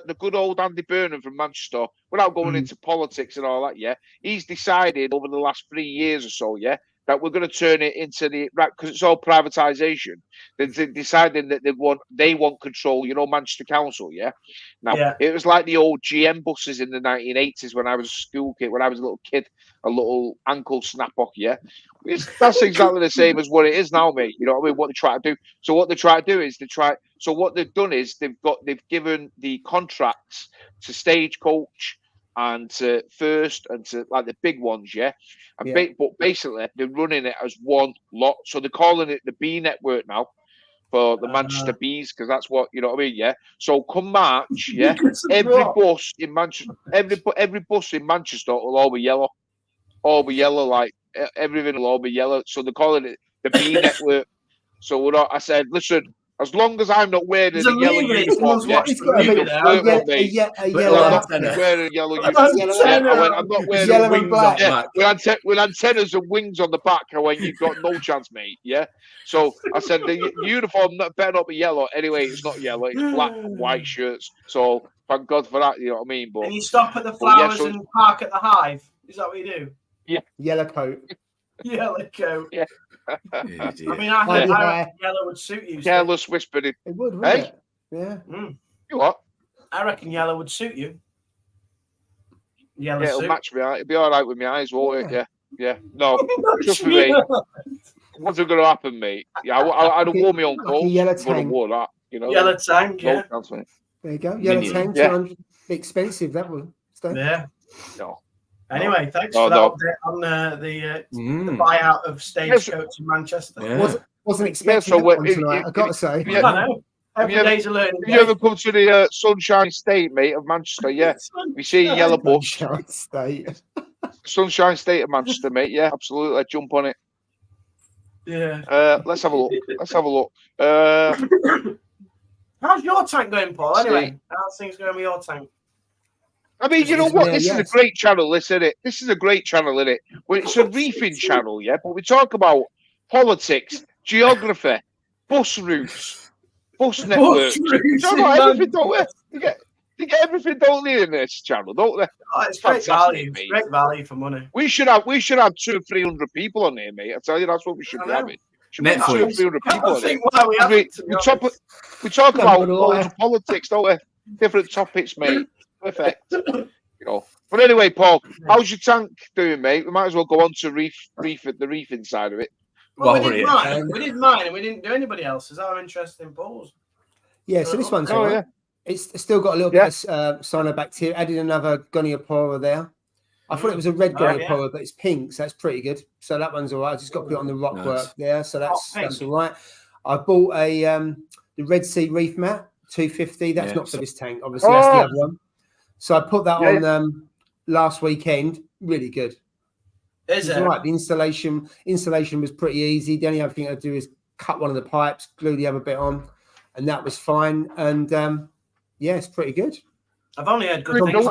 the good old Andy Burnham from Manchester, without going into politics and all that, yeah, he's decided over the last 3 years or so, yeah, that we're going to turn it into because it's all privatisation. They're deciding that they want control, you know, Manchester Council, yeah? Now, it was like the old GM buses in the 1980s when I was a school kid, when I was a little kid, a little ankle snap-off, yeah? That's exactly the same as what it is now, mate. You know what I mean? What they try to do. So what they try to do is so what they've done is they've given the contracts to Stagecoach and to First and to like the big ones, yeah. And but basically they're running it as one lot, so they're calling it the B network now for the Manchester Bees, because that's what, you know what I mean, yeah. So come March, yeah, every bus in Manchester will all be yellow. all be yellow, like everything will all be yellow. So they're calling it the B network. So we're not, I said, listen, as long as I'm not wearing a yellow uniform, I'm not wearing a yellow uniform. I'm not wearing
yellow and black.
With antennas and wings on the back. I went, you've got no chance, mate. Yeah. So I said the uniform better not be yellow. Anyway, it's not yellow. It's black and white shirts. So thank God for that. You know what I mean? But
and you stop at the flowers and park at the hive. Is that what you do?
Yeah.
Yellow coat.
Yellow coat.
Yeah.
I mean, I reckon yellow would suit you.
Careless whispering.
It would, wouldn't it? Yeah.
You what?
I reckon yellow would suit you. Yellow
it'll
suit.
match me. It'll be all right with my eyes, won't it? Yeah. No, trust me. What's going to happen, mate? Yeah, I'd have worn my own clothes.
Yellow
But I wore that. You know.
Yellow tank. Yeah.
There you go. Yellow tank. 200. Expensive that one.
Yeah.
No.
Anyway, thanks for that update on the buyout of Stagecoach in Manchester.
Yeah. Wasn't expecting that one tonight, I've got to say.
I know. Every day's a learning day.
Have you ever come to the Sunshine State, mate, of Manchester? Yeah. We see a yellow bus.
Sunshine State.
Sunshine State of Manchester, mate. Yeah, absolutely. Let's jump on it.
Yeah.
Let's have a look.
How's your tank going, Paul? Anyway, how's things going with your tank?
I mean, you know what? This is a great channel, isn't it? This is a great channel, isn't it? Well, it's a reefing channel, yeah? But we talk about politics, geography, bus routes, bus networks. We talk about everything, don't we? They get everything, don't they, in this channel, don't they?
Oh, it's great value. It's great value for money.
We should have 200 or 300 people on here, mate. I tell you, that's what we should be having.
Netflix.
200 or 300 people on here. We talk about loads of politics, don't we? Different topics, mate. Perfect. You know. But anyway, Paul, how's your tank doing, mate? We might as well go on to the reefing side of it.
Well, we did mine, and we didn't do anybody else's. Our interest in Paul's.
Yeah, so this one's all right. It's still got a little bit of cyanobacteria. Added another goniopora there. I thought it was a red goniopora, but it's pink, so that's pretty good. So that one's all right. I just got to put it on the rock work there, so that's all right. I bought the Red Sea Reef Mat 250. That's not for this tank, obviously. That's the other one. So I put that on last weekend. Really good.
Is it?
Right. The installation was pretty easy. The only other thing I do is cut one of the pipes, glue the other bit on, and that was fine. And it's pretty good.
I've only had good things.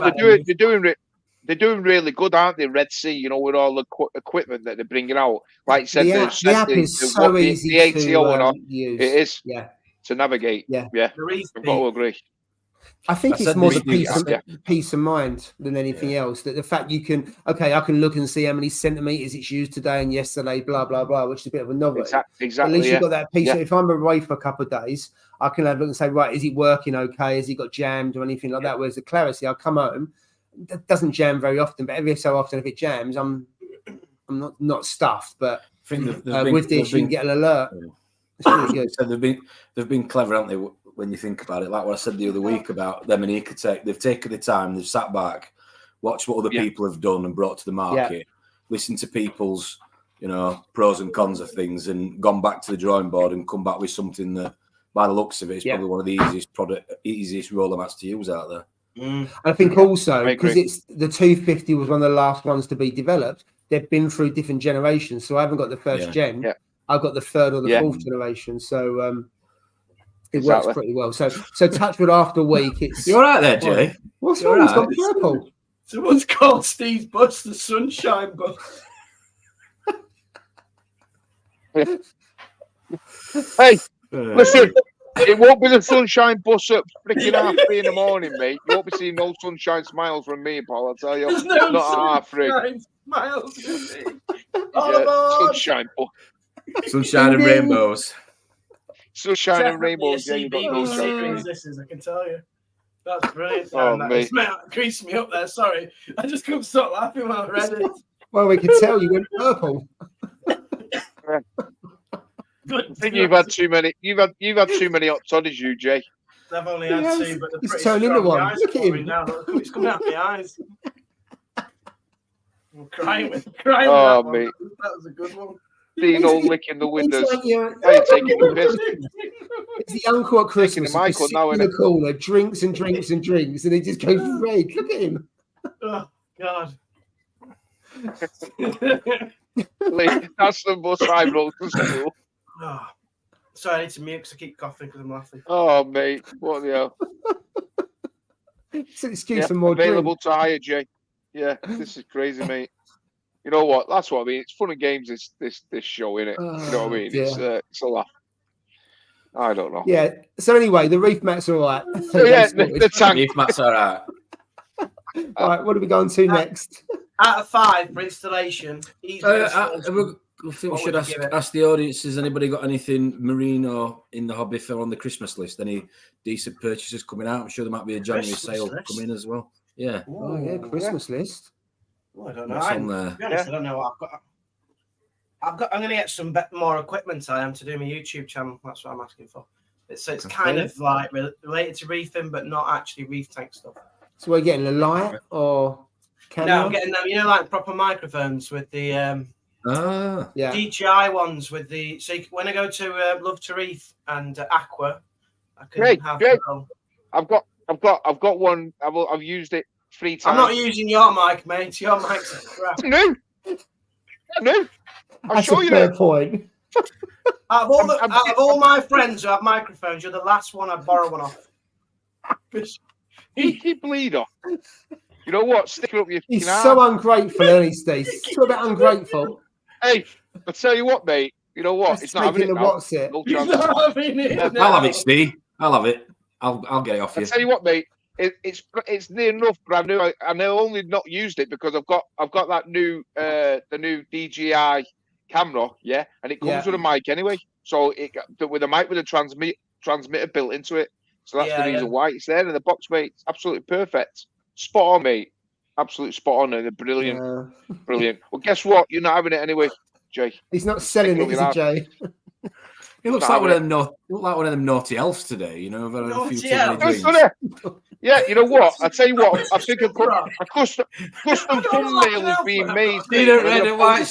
They're doing really good, aren't they? Red Sea, you know, with all the equipment that they're bringing out. Like you said,
the app is so easy to use.
It is.
Yeah.
To navigate. Yeah. I've got to agree.
I think it's more the peace of mind than anything else. That the fact you can, I can look and see how many centimeters it's used today and yesterday, blah blah blah, which is a bit of a novelty.
Exactly.
At least you've got that peace. If I'm away for a couple of days, I can have a look and say, right, is it working okay? Has it got jammed or anything like that? Whereas the clarity, I'll come home, that doesn't jam very often, but every so often, if it jams, I'm not stuffed. But with this, you can get an alert. It's really good.
So they've been clever, haven't they? When you think about it, like what I said the other week about them and Ecotech, they've taken the time, they've sat back, watched what other people have done and brought to the market, listened to people's, pros and cons of things, and gone back to the drawing board and come back with something that, by the looks of it, is probably one of the easiest roller mats to use out there.
I think also because it's the 250 was one of the last ones to be developed. They've been through different generations, so I haven't got the first gen. I've got the third or the fourth generation. So it works pretty well. So touchwood after a week, it's
you're right there, Jay.
What's wrong? It's got purple.
Someone's called Steve's bus the Sunshine Bus.
Hey, listen. It won't be the Sunshine Bus at freaking 3:30 in the morning, mate. You won't be seeing no sunshine smiles from me, Paul. I'll tell you.
There's no
not
sunshine smiles from me.
Sunshine Bus.
Sunshine and rainbows.
Sunshine and rainbows.
I can tell you. That's brilliant.
Mate.
That creased me up there. Sorry. I just couldn't stop laughing when I read it.
Well, we could tell you went purple.
I think you've had too many. You've had too many hot toddies, you, Jay.
I've only had two, but
he's turning into one. Look at him
now. It's coming out my eyes. I'm crying with that
mate.
One. That was a good one.
Dino licking the windows.
It's the uncle at Christmas. He's in the corner, drinks and drinks and drinks, and he just goes red. Look at him.
Oh God.
That's the most I wrote to school.
Oh, sorry, I need to mute because I keep coughing because I'm laughing.
Oh, mate, what the hell?
It's an excuse for more
available
drink.
to hire, Jay. Yeah, this is crazy, mate. You know what? That's what I mean. It's fun and games. This show, innit? You know what I mean? It's a laugh. I don't know.
Yeah. So anyway, the reef mat's all right.
So, yeah, the tank.
Reef mat's all right.
All right. What are we going to next?
Out of 5 for installation.
I think we should ask the audience: has anybody got anything marine or in the hobby for on the Christmas list? Any decent purchases coming out? I'm sure there might be a January sale coming as well. Yeah.
Oh yeah, Christmas list.
Well, I don't know.
What's on there?
To be honest, I don't know what I've got. I'm going to get some more equipment. I am to do my YouTube channel. That's what I'm asking for. It's kind of like related to reefing, but not actually reef tank stuff.
So we're getting a light or camera?
No, I'm getting them. You know, like proper microphones with the DJI ones with the. So when I go to Love to Reef and Aqua, I can have.
I've got one. I've used it 3 times.
I'm not using your mic, mate. Your mic's crap.
No. I'll show you
that point.
Out of all my friends who have microphones, you're the last one I'd borrow one off.
He bleed off. You know what? Stick it up your.
He's so ungrateful, isn't he, Steve? So a bit ungrateful.
Hey, I'll tell you what, mate. You know what? It's not having it.
What's it?
No chance.
I'll have it, Steve. I'll have it. I'll get it off you.
I'll tell you what, mate. It's near enough, but I only not used it because I've got that new the new DJI camera, yeah, and it comes with a mic anyway. So with a mic with a transmitter built into it. So that's the reason why it's there in the box, mate. It's absolutely perfect. Spot on, mate. Absolutely spot on and brilliant. Brilliant. Well, guess what? You're not having it anyway, Jay.
He's not selling it, is he, Jay?
He looks like one of them naughty elves today, you know.
Yeah, you know what? I tell you what. I think a custom thumbnail is being made.
See the red and white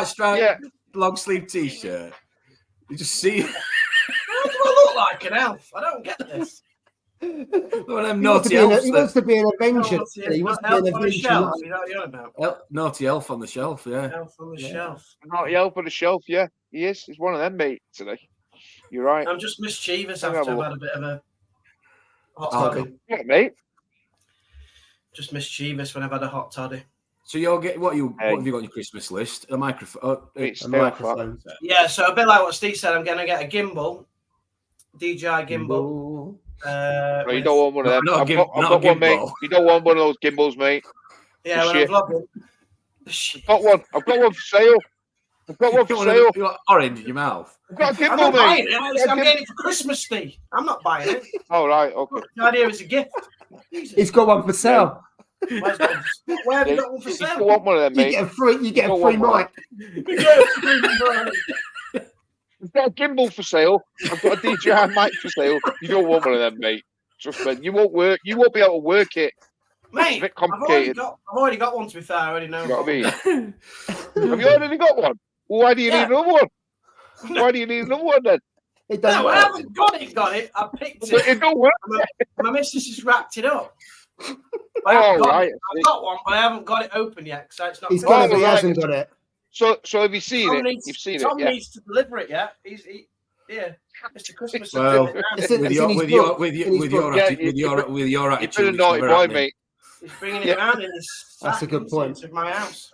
stripe, long sleeve T-shirt. You just see.
How do I look like an elf? I don't get this.
One of them naughty elves.
He wants to be an Avenger. He wants to be an
Avenger.
Naughty elf on the shelf, yeah.
Elf on the shelf.
Naughty elf on the shelf, yeah. He is. He's one of them, mate, today. You're right.
I'm just mischievous after I've had a bit of a hot toddy.
Yeah, mate.
Just mischievous when I've had a hot toddy.
So you'll get what have you got on your Christmas list? A microphone. A microphone.
Yeah, so a bit like what Steve said, I'm going to get a gimbal, DJI gimbal.
You don't want one of them. I've got one, mate. You don't want one of those gimbals, mate.
Yeah, when I'm vlogging.
I've got one for sale. I've got one for sale.
You got orange in your mouth.
I've got a gimbal, mate.
I'm getting it for Christmas, Steve. I'm not buying it.
Oh, right, okay.
The idea is a gift.
He's got one for sale.
Where have you got one for sale?
You want one of them, mate?
You get a free mic.
I've got a gimbal for sale. I've got a DJI mic for sale. You don't want one of them, mate. Trust me. You won't be able to work it.
Mate,
it's a bit complicated.
I've already got one, to be fair. I already know.
You know what I mean? Have you already got one? Well, why do you need another one? Why do you need another one then?
No, I haven't got it. I picked it.
But it don't work.
My missus has wrapped it up.
I've
got one, but I haven't got it open yet. So it's not.
He hasn't got it.
So have you seen it? You've seen
Tom
it, yeah?
needs to deliver it, yeah? Mr. Christmas.
Well, with your attitude,
you've been a naughty boy, mate.
He's bringing it around in this.
That's a good point.
Of my house.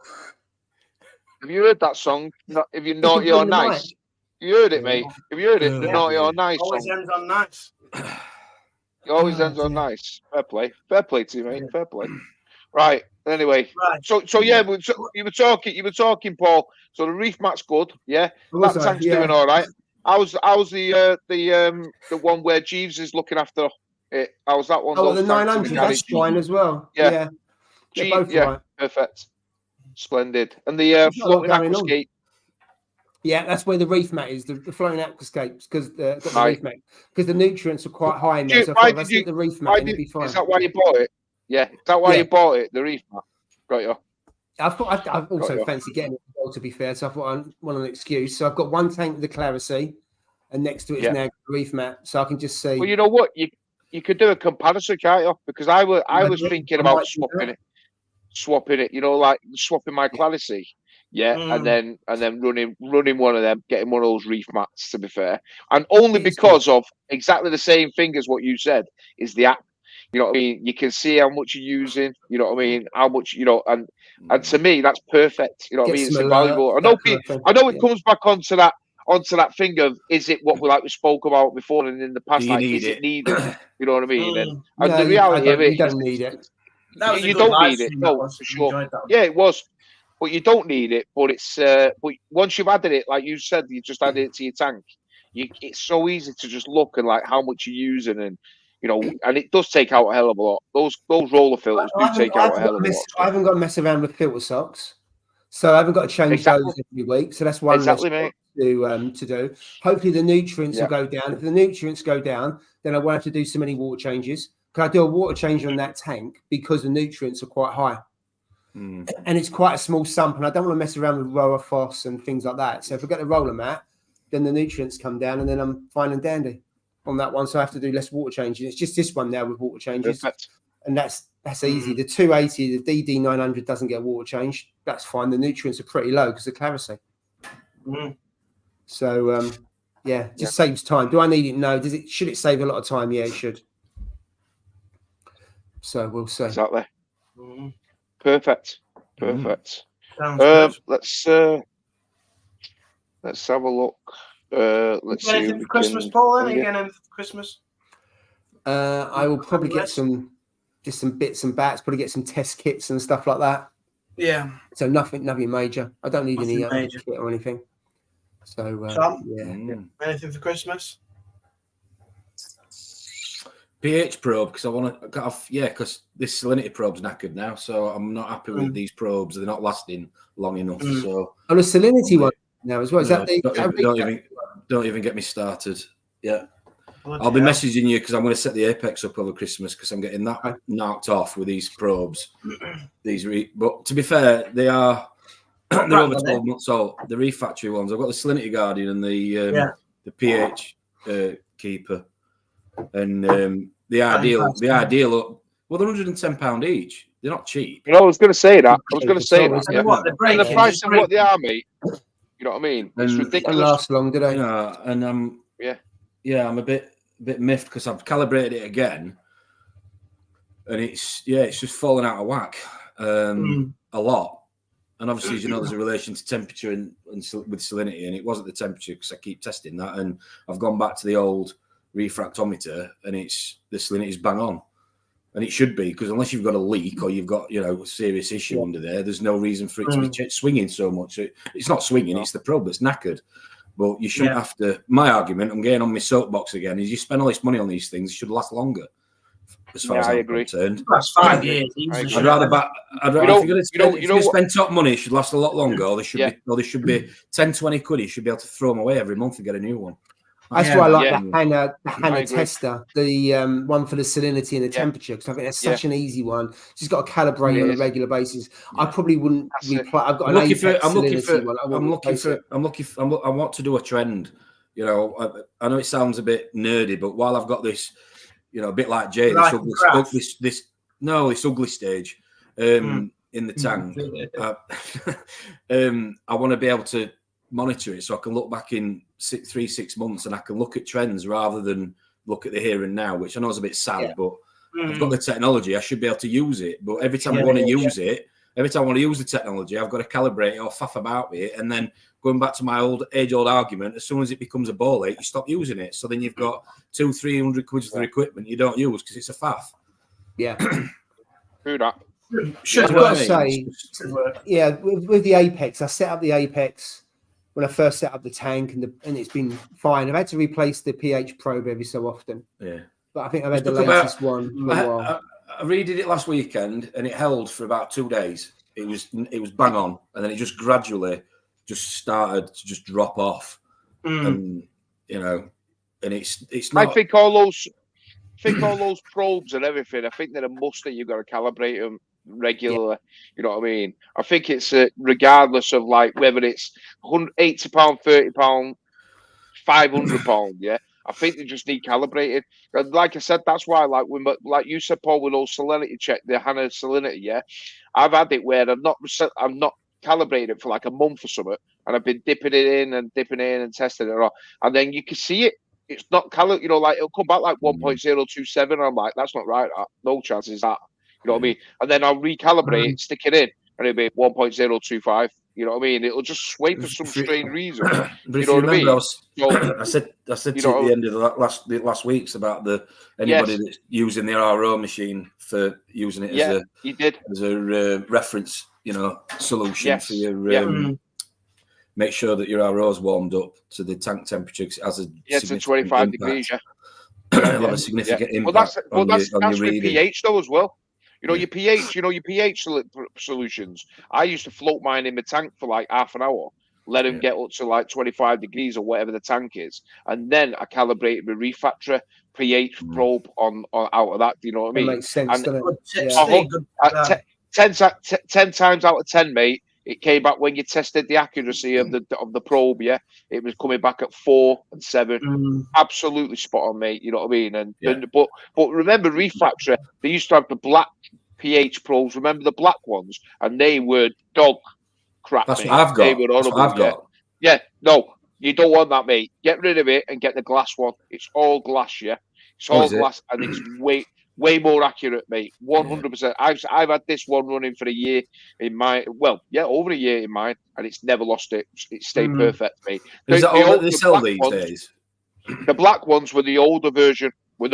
Have you heard that song? If you're naughty or nice, you heard it, mate. Have you heard it? The naughty or nice
always
song.
ends on nice.
It always ends on nice. Fair play to you, mate. Fair play. Right. Anyway, so yeah, you were talking, Paul. So the reef mat's good, yeah. That tank's doing all right. How's the one where Jeeves is looking after it? How's that one?
Oh, the 900. That's fine as well. Yeah.
Yeah, perfect. Splendid. And the floating aquascape.
Yeah, that's where the reef mat is, the floating aquascapes, because the reef mat, because the nutrients are quite high in there. So I thought, the reef mat, it'd be fine.
Is that why you bought it? Yeah, is that why you bought it? The reef mat. Got you.
I've also fancy getting it as well, to be fair. So I thought I want an excuse. So I've got one tank with the clarity, and next to it is now the reef mat, so I can just see.
Well, you know what, you could do a comparison, can't you? Because I was thinking about swapping it. swapping it, like swapping my Clarity. Yeah, and then running one of them, getting one of those Reef Mats, to be fair. And only because of exactly the same thing as what you said is the app. You know what I mean? You can see how much you're using, you know what I mean? How much, and to me, that's perfect. You know what I mean? It's invaluable. I know it comes back onto that thing of, is it what we spoke about before and in the past, is it needed? You know what I mean? And the reality of it,
you don't need it.
You don't need it. No, for sure. Yeah, it was. But you don't need it. But it's but once you've added it, like you said, you just added it to your tank. It's so easy to just look and how much you're using, and and it does take out a hell of a lot. Those roller filters do take out a hell of a lot.
I haven't got to mess around with filter socks, so I haven't got to change those every week. So that's one less
mate.
To do. Hopefully the nutrients will go down. If the nutrients go down, then I won't have to do so many water changes. Because I do a water change on that tank because the nutrients are quite high. And it's quite a small sump, and I don't want to mess around with roller phos and things like that. So if I get the roller mat, then the nutrients come down, and then I'm fine and dandy on that one. So I have to do less water changing. It's just this one now with water changes, and that's easy. The 280, the DD 900 doesn't get water changed. That's fine. The nutrients are pretty low because of Clarity. So saves time. Do I need it? No. Should it save a lot of time? Yeah, it should. So we'll see.
Exactly. Perfect. Let's have a look. Let's see.
Anything for Christmas, Paul? Anything for Christmas?
I will probably get some bits and bats. Probably get some test kits and stuff like that.
Yeah.
So nothing major. I don't need any kit or anything. So
anything for Christmas?
pH probe, because I want to get off. Yeah, because this salinity probe's knackered now, so I'm not happy with these probes. They're not lasting long enough. So
on a salinity one now as well. Is that
don't even get me started. Yeah. I'll be messaging you because I'm going to set the apex up over Christmas because I'm getting that knocked off with these probes. But to be fair, they're over 12 months old. The Reef Factory ones. I've got the Salinity Guardian and the pH keeper, and the ideal. Well, they're £110 each. They're not cheap.
I was going to say that. And the price of what they are, mate. You know what I mean? It's ridiculous.
They last long, do they?
Yeah, and I'm a bit miffed because I've calibrated it again, and it's just falling out of whack a lot. And obviously, as you know, there's a relation to temperature and with salinity, and it wasn't the temperature because I keep testing that, and I've gone back to the old refractometer, and the salinity's bang on, and it should be, because unless you've got a leak or you've got a serious issue under there, there's no reason for it to be swinging so much. It's not swinging; it's the probe that's knackered. But you shouldn't have to. My argument, I'm getting on my soapbox again, is you spend all this money on these things, it should last longer. As far as I'm concerned,
that's 5 years.
I'd rather if you're going to spend top money, it should last a lot longer. Or there should be 10, 20 quid. You should be able to throw them away every month and get a new one.
That's why I like the Hannah tester, the one for the salinity and the temperature, because I think that's such an easy one. She's got to calibrate it on a regular basis. I probably wouldn't reply. I've got an Apex salinity one.
I want to do a trend. I know it sounds a bit nerdy, but while I've got this, a bit like Jay, this ugly stage in the tank, I want to be able to monitor it so I can look back in 6 months and I can look at trends rather than look at the here and now, which I know is a bit sad, but I've got the technology. I should be able to use it. But every time I want to use it, every time I want to use the technology, I've got to calibrate it or faff about it. And then going back to my age-old argument, as soon as it becomes a ball ache, you stop using it. So then you've got 200-300 quid for equipment you don't use because it's a faff.
Yeah.
True that.
I've got to say, with the Apex, I set up the Apex when I first set up the tank, and it's been fine. I've had to replace the pH probe every so often.
Yeah.
But I think I've had the latest one for a while.
I redid it last weekend, and it held for about 2 days. It was bang on, and then it just gradually just started to just drop off. And and it's not.
I think all those probes and everything, I think they're a must that you've got to calibrate them regularly. You know what I mean? I think it's regardless of whether it's £80, £30, £500, I think they just need calibrated. And like I said, that's why, like you said, Paul, with those salinity check, the Hannah salinity, yeah, I've had it where I'm not calibrated it for like a month or something, and I've been dipping it in and testing it all, and then you can see it. It's not you know, like it'll come back like 1.027. I'm like, that's not right. No chances that. You know what I mean? And then I'll recalibrate it, stick it in, and it'll be 1.025. You know what I mean? It'll just sway for some strange reason.
But
you know what I mean?
I said to you at the end of the last weeks about anybody that's using the RO machine for using it as a reference, you know, solution for your make sure that your RO is warmed up to the tank temperature. It has
to 25 degrees.
It'll have a significant impact on your reading.
pH though as well. You know, your pH solutions. I used to float mine in the tank for like half an hour, let them get up to like 25 degrees or whatever the tank is. And then I calibrated the Reef Mat pH probe on out of that. Do you know what I mean?
It makes sense, doesn't
it? 10 times out of 10, mate, it came back when you tested the accuracy of the probe, it was coming back at 4 and 7. Absolutely spot on, mate. You know what I mean? And but remember, Reef Mat, they used to have the black pH probes. Remember the black ones, and they were dog crap.
That's
mate.
What I've got.
They were
That's what I've got.
Yeah, no, you don't want that, mate. Get rid of it and get the glass one. It's all glass, It's all glass, and it's way more accurate, mate. 100%. I've had this one running for a year in mine. Well, over a year in mine, and it's never lost it. It stayed perfect, mate.
Is that all that they sell these days?
The black ones were the older version. What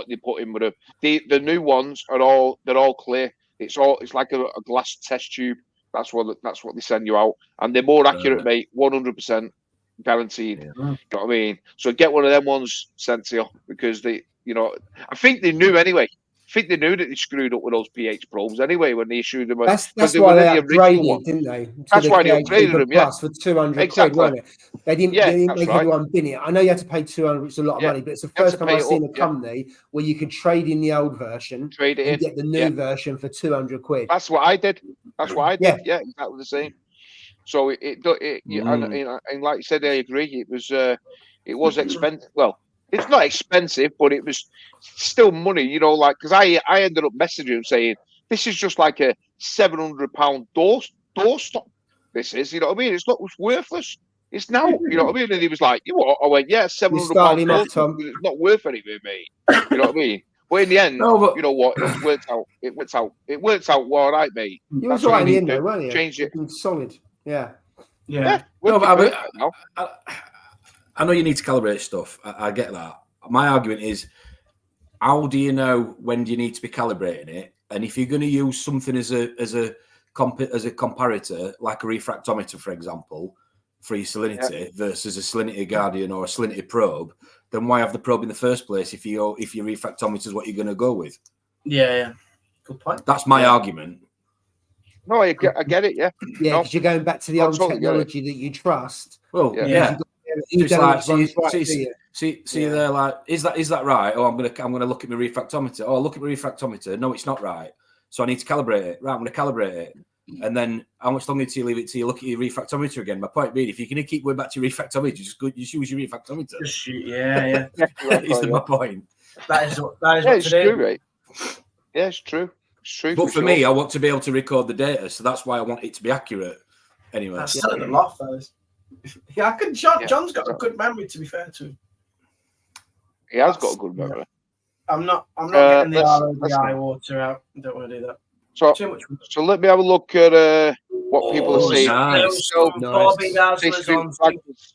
they put in with them. The new ones they're all clear. It's like a glass test tube. That's what they send you out, and they're more accurate, mate. 100% guaranteed. You know what I mean? So get one of them ones sent to you, because they. You know, I think they knew anyway. I think they knew that they screwed up with those pH probes anyway when they issued them.
That's why they upgraded, didn't they?
That's why they upgraded them,
plus for 200 quid, wasn't it? They didn't make everyone bin it. I know you had to pay 200, which is a lot of money, but it's the first time I've seen a company where you could trade in the old version and get the new version for 200 quid.
That's what I did. Yeah, exactly the same. So and like you said, I agree. It was expensive. Well, it's not expensive, but it was still money, you know, like, because I ended up messaging him saying, this is just like a £700 doorstop. This is, you know what I mean? It's worthless. It's now, you know what I mean? And he was like, you what? I went, yeah, £700. It's not worth anything, mate. You know what I mean? But in the end, you know what? It worked out well, all right, mate.
You was right in the end, though, weren't you?
Changed it.
Solid. Yeah.
No, but I know you need to calibrate stuff. I get that. My argument is, how do you know when do you need to be calibrating it? And if you're going to use something as a comparator, like a refractometer, for example, for your salinity versus a salinity guardian or a salinity probe, then why have the probe in the first place if your refractometer is what you're going to go with?
Yeah. Good point.
That's my argument.
No, I get it. Yeah,
because you're going back to the old technology that you trust.
Well,
yeah.
See, they're like, is that right? Oh, I'm gonna look at my refractometer. Oh, look at my refractometer. No, it's not right. So I need to calibrate it. Right, I'm gonna calibrate it. And then how much longer do you leave it till you look at your refractometer again? My point being, if you're gonna keep going back to your refractometer, just use your refractometer.
Yeah.
Is my point.
That is what
true, right? Yeah, it's true.
But for me, I want to be able to record the data, so that's why I want it to be accurate. Anyway,
that's still a lot, fellas. Yeah, I could. John's got a good memory, to be fair to him.
He has got a good memory.
I'm not getting the RODI water out. I don't want to do that.
So let me have a look at what people are saying.
Nice.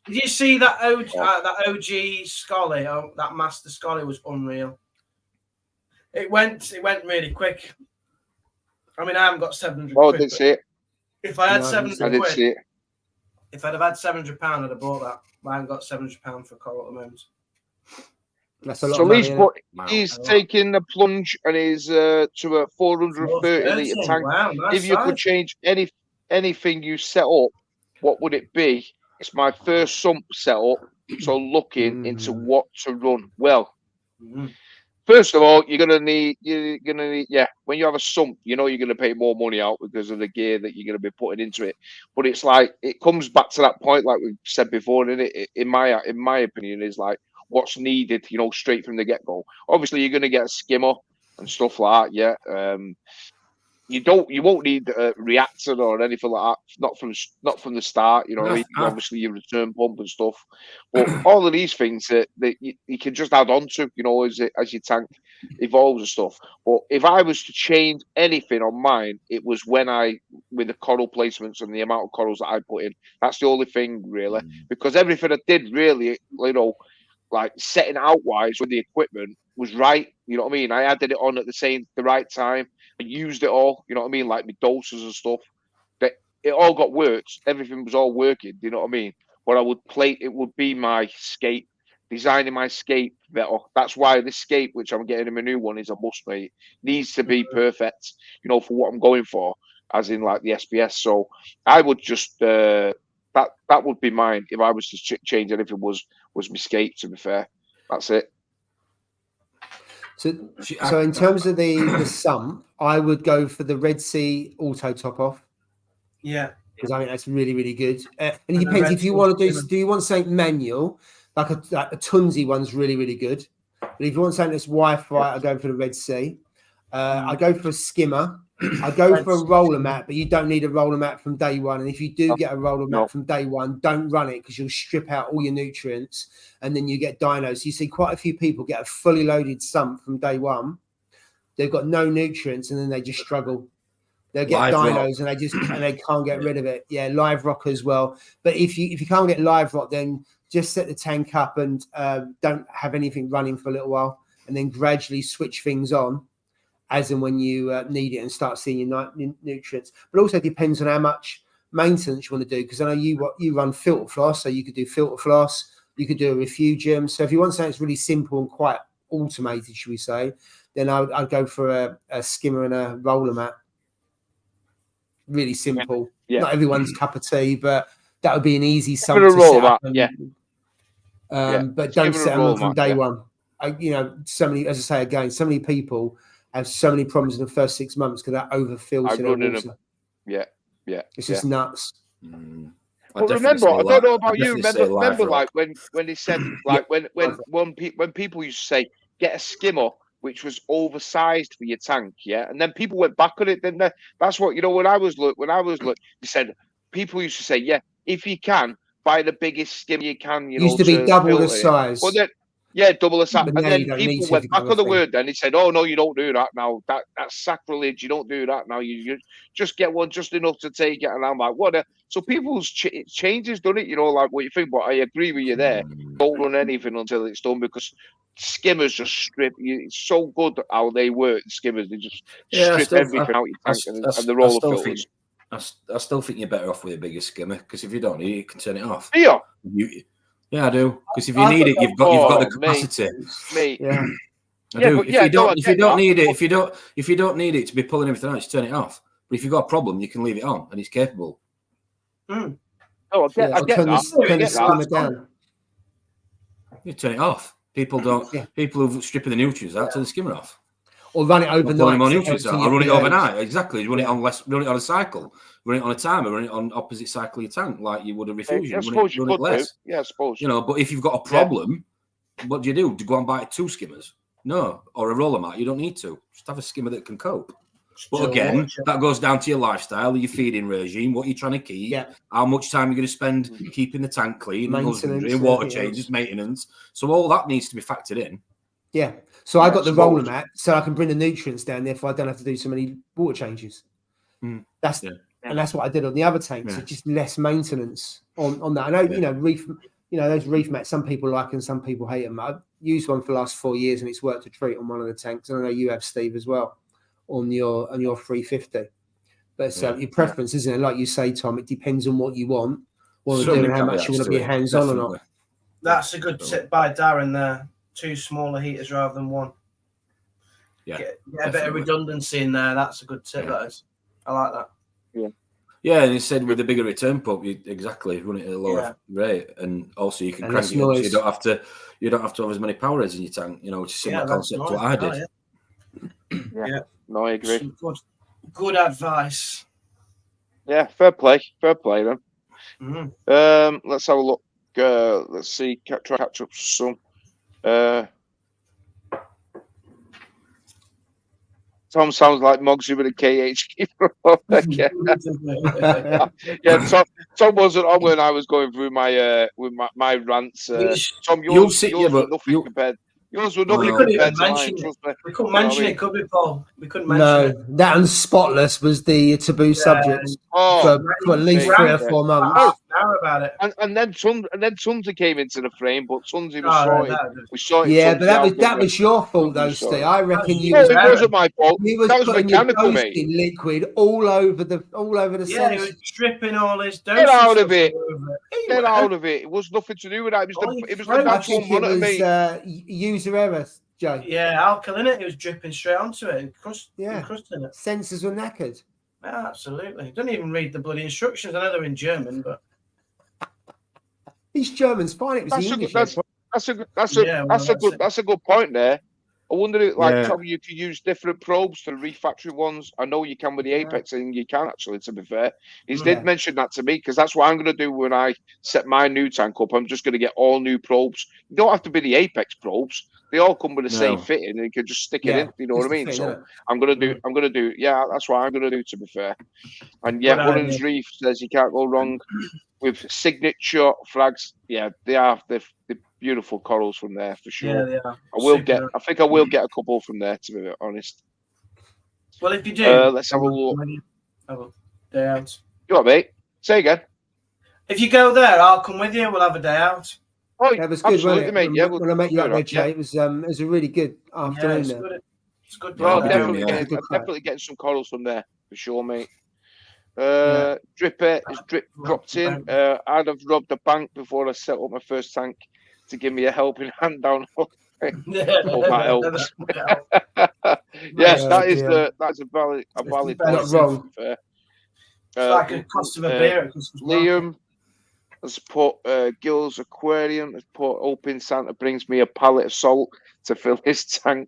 Did you see that OG Scully? That Master Scully was unreal. It went really quick. I mean, I haven't got 700 quid.
Oh, I didn't see it.
If I had 700
I didn't
quid,
see it.
if I'd have had £700, I'd have bought that. I haven't got £700 for coral at the moment.
That's a lot.
So he's taking a plunge and he's to a 430 litre tank.
Wow,
if you could change anything you set up, what would it be? It's my first sump setup, so looking into what to run. Well, First of all, you're gonna need when you have a sump, you know you're gonna pay more money out because of the gear that you're gonna be putting into it. But it's like it comes back to that point, like we said before, and it in my opinion is like what's needed, you know, straight from the get go. Obviously, you're gonna get a skimmer and stuff like that, yeah. You won't need a reactor or anything like that. Not from the start. You know what I mean? Obviously, your return pump and stuff. But all of these things that you can just add on to, you know, as your tank evolves and stuff. But if I was to change anything on mine, it was with the coral placements and the amount of corals that I put in. That's the only thing really, because everything I did really, you know, like setting out wise with the equipment was right. You know what I mean? I added it on at the right time. I used it all, you know what I mean, like my doses and stuff. That it all got worked. Everything was all working. You know what I mean? What I would play, it would be my scape, designing my scape better. That's why this scape, which I'm getting in my new one, is a must, mate. Needs to be perfect, you know, for what I'm going for, as in like the SPS. So I would just that would be mine if I was to change anything. Was my scape? To be fair, that's it.
So in terms of the sump, I would go for the Red Sea auto top off.
Yeah,
because I think that's really, really good. And it depends if you want to do you want something manual, like a Tunzi one's really, really good. But if you want something that's Wi-Fi, I go for the Red Sea. I go for a skimmer. I go for a roller mat, but you don't need a roller mat from day one. And if you do get a roller mat from day one, don't run it because you'll strip out all your nutrients and then you get dinos. You see quite a few people get a fully loaded sump from day one. They've got no nutrients and then they just struggle. They'll get live dinos rock. and they can't get rid of it. Yeah, live rock as well. But if you can't get live rock, then just set the tank up and don't have anything running for a little while and then gradually switch things on as and when you need it and start seeing your nutrients. But also depends on how much maintenance you want to do, because I know you run filter floss, so you could do filter floss, you could do a refugium. So if you want something that's really simple and quite automated, should we say, then I'd go for a skimmer and a roller mat. Really simple. Yeah. Not everyone's cup of tea, but that would be an easy sump to set up. But don't set them up from day one. So many, as I say again, so many people have so many problems in the first 6 months because that overfills in water. Yeah. It's just nuts.
But remember, I don't know about you. Remember, like when they said, like when people used to say, get a skimmer, which was oversized for your tank, and then people went back on it. Then that's what when I was they said people used to say, if you can buy the biggest skimmer you can,
used to be double the size.
Well, then, double the size, and then people went back on the word. Then they said, "Oh no, you don't do that now. That's sacrilege. You don't do that now. You just get one just enough to take it." And I'm like, "What?" So people's changes, done it? Like what you think. But I agree with you there. Don't run anything until it's done because skimmers just strip you. It's so good how they work. The skimmers, they just strip everything out your tank and the roller filters.
I still think you're better off with a bigger skimmer because if you don't need it, you can turn it off.
Yeah.
Yeah, I do. Because if you need it, you've got the capacity.
Mate.
Yeah. I do. If you don't need it, if you don't need it to be pulling everything out, just turn it off. But if you've got a problem, you can leave it on and it's capable.
Oh, I get that.
Down.
You turn it off. People don't. People who stripping the nutrients out, turn the skimmer off.
Or run it overnight.
I'll run it overnight. Exactly. Run it on a cycle. Run it on a timer. Run it on opposite cycle of your tank, like you would a refugium. Run it less.
Yeah, I suppose.
But if you've got a problem, what do? Do you go and buy 2 skimmers? No, or a roller mat. You don't need to. Just have a skimmer that can cope. But again, that goes down to your lifestyle, your feeding regime, what you're trying to keep, how much time you're going to spend keeping the tank clean, water changes, maintenance. So all that needs to be factored in.
Yeah. So I got the roller mat so I can bring the nutrients down there if I don't have to do so many water changes. And that's what I did on the other tanks. So just less maintenance on that. I know, reef, those reef mats, some people like and some people hate them. I've used one for the last 4 years and it's worked a treat on one of the tanks. And I know you have, Steve, as well on your 350. But it's your preference, isn't it? Like you say, Tom, it depends on what you want, what you're doing, how much you want to be hands-on or not.
That's a good tip by Darren there. 2 smaller heaters rather than 1. Yeah, get a bit of redundancy in there. That's a good tip. That is. I like that.
Yeah, and he said with a bigger return pump, you exactly run it at a lower rate, and also you can crank it up, so you don't have to have as many power heads in your tank. You know, which is similar concept to what I did.
Yeah. No, I agree.
Good advice.
Yeah, fair play then. Let's have a look. Let's see. Try to catch up some. Tom sounds like Mogsy with a KH keeper. Yeah, Tom wasn't on when I was going through my with my rants. Tom, yours were nothing compared. Yours were nothing compared to mine.
We couldn't mention it, could we, Paul? We couldn't mention it.
No, that and Spotless was the taboo subject for at least 3 or 4 months.
About it.
And then Tunzi came into the frame, but Tunzi was sorted. We sorted.
Yeah, but that was your fault, though, Steve. I reckon you.
It wasn't my fault.
That was mechanical, mate. Liquid all over the
Yeah, he was dripping all his.
Get out of it! Get out of it! It was nothing to do with that. It was the natural monitor, mate.
User error, Joe.
Yeah, alkaline it. It was dripping straight onto it and crusting it.
Sensors were knackered.
Yeah, absolutely. Don't even read the bloody instructions. I know they're in German, but.
These Germans fine. It was English.
That's a good point there. I wonder if, Tom, you could use different probes to the Reef factory ones. I know you can with the Apex, and you can actually. To be fair, he did mention that to me because that's what I'm going to do when I set my new tank up. I'm just going to get all new probes. You don't have to be the Apex probes. They all come with the same fitting, and you can just stick it in. You know what I mean? So I'm going to do. Yeah, that's what I'm going to do. To be fair, and Woodlands Reef says you can't go wrong with signature frags. Yeah, they are. They're beautiful corals from there for sure.
Yeah, they are.
I think I will get a couple from there, to be honest.
Well, if you do,
let's have a look.
Day out.
You what, mate? Say again.
If you go there, I'll come with you. We'll have a day out.
Oh, that was good, wasn't it?
Mate. Yeah,
when I met you up there, Jay, it was a really good afternoon.
It's good.
Well, definitely getting some corals from there for sure, mate. Dripper is dropped in. I'd have robbed the bank before I set up my first tank to give me a helping hand down. Hope that helps. Yes, that's a valid point.
Not wrong.
It's like a cost of a beer.
Liam has put Gill's Aquarium has put open Santa brings me a pallet of salt to fill his tank.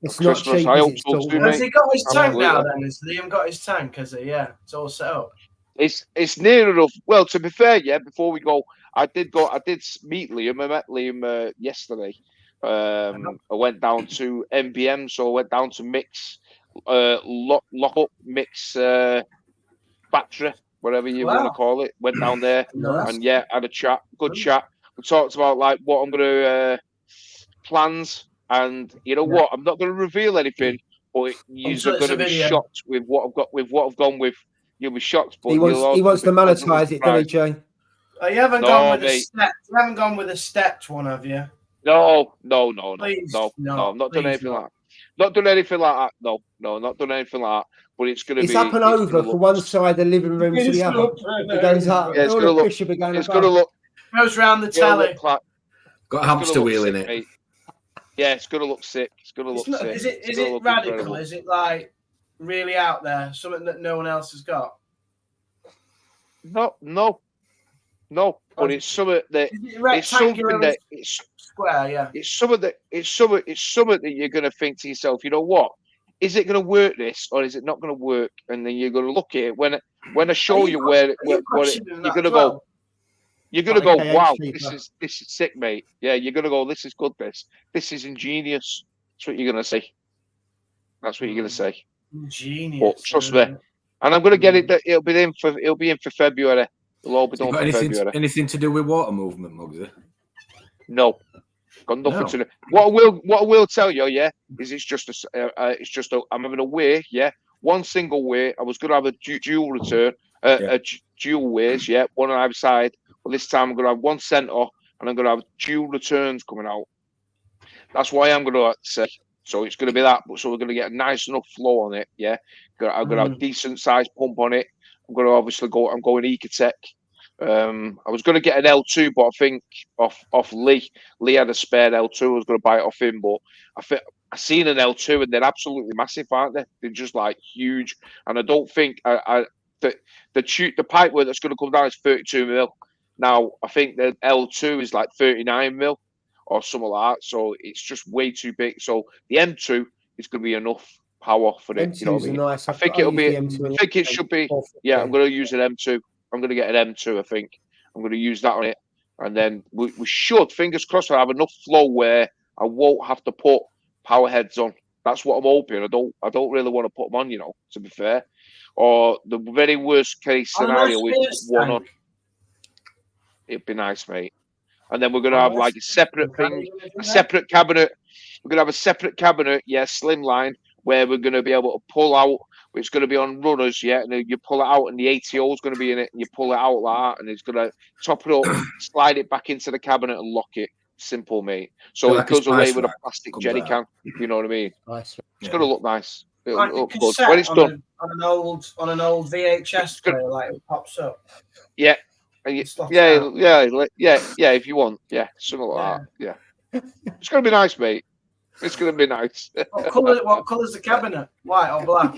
It's not cheap.
I hope so too,
has he got his tank now? Then has Liam got his tank? Has he? Yeah, it's all set up.
It's near enough. Well, to be fair, before we go, I did meet Liam. I met Liam yesterday. I went down to MBM, so I went down to mix, lock up, mix battery, whatever you want to call it. Went down there and had a chat, good chat. We talked about like what I'm gonna plans, and you know what, I'm not gonna reveal anything, but you're gonna be shocked with what I've got, with what I've gone with. You'll be shocked, but
he wants to monetize it, doesn't he, Jay?
Oh, you haven't gone with a stepped. You haven't gone with a stepped one, have you?
No.
Please,
I'm not doing anything like that. Not doing anything like that. No, not doing anything like that. But it's going to be.
It's up and over from one side of the living room to the other. It goes up.
Yeah, it's going to look.
Goes round the tally.
Got a hamster wheel in it.
Yeah, it's going to look sick. It's going to look sick.
Is it radical? Incredible. Is it like really out there? Something that no one else has got?
No. But it's something that it's something that it's
square. Yeah.
It's something that you're going to think to yourself. You know what? Is it going to work this, or is it not going to work? And then you're going to look at it when I show you where you're going to go. You're going to go, wow, this is sick, mate. Yeah, you're going to go, this is good. This is ingenious. That's what you're going to say. That's what you're going to say.
Ingenious.
But trust me, and I'm going to get it. It'll be in for February. It'll all be done for February.
Anything to do with water movement, Mugsy?
No, got nothing to do. What I will tell you, is it's just I'm having a weigh, one single weigh. I was going to have a dual return, a dual weighs, one on either side. Well, this time I'm going to have one center, and I'm going to have dual returns coming out. That's why I'm going to say. So it's going to be that. So we're going to get a nice enough flow on it. I'm going to have a decent sized pump on it. I'm going to obviously go. I'm going Ecotech. I was going to get an L2, but I think off Lee. Lee had a spare L2. I was going to buy it off him, but I seen an L2 and they're absolutely massive, aren't they? They're just like huge. And I don't think the pipe work that's going to come down is 32 mil. Now I think the L2 is like 39 mil or something like that. So it's just way too big. So the M2 is going to be enough power for it. You know what I mean?
Nice.
I think it'll be. I think it should be. Yeah, I'm going to use an M2. I'm going to get an M2. I think I'm going to use that on it, and then we should, fingers crossed, I have enough flow where I won't have to put power heads on. That's what I'm hoping. I don't really want to put them on, you know, to be fair. Or the very worst case scenario is one on. It'd be nice, mate. And then we're gonna have like a separate thing, a separate cabinet. We're gonna have a separate cabinet, yeah, slimline, where we're gonna be able to pull out. It's gonna be on runners, yeah, and then you pull it out, and the ATO is gonna be in it, and you pull it out like that, and it's gonna top it up, slide it back into the cabinet, and lock it. Simple, mate. So it goes away with a plastic jerry can. You know what I mean? Nice. It's gonna look nice. It'll look good when it's done.
On an old VHS player, like it pops up.
Yeah. Yeah. If you want, yeah, something like that. Yeah, it's gonna be nice, mate. It's gonna be nice.
What colour's the cabinet? White or black?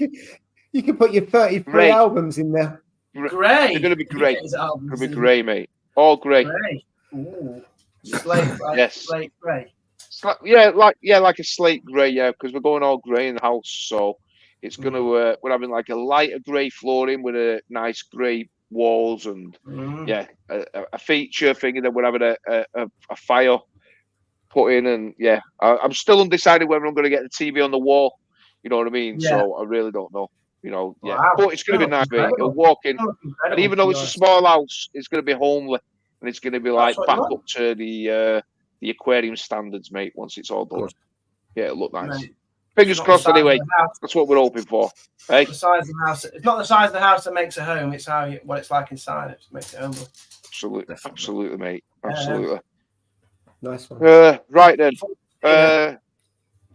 You can put your 33 albums in there.
Grey.
They're gonna be grey. It's gonna be grey, mate. All grey.
Ooh. Slate, right?
Yes.
Slate grey.
Like a slate grey, yeah, because we're going all grey in the house, so it's gonna we're having like a lighter grey flooring with a nice grey walls and a feature thing, and then we're having a fire put in, and I'm still undecided whether I'm going to get the TV on the wall. You know what I mean? So I really don't know. You know, but it's going to be nice, mate. You'll walk in, and even though it's a small house, it's going to be homely, and it's going to be like back up to the aquarium standards, mate. Once it's all done, it'll look nice. Right. Fingers crossed. Anyway, that's what we're hoping for. Hey,
the size of the house. It's not the size of the house that makes a home. It's what it's like inside. It makes it home.
Absolutely, mate. Absolutely.
Nice one.
Right then.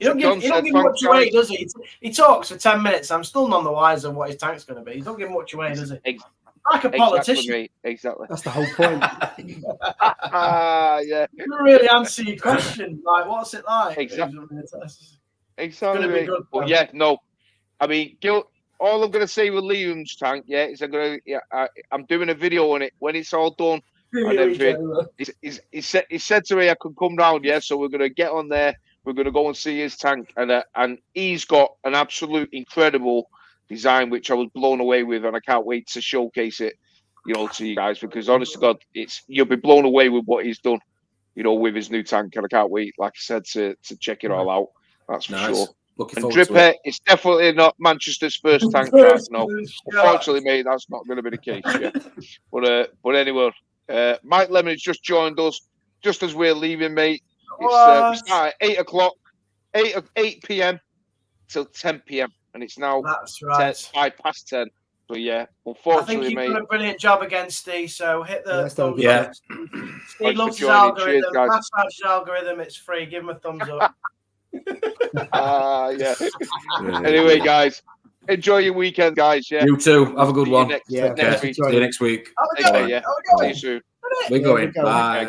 You don't give him much away, does he? He talks for 10 minutes. I'm still none the wiser what his tank's going to be. You don't give him much away, does he? Like a politician.
Exactly.
That's the whole point.
Yeah.
You didn't really answer your question. Like, what's it like?
Exactly. Mate. Well, yeah, no. I mean, all I'm going to say with Liam's tank, is I'm doing a video on it when it's all done. And everything. He said to me I could come round, so we're going to get on there. We're going to go and see his tank, and he's got an absolute incredible design, which I was blown away with, and I can't wait to showcase it, to you guys, because honest to God, you'll be blown away with what he's done, with his new tank, and I can't wait, like I said, to check it all out. That's for sure. And Dripper, it's definitely not Manchester's first tank track. No, unfortunately, mate, that's not going to be the case. Yeah, but anyway, Mike Lemon's just joined us just as we're leaving, mate. We start at 8 o'clock, 8 p.m. till 10 p.m. and it's now 5 past 10. So unfortunately,
I think you've done a brilliant job again, Steve. So hit the thumbs
up.
Steve loves his algorithm. Massage his algorithm. It's free. Give him a thumbs up.
Anyway, guys, enjoy your weekend, guys. Yeah,
you too. Have a good one.
Next week.
See you next week.
See you soon.
We're going. Bye.